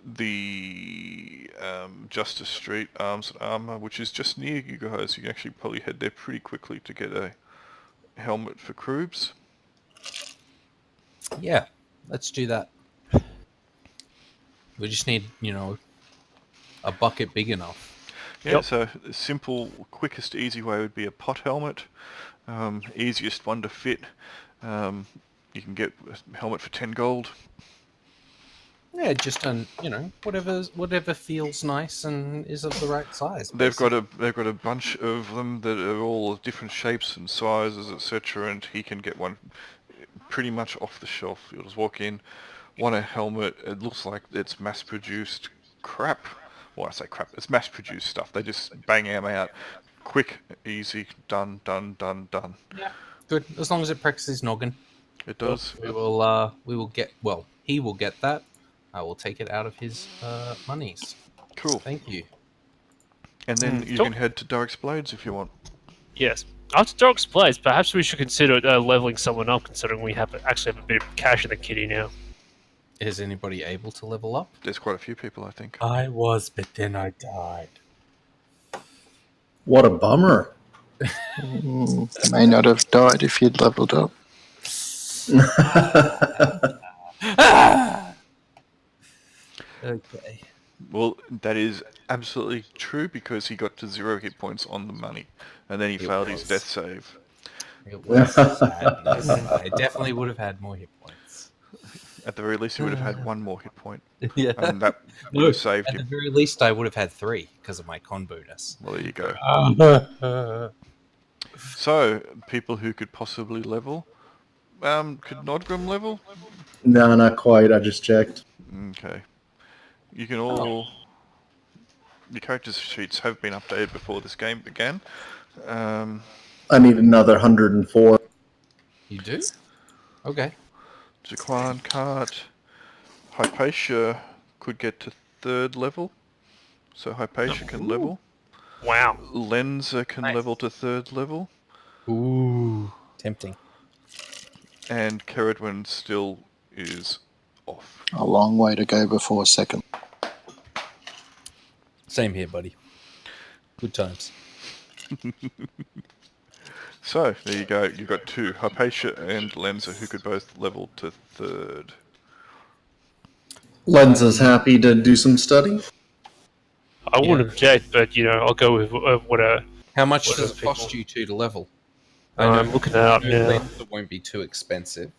The Justice Street Arms and Armor, which is just near you guys. You can actually probably head there pretty quickly to get a helmet for Krubs. Yeah, let's do that. We just need, a bucket big enough. Yeah, Yep. so the simple, quickest, easy way would be a pot helmet. Easiest one to fit. You can get a helmet for 10 gold. Yeah, just whatever feels nice and is of the right size. They've got a bunch of them that are all of different shapes and sizes, etc. And he can get one pretty much off the shelf. You'll just walk in, want a helmet. It looks like it's mass-produced crap. Well, I say crap. It's mass-produced stuff. They just bang them out, quick, easy, done, done, done, done. Yeah, good. As long as it practices his noggin, It does. we will get. Well, he will get that. I will take it out of his monies. Cool. Thank you. And then you Cool. can head to Doric's Blades if you want. Yes. After Doric's Blades, perhaps we should consider leveling someone up, considering we actually have a bit of cash in the kitty now. Is anybody able to level up? There's quite a few people, I think. I was, but then I died. What a bummer. May not have died if you'd leveled up. Okay. Well, that is absolutely true because he got to 0 hit points on the money, and then he failed his was. death save. It was sadness. I definitely would have had more hit points. At the very least, he would have had 1 more hit point, Yeah. and that would No, have saved at the him. very least, I would have had 3 because of my con bonus. Well, there you go. So, people who could possibly level, could Nodgrim level? No, not quite. I just checked. Okay. You can all... Your character sheets have been updated before this game began. I need another 104. You do? Okay. Jaquan can't. Hypatia could get to 3rd level. So Hypatia can level. Wow. Lenza can Nice. level to 3rd level. Ooh. Tempting. And Keridwen still is off. A long way to go before second. Same here, buddy. Good times. So, there you go. You've got 2, Hypatia and Lenza, who could both level to 3rd. Lenza's happy to do some study. I wouldn't object, but I'll go with what How much What does are it cost people? you to level? I'm looking it up now. It won't be too expensive,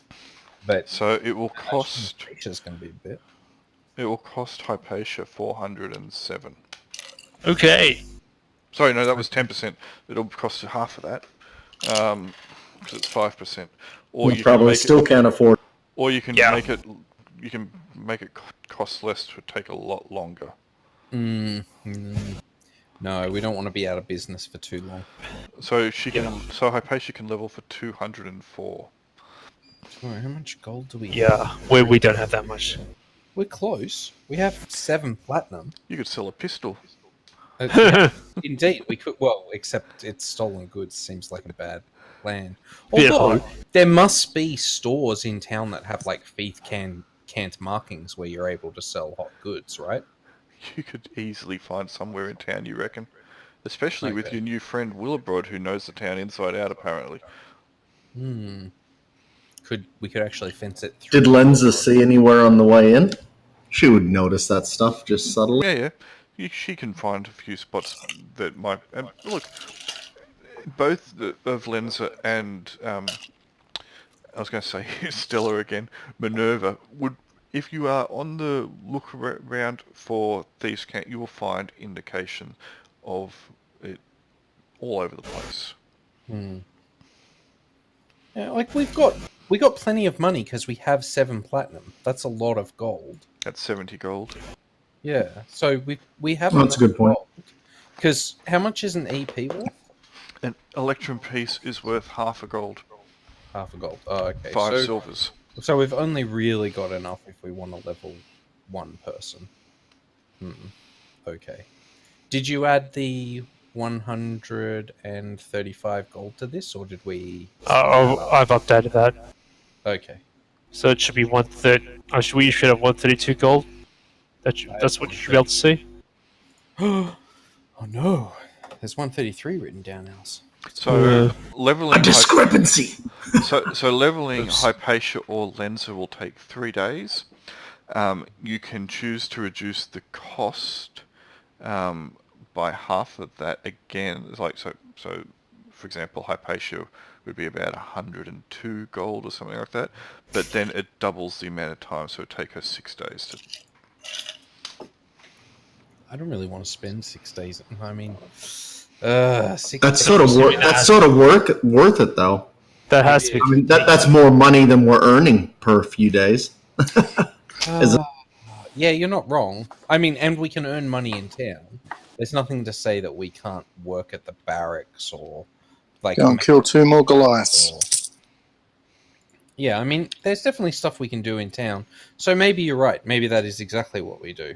but So it will cost it's going to be a bit. Hypatia 407. Okay. Sorry, no, that was 10%. It'll cost half of that. because it's 5%. Or You you probably can make still can't afford. or you can Yeah. make it. You can make it cost less to take a lot longer. No, we don't want to be out of business for too long. So she can. So Hypatia can level for 204. How much gold do we have? Yeah, we don't have that much. We're close. We have 7 platinum. You could sell a pistol. Yeah, indeed, we could. Well, except it's stolen goods. Seems like a bad plan. Bit Although hard. there must be stores in town that have like Thief Cant markings where you're able to sell hot goods, right? You could easily find somewhere in town, you reckon? Especially with Okay. your new friend Willibroad, who knows the town inside out, apparently. We could actually fence it through. Did Lenza see anywhere on the way in? She would notice that stuff just subtly. Yeah. She can find a few spots that might... And look, both of Lenza and... I was going to say Stella again, Minerva, would... If you are on the look around for Thieves' Cant, you will find indication of it all over the place. Yeah, like we got plenty of money because we have 7 platinum. That's a lot of gold. That's 70 gold. Yeah, so we have. That's a good point. Because how much is an EP worth? An Electrum piece is worth half a gold. Half a gold. Oh, okay. 5 silvers. So we've only really got enough if we want to level 1 person. Okay. Did you add the 135 gold to this, or did we? I've updated that. Okay. So it should be 130. We should have 132 gold. That's what you should be able to see. Oh no! There's 133 written down, else. So leveling A discrepancy. So leveling Hypatia or Lenza will take 3 days. You can choose to reduce the cost by half of that again. It's like so. For example, Hypatia would be about 102 gold or something like that. But then it doubles the amount of time, so it would take her 6 days to. I don't really want to spend 6 days. I mean, 6 That's days. sort of worth it though. That has to be. I mean, that's more money than we're earning per few days. Is it? Yeah, you're not wrong. I mean, and we can earn money in town. There's nothing to say that we can't work at the barracks or like Go and kill 2 more Goliaths. Yeah, I mean, there's definitely stuff we can do in town. So maybe you're right. Maybe that is exactly what we do.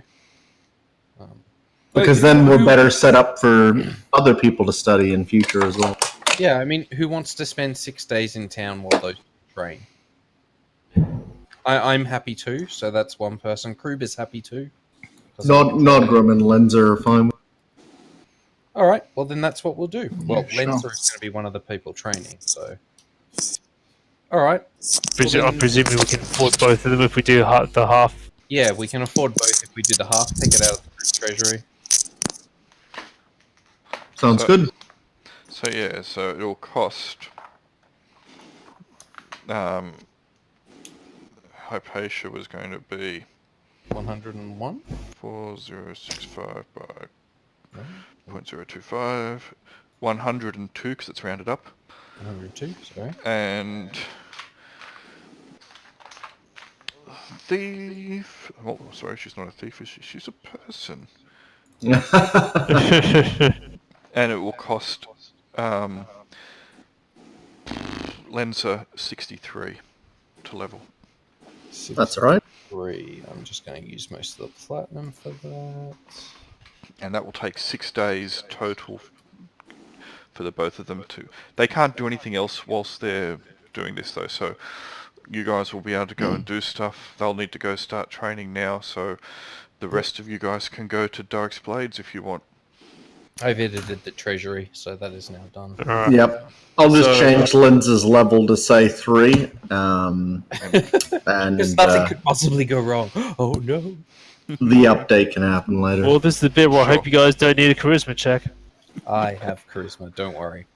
Because then we're better set up for other people to study in future as well. Yeah, I mean, who wants to spend 6 days in town while those train? I'm happy too, so that's one person. Krub is happy too. Nodgrim and Lenza are fine. All right, well then that's what we'll do. Well, Yeah, sure. Lenza is going to be one of the people training, so. All right. I'm presuming we can afford both of them if we do the half. Yeah, we can afford both if we do the half. Take it out of the treasury. Sounds good. So yeah, so it'll cost. Hypatia was going to be 101. 4065 by 0.025, 102 because it's rounded up, 102. Sorry. and thief. Oh, sorry, she's not a thief. She's a person, and it will cost Lenza 63 to level. That's all right. 3. I'm just going to use most of the platinum for that. And that will take 6 days total for the both of them to... They can't do anything else whilst they're doing this though, so you guys will be able to go and do stuff. They'll need to go start training now, so the rest of you guys can go to Dark's Blades if you want. I've edited the treasury, so that is now done. Alright. Yep. I'll just change Lenza's level to say 3. And Because nothing could possibly go wrong. Oh no. the update can happen later. Well, this is the bit where I hope you guys don't need a charisma check. I have charisma, don't worry.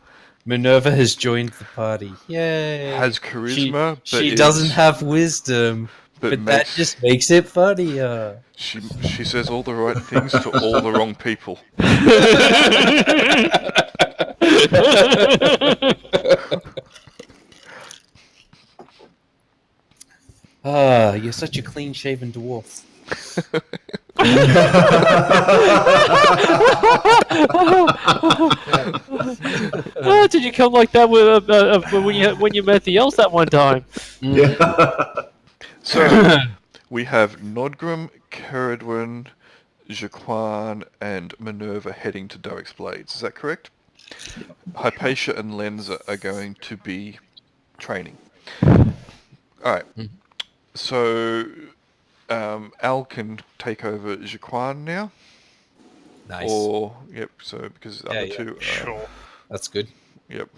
Minerva has joined the party. Yay. Has charisma, but she is- doesn't have wisdom, but that makes- just makes it funnier. She says all the right things to all the wrong people. Ah, you're such a clean-shaven dwarf. Oh, did you come like that with when you met the elves that one time? Yeah. So we have Nodgrim, Caradwin, Jaquan, and Minerva heading to Derek's Blades. Is that correct? Hypatia and Lenza are going to be training. Alright. So Al can take over Jaquan now. Nice. Or, yep, so because the other two... Sure. That's good. Yep.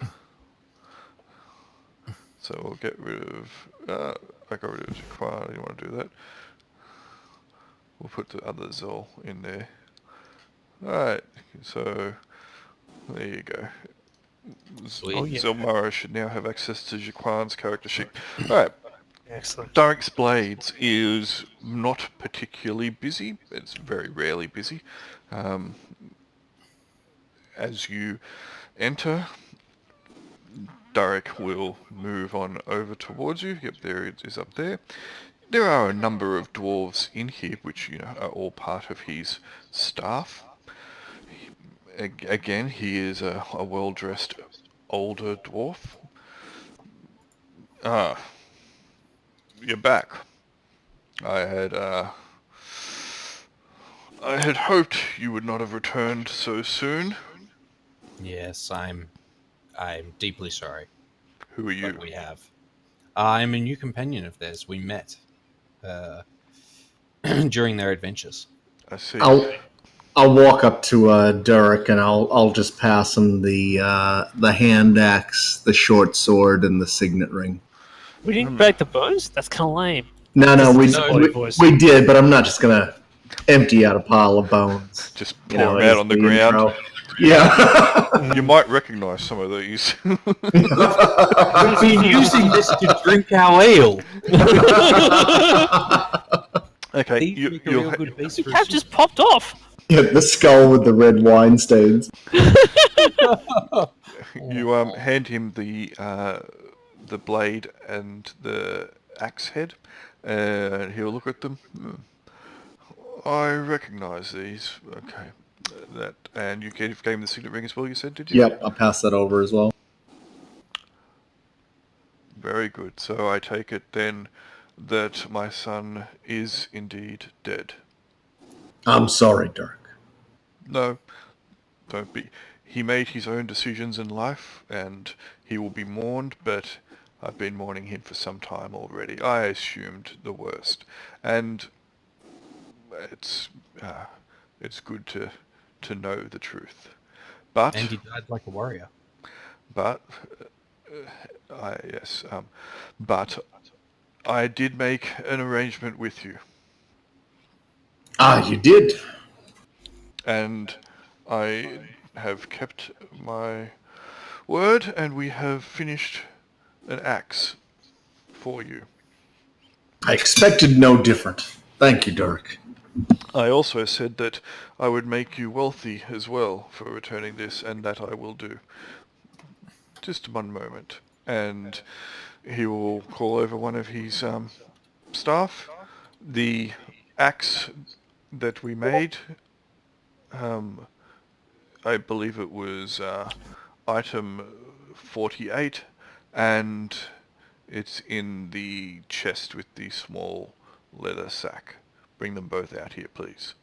So we'll get rid of... I got rid of Jaquan. You want to do that? We'll put the other Zol in there. Alright, so... There you go. Sweet. Oh, yeah. Zelmarro should now have access to Jaquan's character sheet. Alright. Excellent. Derek's Blades is not particularly busy. It's very rarely busy. As you enter, Derek will move on over towards you. Yep, there it is up there. There are a number of dwarves in here, which are all part of his staff. Again, he is a well-dressed older dwarf. Ah, you're back. I had hoped you would not have returned so soon. Yes, I'm deeply sorry. Who are you? But we have. I'm a new companion of theirs. We met during their adventures. I see. I'll walk up to Derek and I'll just pass him the hand axe, the short sword, and the signet ring. We didn't break the bones? That's kind of lame. No, we did, but I'm not just gonna empty out a pile of bones. Just pour them out on the ground. Intro. Yeah. You might recognise some of these. We've been using this to drink our ale. Okay, These make a real good base The for cap just popped off. Yeah, the skull with the red wine stains. you hand him the blade and the axe head, and he'll look at them. I recognise these. Okay, and you gave him the signet ring as well. You said, did you? Yep, I'll pass that over as well. Very good. So I take it then that my son is indeed dead. I'm sorry, Dirk. No, don't be. He made his own decisions in life, and he will be mourned, but I've been mourning him for some time already. I assumed the worst, and it's good to know the truth. But And he died like a warrior. but I did make an arrangement with you. Ah, you did. And I have kept my word, and we have finished an axe for you. I expected no different. Thank you, Dirk. I also said that I would make you wealthy as well for returning this, and that I will do. Just one moment. And he will call over one of his staff. The axe that we made, I believe it was item 48, and it's in the chest with the small leather sack. Bring them both out here, please.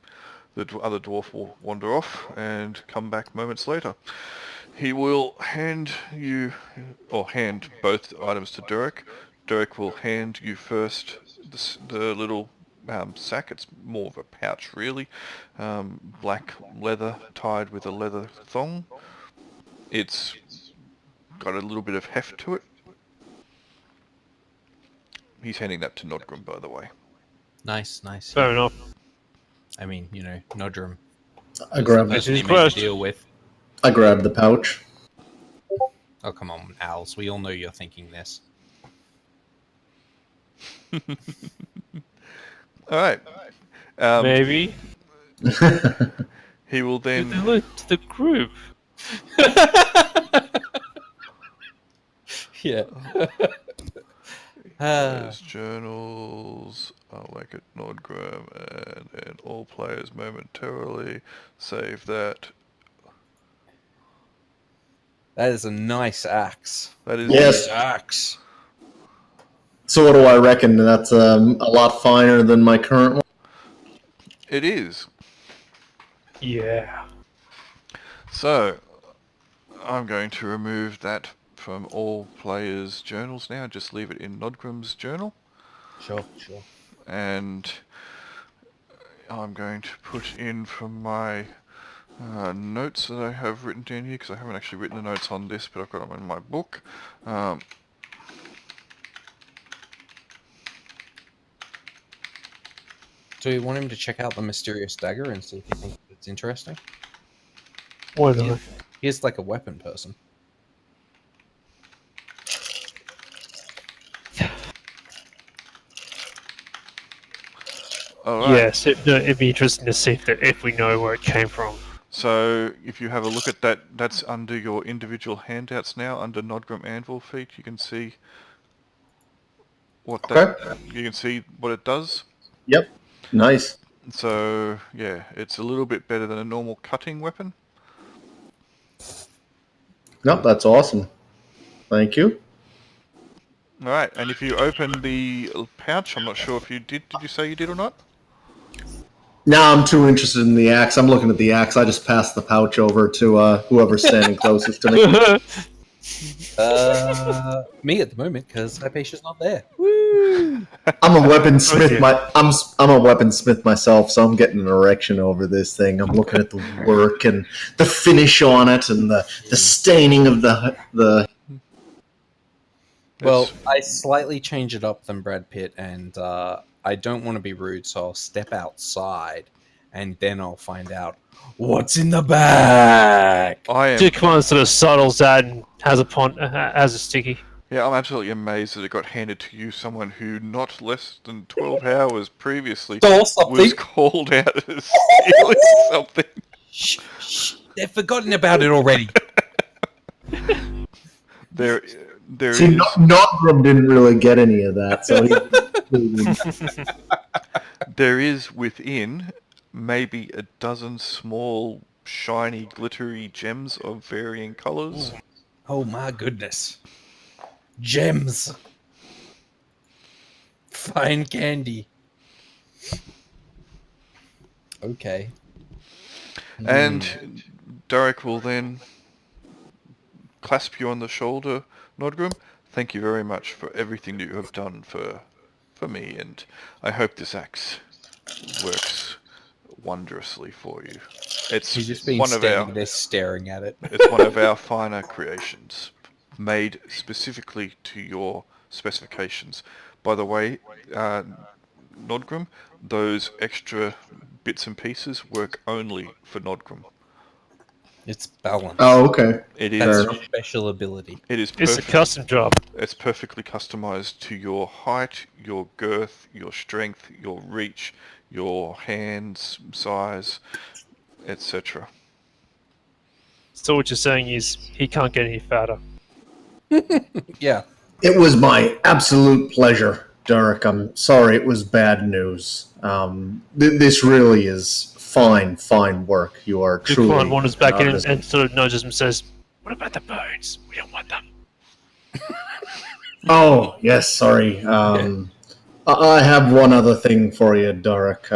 The other dwarf will wander off and come back moments later. He will hand both items to Derek. Derek will hand you first the little sack. It's more of a pouch, really. Black leather tied with a leather thong. It's got a little bit of heft to it. He's handing that to Nodgrim, by the way. Nice. Fair enough. I mean, Nodrim. I grabbed Personally made to deal with. I grabbed the pouch. Oh, come on, Owls. We all know you're thinking this. Alright. Maybe. He will They then... look to the group. Yeah. Players' journals. I'll make it Nordgrim, and then all players momentarily save that. That is a nice axe. That is Yes. Axe. So what do I reckon? That's a lot finer than my current one. It is. Yeah. So I'm going to remove that from all players' journals now. Just leave it in Nodgrim's journal. Sure. And I'm going to put in from my notes that I have written down here, because I haven't actually written the notes on this, but I've got them in my book. Do you want him to check out the Mysterious Dagger and see if he thinks it's interesting? Why not? He's like a weapon person. All right. Yes, it'd be interesting to see if we know where it came from. So if you have a look at that, that's under your individual handouts now, under Nodgrim Anvil feat. You can see what that. You can see what it does. Yep. Nice. So yeah, it's a little bit better than a normal cutting weapon. No, that's awesome. Thank you. All right, and if you open the pouch, I'm not sure if you did. Did you say you did or not? Now I'm too interested in the axe. I'm looking at the axe. I just passed the pouch over to whoever's standing closest to me. Me at the moment, because Hypatia's not there. I'm a weaponsmith. I'm a weaponsmith myself, so I'm getting an erection over this thing. I'm looking at the work and the finish on it, and the staining of the. Well, I slightly change it up than Brad Pitt, and I don't want to be rude, so I'll step outside, and then I'll find out what's in the bag. Dude, come on, sort of subtles that and has a sticky. Yeah, I'm absolutely amazed that it got handed to you, someone who not less than 12 hours previously was called out as stealing something. Shh, they've forgotten about it already. There See, is... Nodgrim didn't really get any of that, so There is within maybe a dozen small, shiny, glittery gems of varying colours. Oh my goodness. Gems. Fine candy. Okay. And Derek will then clasp you on the shoulder, Nodgrim. Thank you very much for everything that you have done for me, and I hope this axe works wondrously for you. It's He's just been one of our there staring at it. it's one of our finer creations, made specifically to your specifications. By the way, Nodgrim, those extra bits and pieces work only for Nodgrim. It's balanced. Oh, okay. It That's is. a special ability. It is. It's a custom job. It's perfectly customized to your height, your girth, your strength, your reach, your hands size, etc. So what you're saying is he can't get any fatter. Yeah. It was my absolute pleasure, Derek. I'm sorry it was bad news. This really is fine work. You are truly... Klein wanders back in artist. and sort of notices him and says, "What about the bones? We don't want them." Oh, yes, sorry. I have one other thing for you, Derek.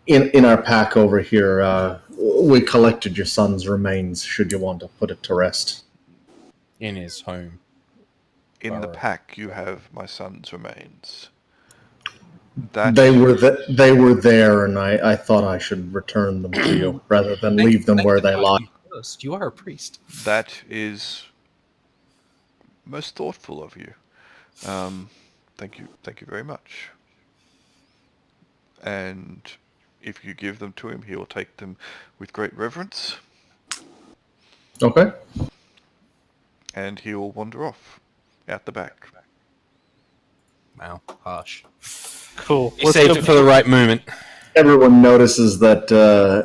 In our pack over here, we collected your son's remains, should you want to put it to rest. In his home. In the Alright. pack, you have my son's remains. They were there, and I thought I should return them to you, rather than leave them where they lie. First, you are a priest. That is most thoughtful of you. Thank you very much. And if you give them to him, he will take them with great reverence, Okay. and he will wander off out the back. Wow, harsh. Cool. He saved it for the right moment. Everyone notices that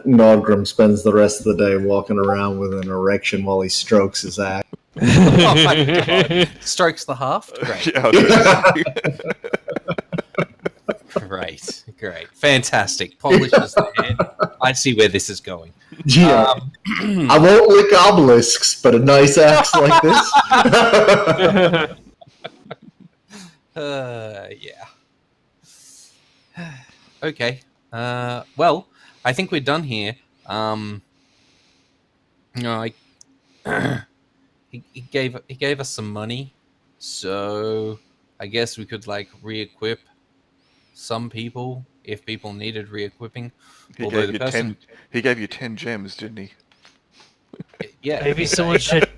Nodgrim spends the rest of the day walking around with an erection while he strokes his axe. Oh my god! Strokes the haft. Great, Yeah, I was gonna say. great, fantastic. Polishes the head. I see where this is going. Yeah. I won't lick obelisks, but a nice axe like this. Yeah. Okay. Well, I think we're done here. No, he gave us some money, so I guess we could like re-equip some people if people needed re-equipping. He Although gave the you person, 10. He gave you 10 gems, didn't he? yeah, Maybe someone should.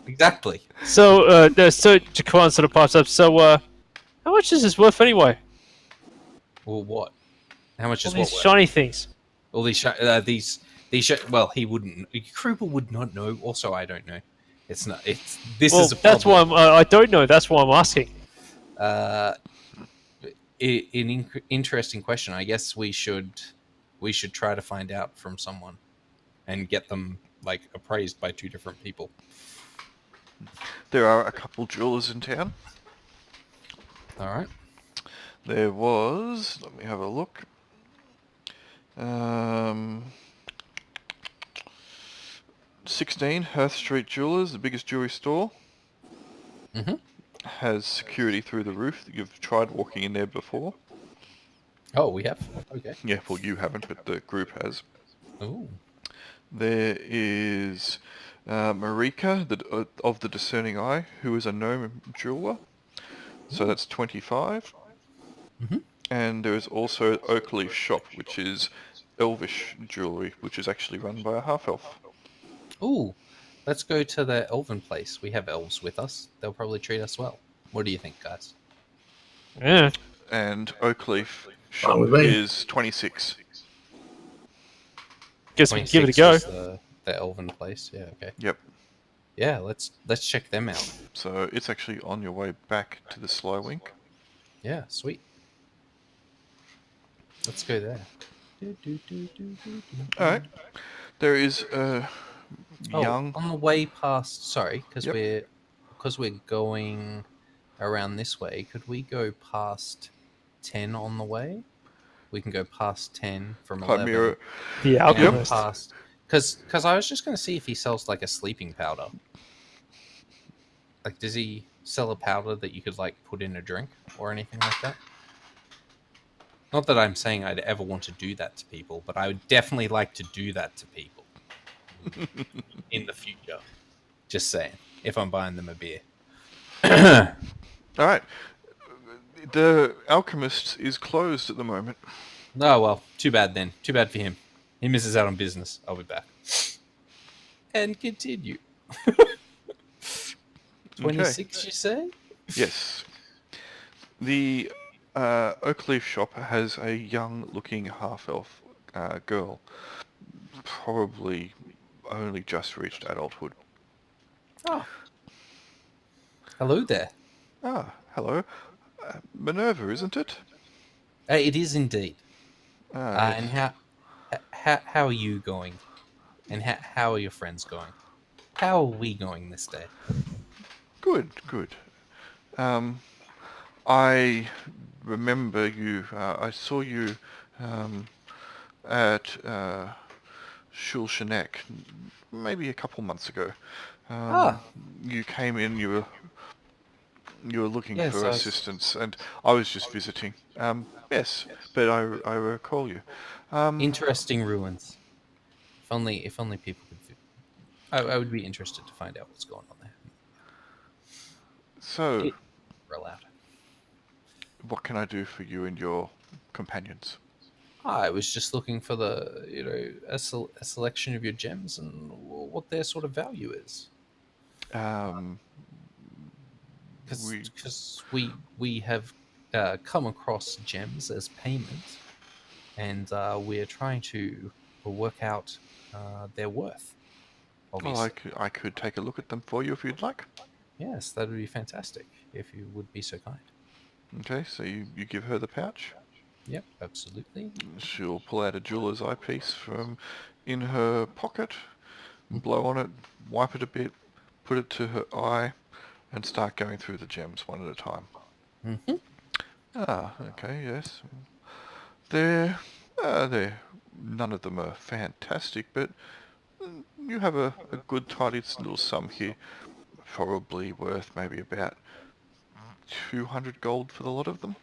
exactly. So, so Jaquan sort of pops up. So, how much is this worth anyway? Well, what? How much All is these what? shiny things. All these well, he wouldn't. Krupa would not know. Also, I don't know. It's not. It's this Well, is a that's why problem. I don't know. That's why I'm asking. An interesting question. I guess we should try to find out from someone and get them like appraised by two different people. There are a couple jewelers in town. All right. There was, let me have a look. 16 Hearth Street Jewelers, the biggest jewelry store. Mhm. Has security through the roof. You've tried walking in there before. Oh, we have. Okay. Yeah, well, you haven't, but the group has. Ooh. There is Marika of the Discerning Eye, who is a gnome jeweler. So that's 25. Mhm. And there is also Oakleaf Shop, which is elvish jewellery, which is actually run by a half-elf. Ooh. Let's go to the elven place. We have elves with us. They'll probably treat us well. What do you think, guys? Yeah. And Oakleaf Shop with me. is 26. Guess we can give it a go. is the elven place. Yeah. Okay. Yep. Yeah. Let's check them out. So it's actually on your way back to the Slywink. Yeah. Sweet. Let's go there. Alright. There is a young... on the way past. Sorry, because Yep. we're going around this way. Could we go past 10 on the way? We can go past 10 from 11. Chimera. The and alchemist. past because I was just going to see if he sells like a sleeping powder. Like, does he sell a powder that you could like put in a drink or anything like that? Not that I'm saying I'd ever want to do that to people, but I would definitely like to do that to people in the future. Just saying, if I'm buying them a beer. Alright. The alchemist is closed at the moment. Oh, well, too bad then. Too bad for him. He misses out on business. I'll be back. And continue. 26, you say? Yes. The Oakleaf shop has a young-looking half-elf girl, probably only just reached adulthood. Oh. Hello there. Ah, hello. Minerva, isn't it? It is indeed. Ah, And how are you going? And how are your friends going? How are we going this day? good, good. I remember you. I saw you at Shulshanek maybe a couple months ago. You came in. You were looking Yes, for I was- assistance, and I was just visiting. Yes, but I recall you. Interesting ruins. If only people could. I would be interested to find out what's going on there. So, We're allowed. what can I do for you and your companions? I was just looking for a selection of your gems and what their sort of value is. Because we have come across gems as payment, and we're trying to work out their worth. Well, Obviously. I could take a look at them for you if you'd like. Yes, that would be fantastic if you would be so kind. Okay, so you give her the pouch. Yep, absolutely. She'll pull out a jeweler's eyepiece from in her pocket, blow on it, wipe it a bit, put it to her eye, and start going through the gems one at a time. Mm-hmm. Ah, okay, yes. They're none of them are fantastic, but you have a good tidy little sum here. Probably worth maybe about 200 gold for the lot of them.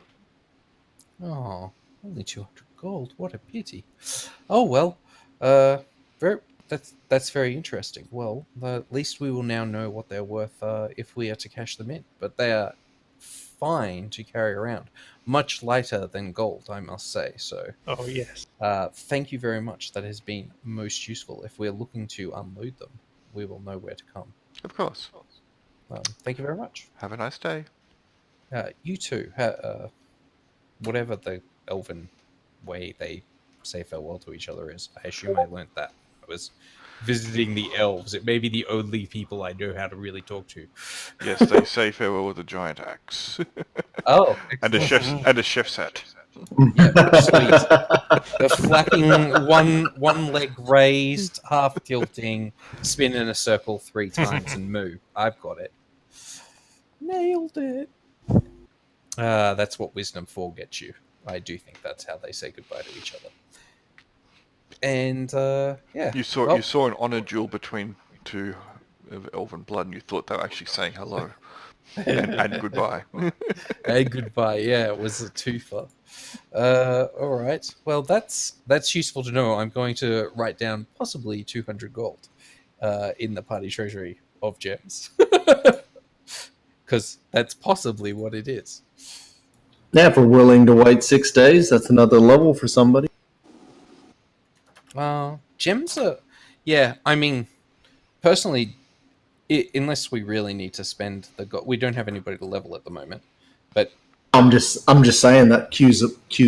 Oh, only 200 gold. What a pity. Oh well. Very. That's very interesting. Well, at least we will now know what they're worth if we are to cash them in. But they are fine to carry around, much lighter than gold, I must say. So, Oh yes. thank you very much. That has been most useful. If we're looking to unload them, we will know where to come. Of course. Thank you very much. Have a nice day. You too. Whatever the elven way they say farewell to each other is. I assume I learnt that. I was visiting the elves. It may be the only people I know how to really talk to. Yes, they say farewell with a giant axe. Oh, and a chef's hat. yeah, sweet. The flapping one leg raised, half tilting, spin in a circle 3 times and moo. I've got it. Nailed it. That's what Wisdom 4 gets you. I do think that's how they say goodbye to each other. And yeah, You saw an honor duel between two of elven blood, and you thought they were actually saying hello and goodbye. hey, goodbye. Yeah, it was a twofer. All right. Well, that's useful to know. I'm going to write down possibly 200 gold in the party treasury of gems, because that's possibly what it is. Yeah, if we're willing to wait 6 days, that's another level for somebody. Gems are, yeah. I mean, personally, unless we really need to spend the gold, we don't have anybody to level at the moment. But I'm just saying that queues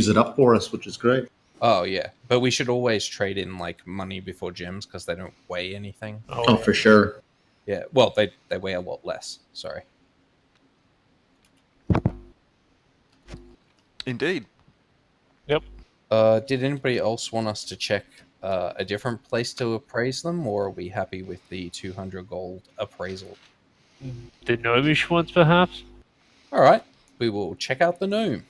it up for us, which is great. oh yeah, but we should always trade in like money before gems because they don't weigh anything. Oh, for sure. Yeah, well, they weigh a lot less. Sorry. Indeed. Yep. Did anybody else want us to check a different place to appraise them, or are we happy with the 200 gold appraisal? The gnomish ones, perhaps. All right, we will check out the gnome.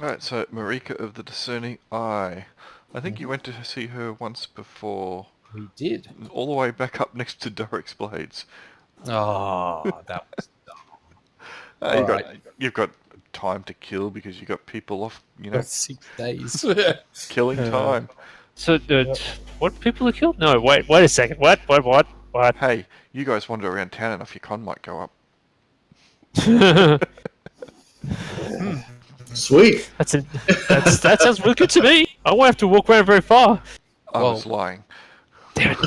Alright, so Marika of the Discerning Eye. I think you went to see her once before. We did. All the way back up next to Derek's Blades. Oh, that was You've got time to kill because you got people off, 6 days. killing time. So, what people are killed? No, wait a second. What? Hey, you guys wander around town enough, your con might go up. Sweet. That sounds real good to me. I won't have to walk around very far. I was lying. Damn it.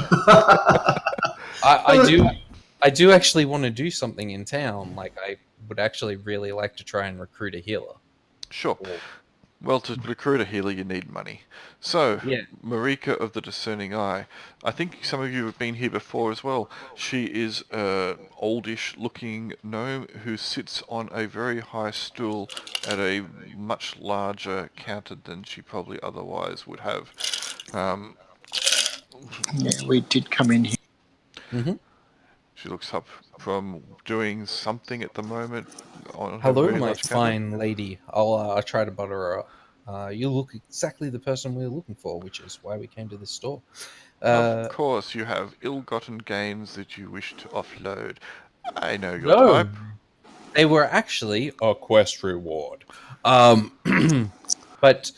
I do actually want to do something in town. Like, I would actually really like to try and recruit a healer. Sure. Well, to recruit a healer, you need money. So, Yeah. Marika of the Discerning Eye. I think some of you have been here before as well. She is an oldish-looking gnome who sits on a very high stool at a much larger counter than she probably otherwise would have. Yeah, we did come in here. Mm-hmm. She looks up from doing something at the moment. On her Hello, very my large counter. fine lady. I'll try to butter her up. You look exactly the person we were looking for, which is why we came to this store. Of course, you have ill-gotten gains that you wish to offload. I know your No, type. they were actually a quest reward. But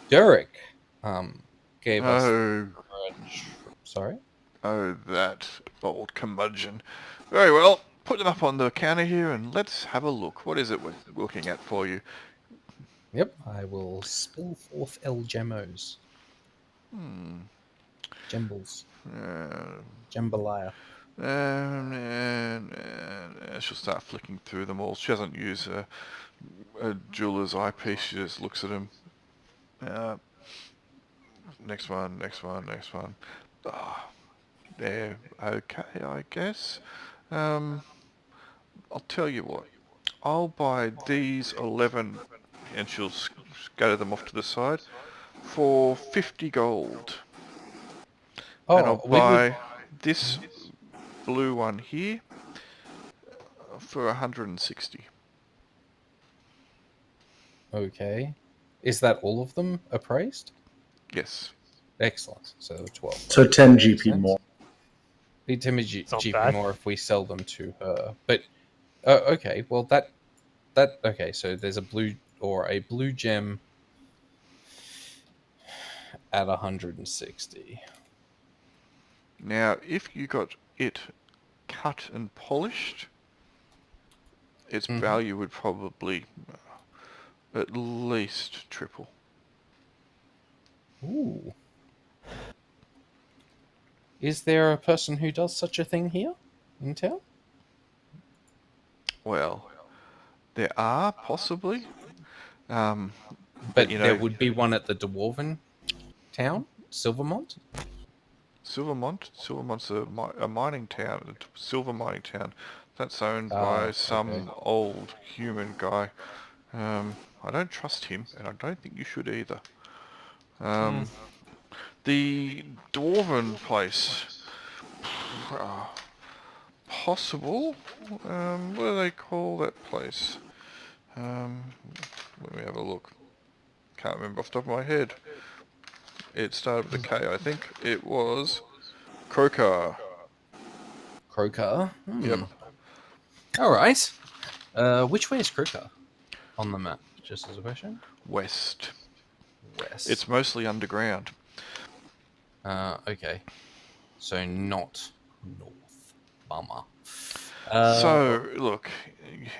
Derek gave us. Oh, Sorry. oh, that old curmudgeon. Very well, put them up on the counter here and let's have a look. What is it we're looking at for you? Yep, I will spill forth El Gemos. Gembles. Jambalaya. She'll start flicking through them all. She doesn't use a jeweler's eyepiece. She just looks at them. Next one. Oh, they're okay, I guess. I'll tell you what. I'll buy these 11, and she'll scatter them off to the side, for 50 gold. Oh, And I'll buy this blue one here for 160. Okay. Is that all of them appraised? Yes. Excellent. So there were 12. So 10 Makes GP sense. more. Be 10 not GP bad. more if we sell them to her. But okay, well that okay. So there's a blue gem at 160. Now, if you got it cut and polished, its Mhm. value would probably at least triple. Ooh. Is there a person who does such a thing here in town? Well, there are possibly, but But you there know, would be one at the Dwarven town, Silvermont. Silvermont's a mining town, a silver mining town. That's owned Ah, by okay. some old human guy. I don't trust him, and I don't think you should either. The Dwarven place, possible. What do they call that place? Let me have a look. Can't remember off the top of my head. It started with a K, I think. It was Krokar. Krokar. Yep. All right. Which way is Krokar on the map? Just as a question. West. West. It's mostly underground. Okay. So not north. Bummer. So, look,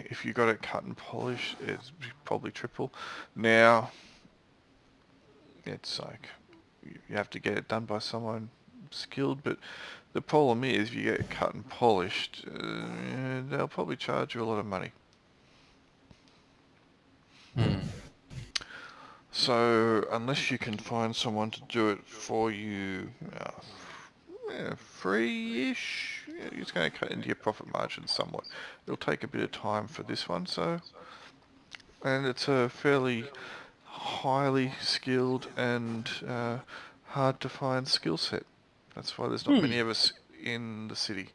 if you got it cut and polished, it's probably triple. Now, it's like, you have to get it done by someone skilled, but the problem is, if you get it cut and polished, they'll probably charge you a lot of money. So, unless you can find someone to do it for you, free-ish, it's going to cut into your profit margin somewhat. It'll take a bit of time for this one, so, and it's a fairly highly skilled and hard to find skill set. That's why there's not many of us in the city.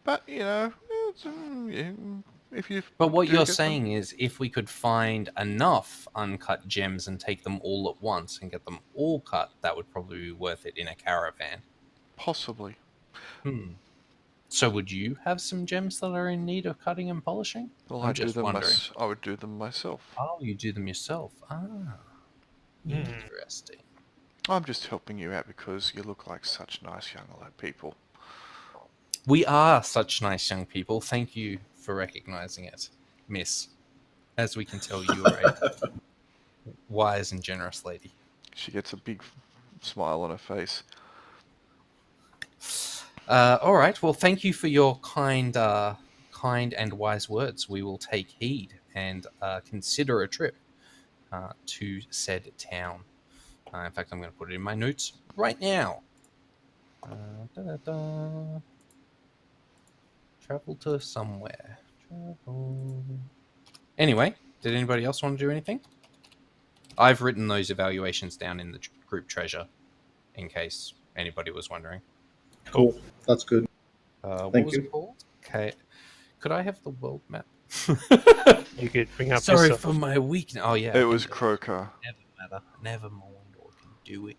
But, you know, it's, if you... But what do you're get them- saying is, if we could find enough uncut gems and take them all at once and get them all cut, that would probably be worth it in a caravan. Possibly. So would you have some gems that are in need of cutting and polishing? Well, I'm I'd do just them wondering. I would do them myself. Oh, you do them yourself. Interesting. I'm just helping you out because you look like such nice young people. We are such nice young people. Thank you for recognizing it, miss. As we can tell, you are a wise and generous lady. She gets a big smile on her face. All right. Well, thank you for your kind and wise words. We will take heed and consider a trip to said town. In fact, I'm going to put it in my notes right now. Travel to somewhere. Travel. Anyway, did anybody else want to do anything? I've written those evaluations down in the group treasure, in case anybody was wondering. Cool. That's good. What Thank was you. it called? Okay. Could I have the world map? You could bring up Sorry yourself. for my weakness. Oh, yeah. It was Krokar. Never matter. Never mind. I can do it.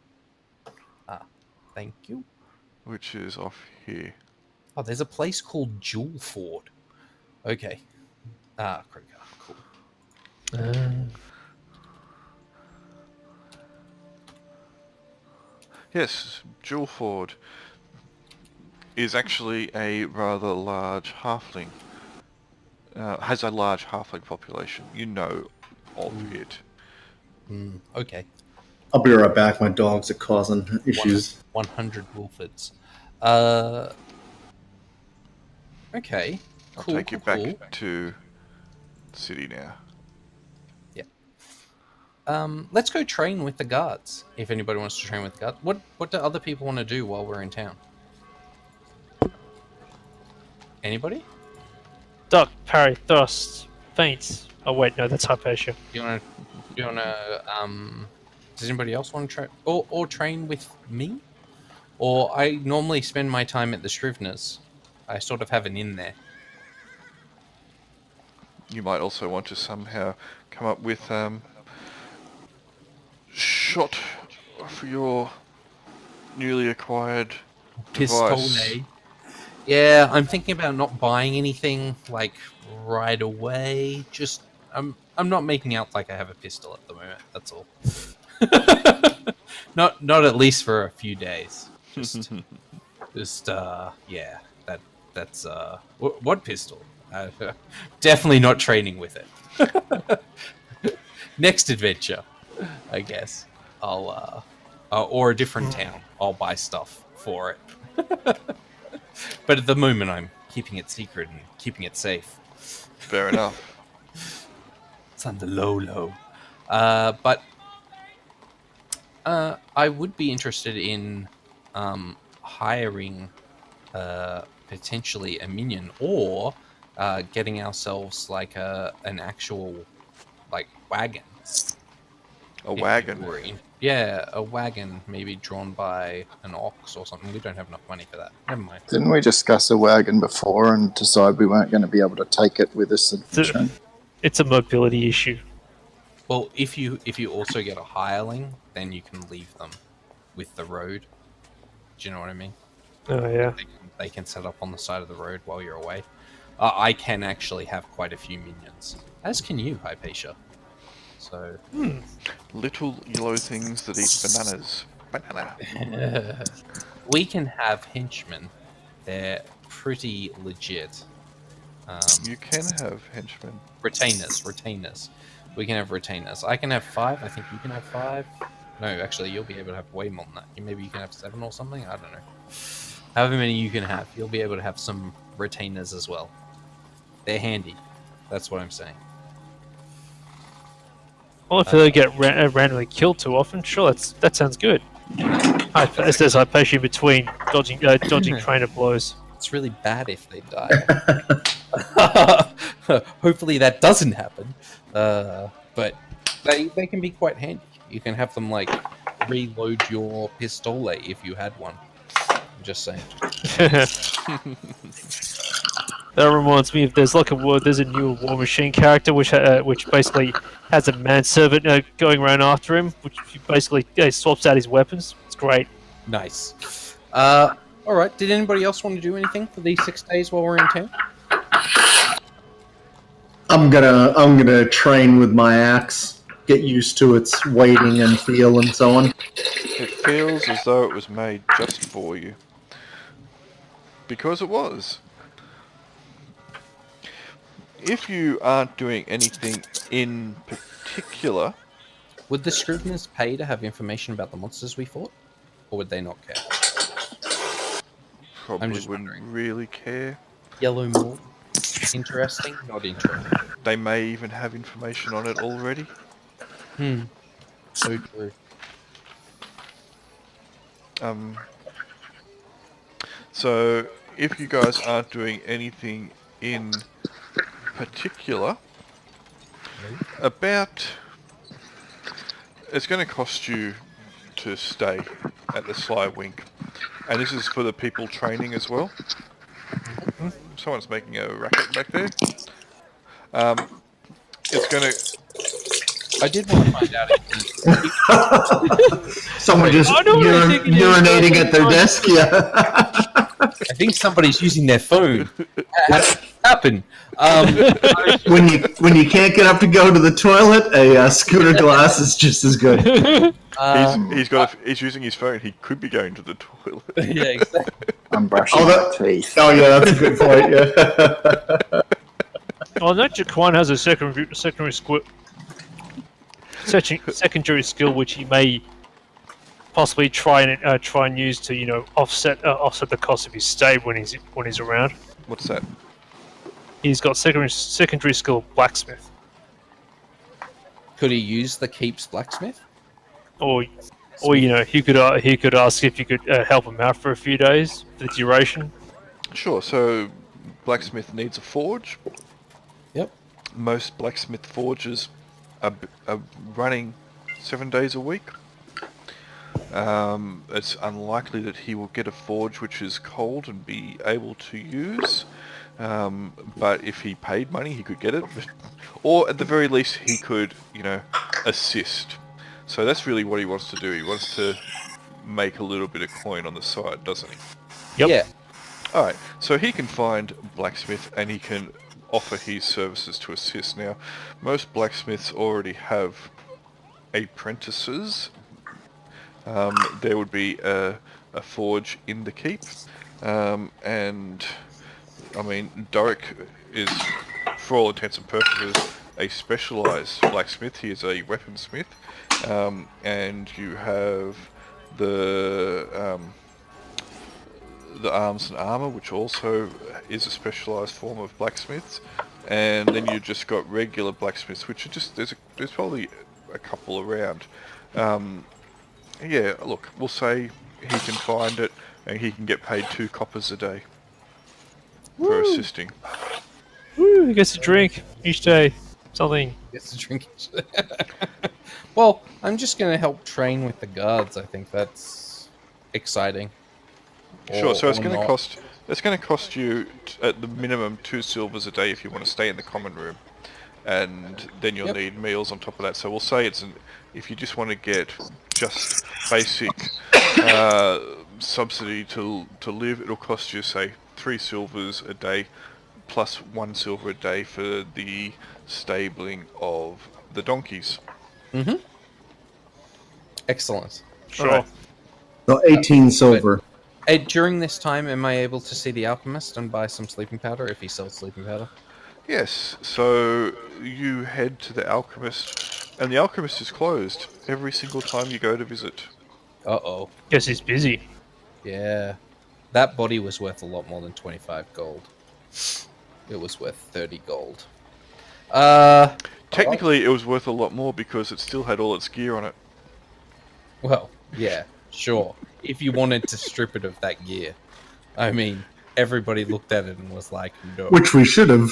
Thank you. Which is off here. Oh, there's a place called Jewel Ford. Okay. Krokar. Cool. Yes, Jewelford is actually a rather large halfling. Has a large halfling population. You know of it. Okay. I'll be right back. My dogs are causing issues. 100 Wolfords. Okay. I'll Cool, take you cool, back cool. to the city now. Let's go train with the guards. If anybody wants to train with the guards, what do other people want to do while we're in town? Anybody? Duck, parry, thrust, feint. Oh wait, no, that's Hypatia. You wanna? Does anybody else want to train or train with me? Or I normally spend my time at the Scriveners. I sort of have an in there. You might also want to somehow come up with shot for your newly acquired device. Pistole. Yeah, I'm thinking about not buying anything like right away. Just I'm not making out like I have a pistol at the moment. That's all. not at least for a few days. Just yeah. That's what pistol? Definitely not training with it. Next adventure, I guess. I'll or a different town. I'll buy stuff for it. But at the moment, I'm keeping it secret and keeping it safe. Fair enough. It's on the low. But I would be interested in hiring potentially a minion or getting ourselves like an actual like wagon. A wagon. Yeah, a wagon maybe drawn by an ox or something. We don't have enough money for that. Never mind. Didn't we discuss a wagon before and decide we weren't going to be able to take it with us? It's a mobility issue. Well, if you also get a hireling, then you can leave them with the road. Do you know what I mean? Oh yeah. They can set up on the side of the road while you're away. I can actually have quite a few minions, as can you, Hypatia. So Little yellow things that eat bananas. Banana. we can have henchmen. They're pretty legit. You can have henchmen. Retainers. We can have retainers. I can have 5. I think you can have 5. No, actually, you'll be able to have way more than that. Maybe you can have 7 or something. I don't know. However many you can have, you'll be able to have some retainers as well. They're handy. That's what I'm saying. Well, if they get randomly killed too often, sure, that sounds good. It says I pace you between dodging trainer blows. It's really bad if they die. Hopefully that doesn't happen. But they can be quite handy. You can have them like reload your pistole if you had one. I'm just saying. That reminds me of there's a new War Machine character which basically has a manservant going around after him, which basically swaps out his weapons. It's great. Nice. All right. Did anybody else want to do anything for these 6 days while we're in town? I'm gonna train with my axe, get used to its weighting and feel and so on. It feels as though it was made just for you. Because it was. If you aren't doing anything in particular... Would the Scriveners pay to have information about the monsters we fought? Or would they not care? Probably I'm just wouldn't wondering. really care. Yellow Moor? Interesting? Not interesting. They may even have information on it already. So true. So, if you guys aren't doing anything in particular, it's going to cost you to stay at the Sly Wink. And this is for the people training as well. Someone's making a racket back there. It's going to... I did want to find out if Someone just urinating at their desk, yeah. I think somebody's using their phone. Happen. When you can't get up to go to the toilet, a scooter glass is just as good. He's using his phone. He could be going to the toilet. Yeah, exactly. I'm brushing my teeth. Oh yeah, that's a good point. Yeah. Well, that Jaquan has a secondary skill which he may possibly try and use to offset the cost of his stay when he's around. What's that? He's got secondary skill blacksmith. Could he use the keep's blacksmith? Or he could ask if you could help him out for a few days for the duration. Sure. So, blacksmith needs a forge. Yep. Most blacksmith forges are running 7 days a week. It's unlikely that he will get a forge which is cold and be able to use. But if he paid money, he could get it. Or at the very least, he could, assist. So that's really what he wants to do. He wants to make a little bit of coin on the side, doesn't he? Yep. Yeah. Alright, so he can find blacksmith and he can offer his services to assist. Now, most blacksmiths already have apprentices. There would be a forge in the keep. And, I mean, Doric is, for all intents and purposes, a specialised blacksmith. He is a weaponsmith. And you have the arms and armour, which also is a specialised form of blacksmiths, and then you just got regular blacksmiths, which are just there's probably a couple around. Yeah, look, we'll say he can find it, and he can get paid 2 coppers a day for assisting. Woo, he gets a drink each day. Something. Gets a drink. Well, I'm just going to help train with the guards. I think that's exciting. Sure. So it's Or going to not. cost. It's going to cost you at the minimum 2 silvers a day if you want to stay in the common room, and then you'll Yep. need meals on top of that. So we'll say if you just want to get just basic subsidy to live, it'll cost you say 3 silvers a day, plus 1 silver a day for the stabling of the donkeys. Mm-hmm. Excellent. Sure. Alright. So 18 silver. During this time, am I able to see the alchemist and buy some sleeping powder if he sells sleeping powder? Yes, so you head to the alchemist, and the alchemist is closed every single time you go to visit. Uh-oh. Guess he's busy. Yeah. That body was worth a lot more than 25 gold. It was worth 30 gold. Technically, it was worth a lot more because it still had all its gear on it. Well, yeah, sure. If you wanted to strip it of that gear. I mean, everybody looked at it and was like, no. Which we should have.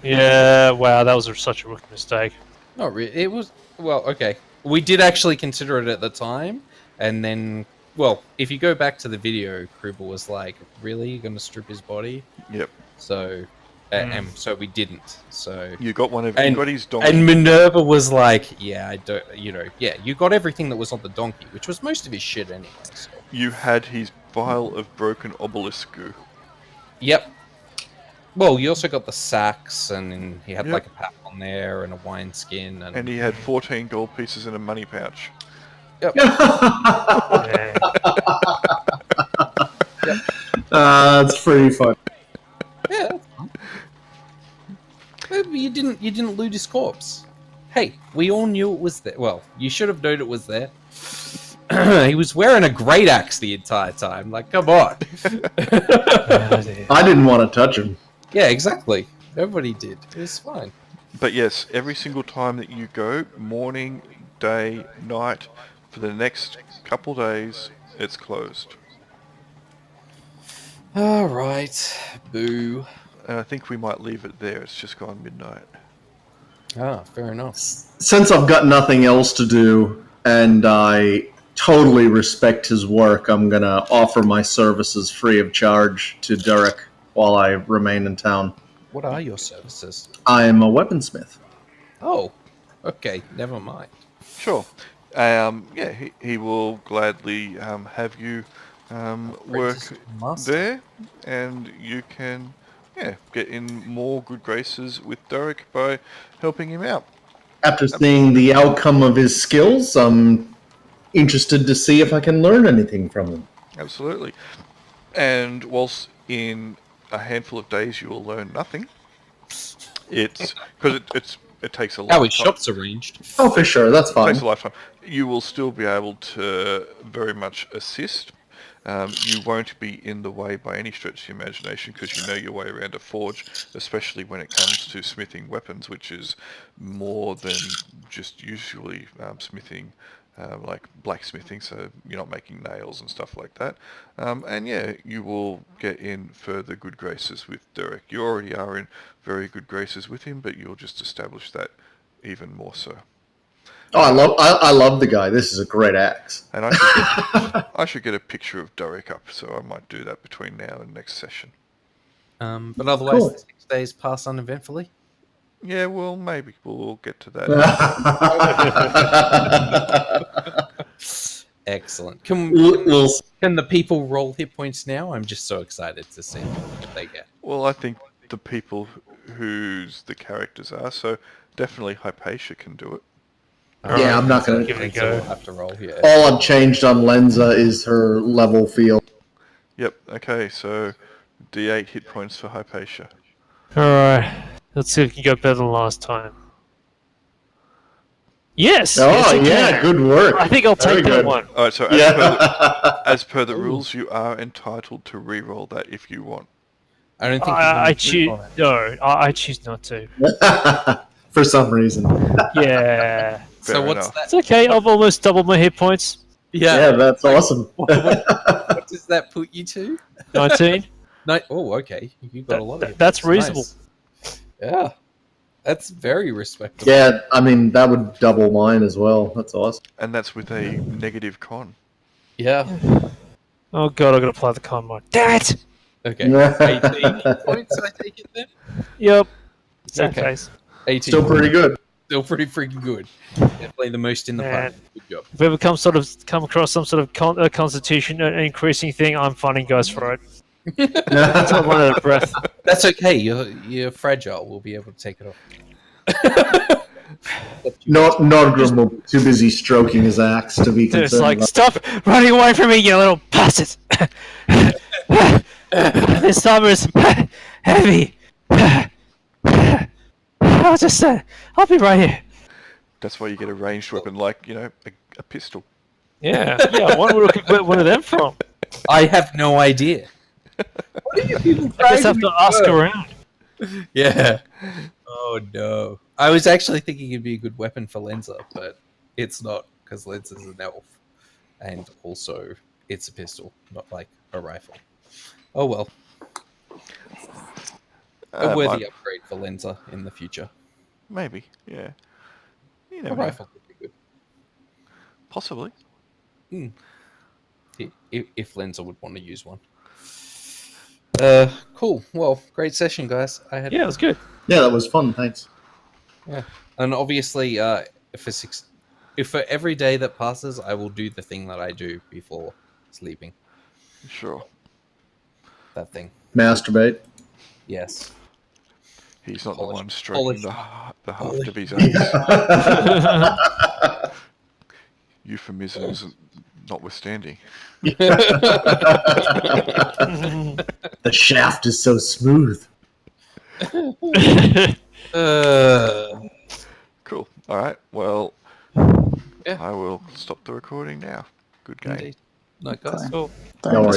Yeah, wow, that was such a rookie mistake. Not really. It was, well, okay. We did actually consider it at the time, and then, well, if you go back to the video, Krubel was like, really? You're going to strip his body? Yep. So, and so we didn't. So, You got one of And- anybody's donkey. and Minerva was like, yeah, I don't, yeah, you got everything that was on the donkey, which was most of his shit anyway. So. You had his vial of broken obelisk goo. Yep. Well, you also got the sacks, and he had Yep. like a pat on there and a wine skin, And he had 14 gold pieces in a money pouch. Yeah. That's pretty fun. yeah, that's fine. You didn't loot his corpse. Hey, we all knew it was there. Well, you should have known it was there. He was wearing a great axe the entire time. Like, come on. I didn't want to touch him. Yeah, exactly. Everybody did. It was fine. But yes, every single time that you go, morning, day, night, for the next couple days, it's closed. All right. Boo. And I think we might leave it there. It's just gone midnight. Ah, fair enough. Since I've got nothing else to do, and I totally respect his work, I'm going to offer my services free of charge to Derek while I remain in town. What are your services? I am a weaponsmith. Oh, okay. Never mind. Sure. Yeah, he will gladly have you work Master. there, and you can get in more good graces with Derek by helping him out. After seeing the outcome of his skills, I'm interested to see if I can learn anything from him. Absolutely. And whilst in a handful of days you will learn nothing, it's because it takes a How lifetime. his shop's arranged. Oh, for sure, that's It fine. takes a lifetime. You will still be able to very much assist. You won't be in the way by any stretch of the imagination because you know your way around a forge, especially when it comes to smithing weapons, which is more than just usually smithing, like blacksmithing, so you're not making nails and stuff like that. And yeah, you will get in further good graces with Derek. You already are in very good graces with him, but you'll just establish that even more so. Oh, I love the guy. This is a great axe. And I should get a picture of Doric up, so I might do that between now and next session. But otherwise, Cool. the 6 days pass uneventfully. Yeah, well, maybe we'll get to that. Excellent. Can the people roll hit points now? I'm just so excited to see what they get. Well, I think the people whose the characters are, so definitely Hypatia can do it. Yeah, I'm not going Give it a So we'll go. have to roll here. All I've changed on Lenza is her level field. Yep, okay, so D8 hit points for Hypatia. Alright. Let's see if we can go better than last time. Yes! Oh, yes, we yeah, can. good work. I think I'll Very take that good. one. Alright, so Yeah. as per the rules, you are entitled to re-roll that if you want. I don't think I choose. No, I choose not to. For some reason. Yeah. So Fair what's enough. It's okay, I've almost doubled my hit points. Yeah, that's awesome. What does that put you to? 19. No. Oh, okay. You got a lot of hit That's points. reasonable. Nice. Yeah, that's very respectable. Yeah, I mean, that would double mine as well. That's awesome. And that's with a negative con. Yeah. Oh god, I've got to apply the con mod. Damn it! Okay. 18 points, I take it then? Yep. Same Okay. case. 18. Still pretty good. Still pretty freaking good. Definitely the most in the Man. party. Good job. If we ever come across some sort of constitution increasing thing, I'm funding guys for it. I'm running out of breath. That's okay. You're fragile. We'll be able to take it off. Nordgrim will be too busy stroking his axe to be It's concerned like, about. stop running away from me, you little bastard! This armor is heavy. I'll just, I'll be right here. That's why you get a ranged weapon like, a pistol. Yeah, I wonder where we could get one of them from. I have no idea. What are you people I just have trying to ask do? around. Yeah. Oh no. I was actually thinking it'd be a good weapon for Lenza, but it's not, because Lenza's an elf. And also, it's a pistol, not like a rifle. Oh well. A worthy upgrade for Lenza in the future. Maybe, yeah. You A never know. rifle could be good. Possibly. If Lenza would want to use one. Cool. Well, great session, guys. Yeah, it was good. Yeah, that was fun. Thanks. Yeah, and obviously, if for every day that passes, I will do the thing that I do before sleeping. Sure. That thing. Masturbate. Yes. He's not Polish- the one stroking Polish- the haft of his axe. Euphemisms notwithstanding. The shaft is so smooth. Cool. All right. Well, Yeah. I will stop the recording now. Good game. Indeed. No, guys. Cool. No worries.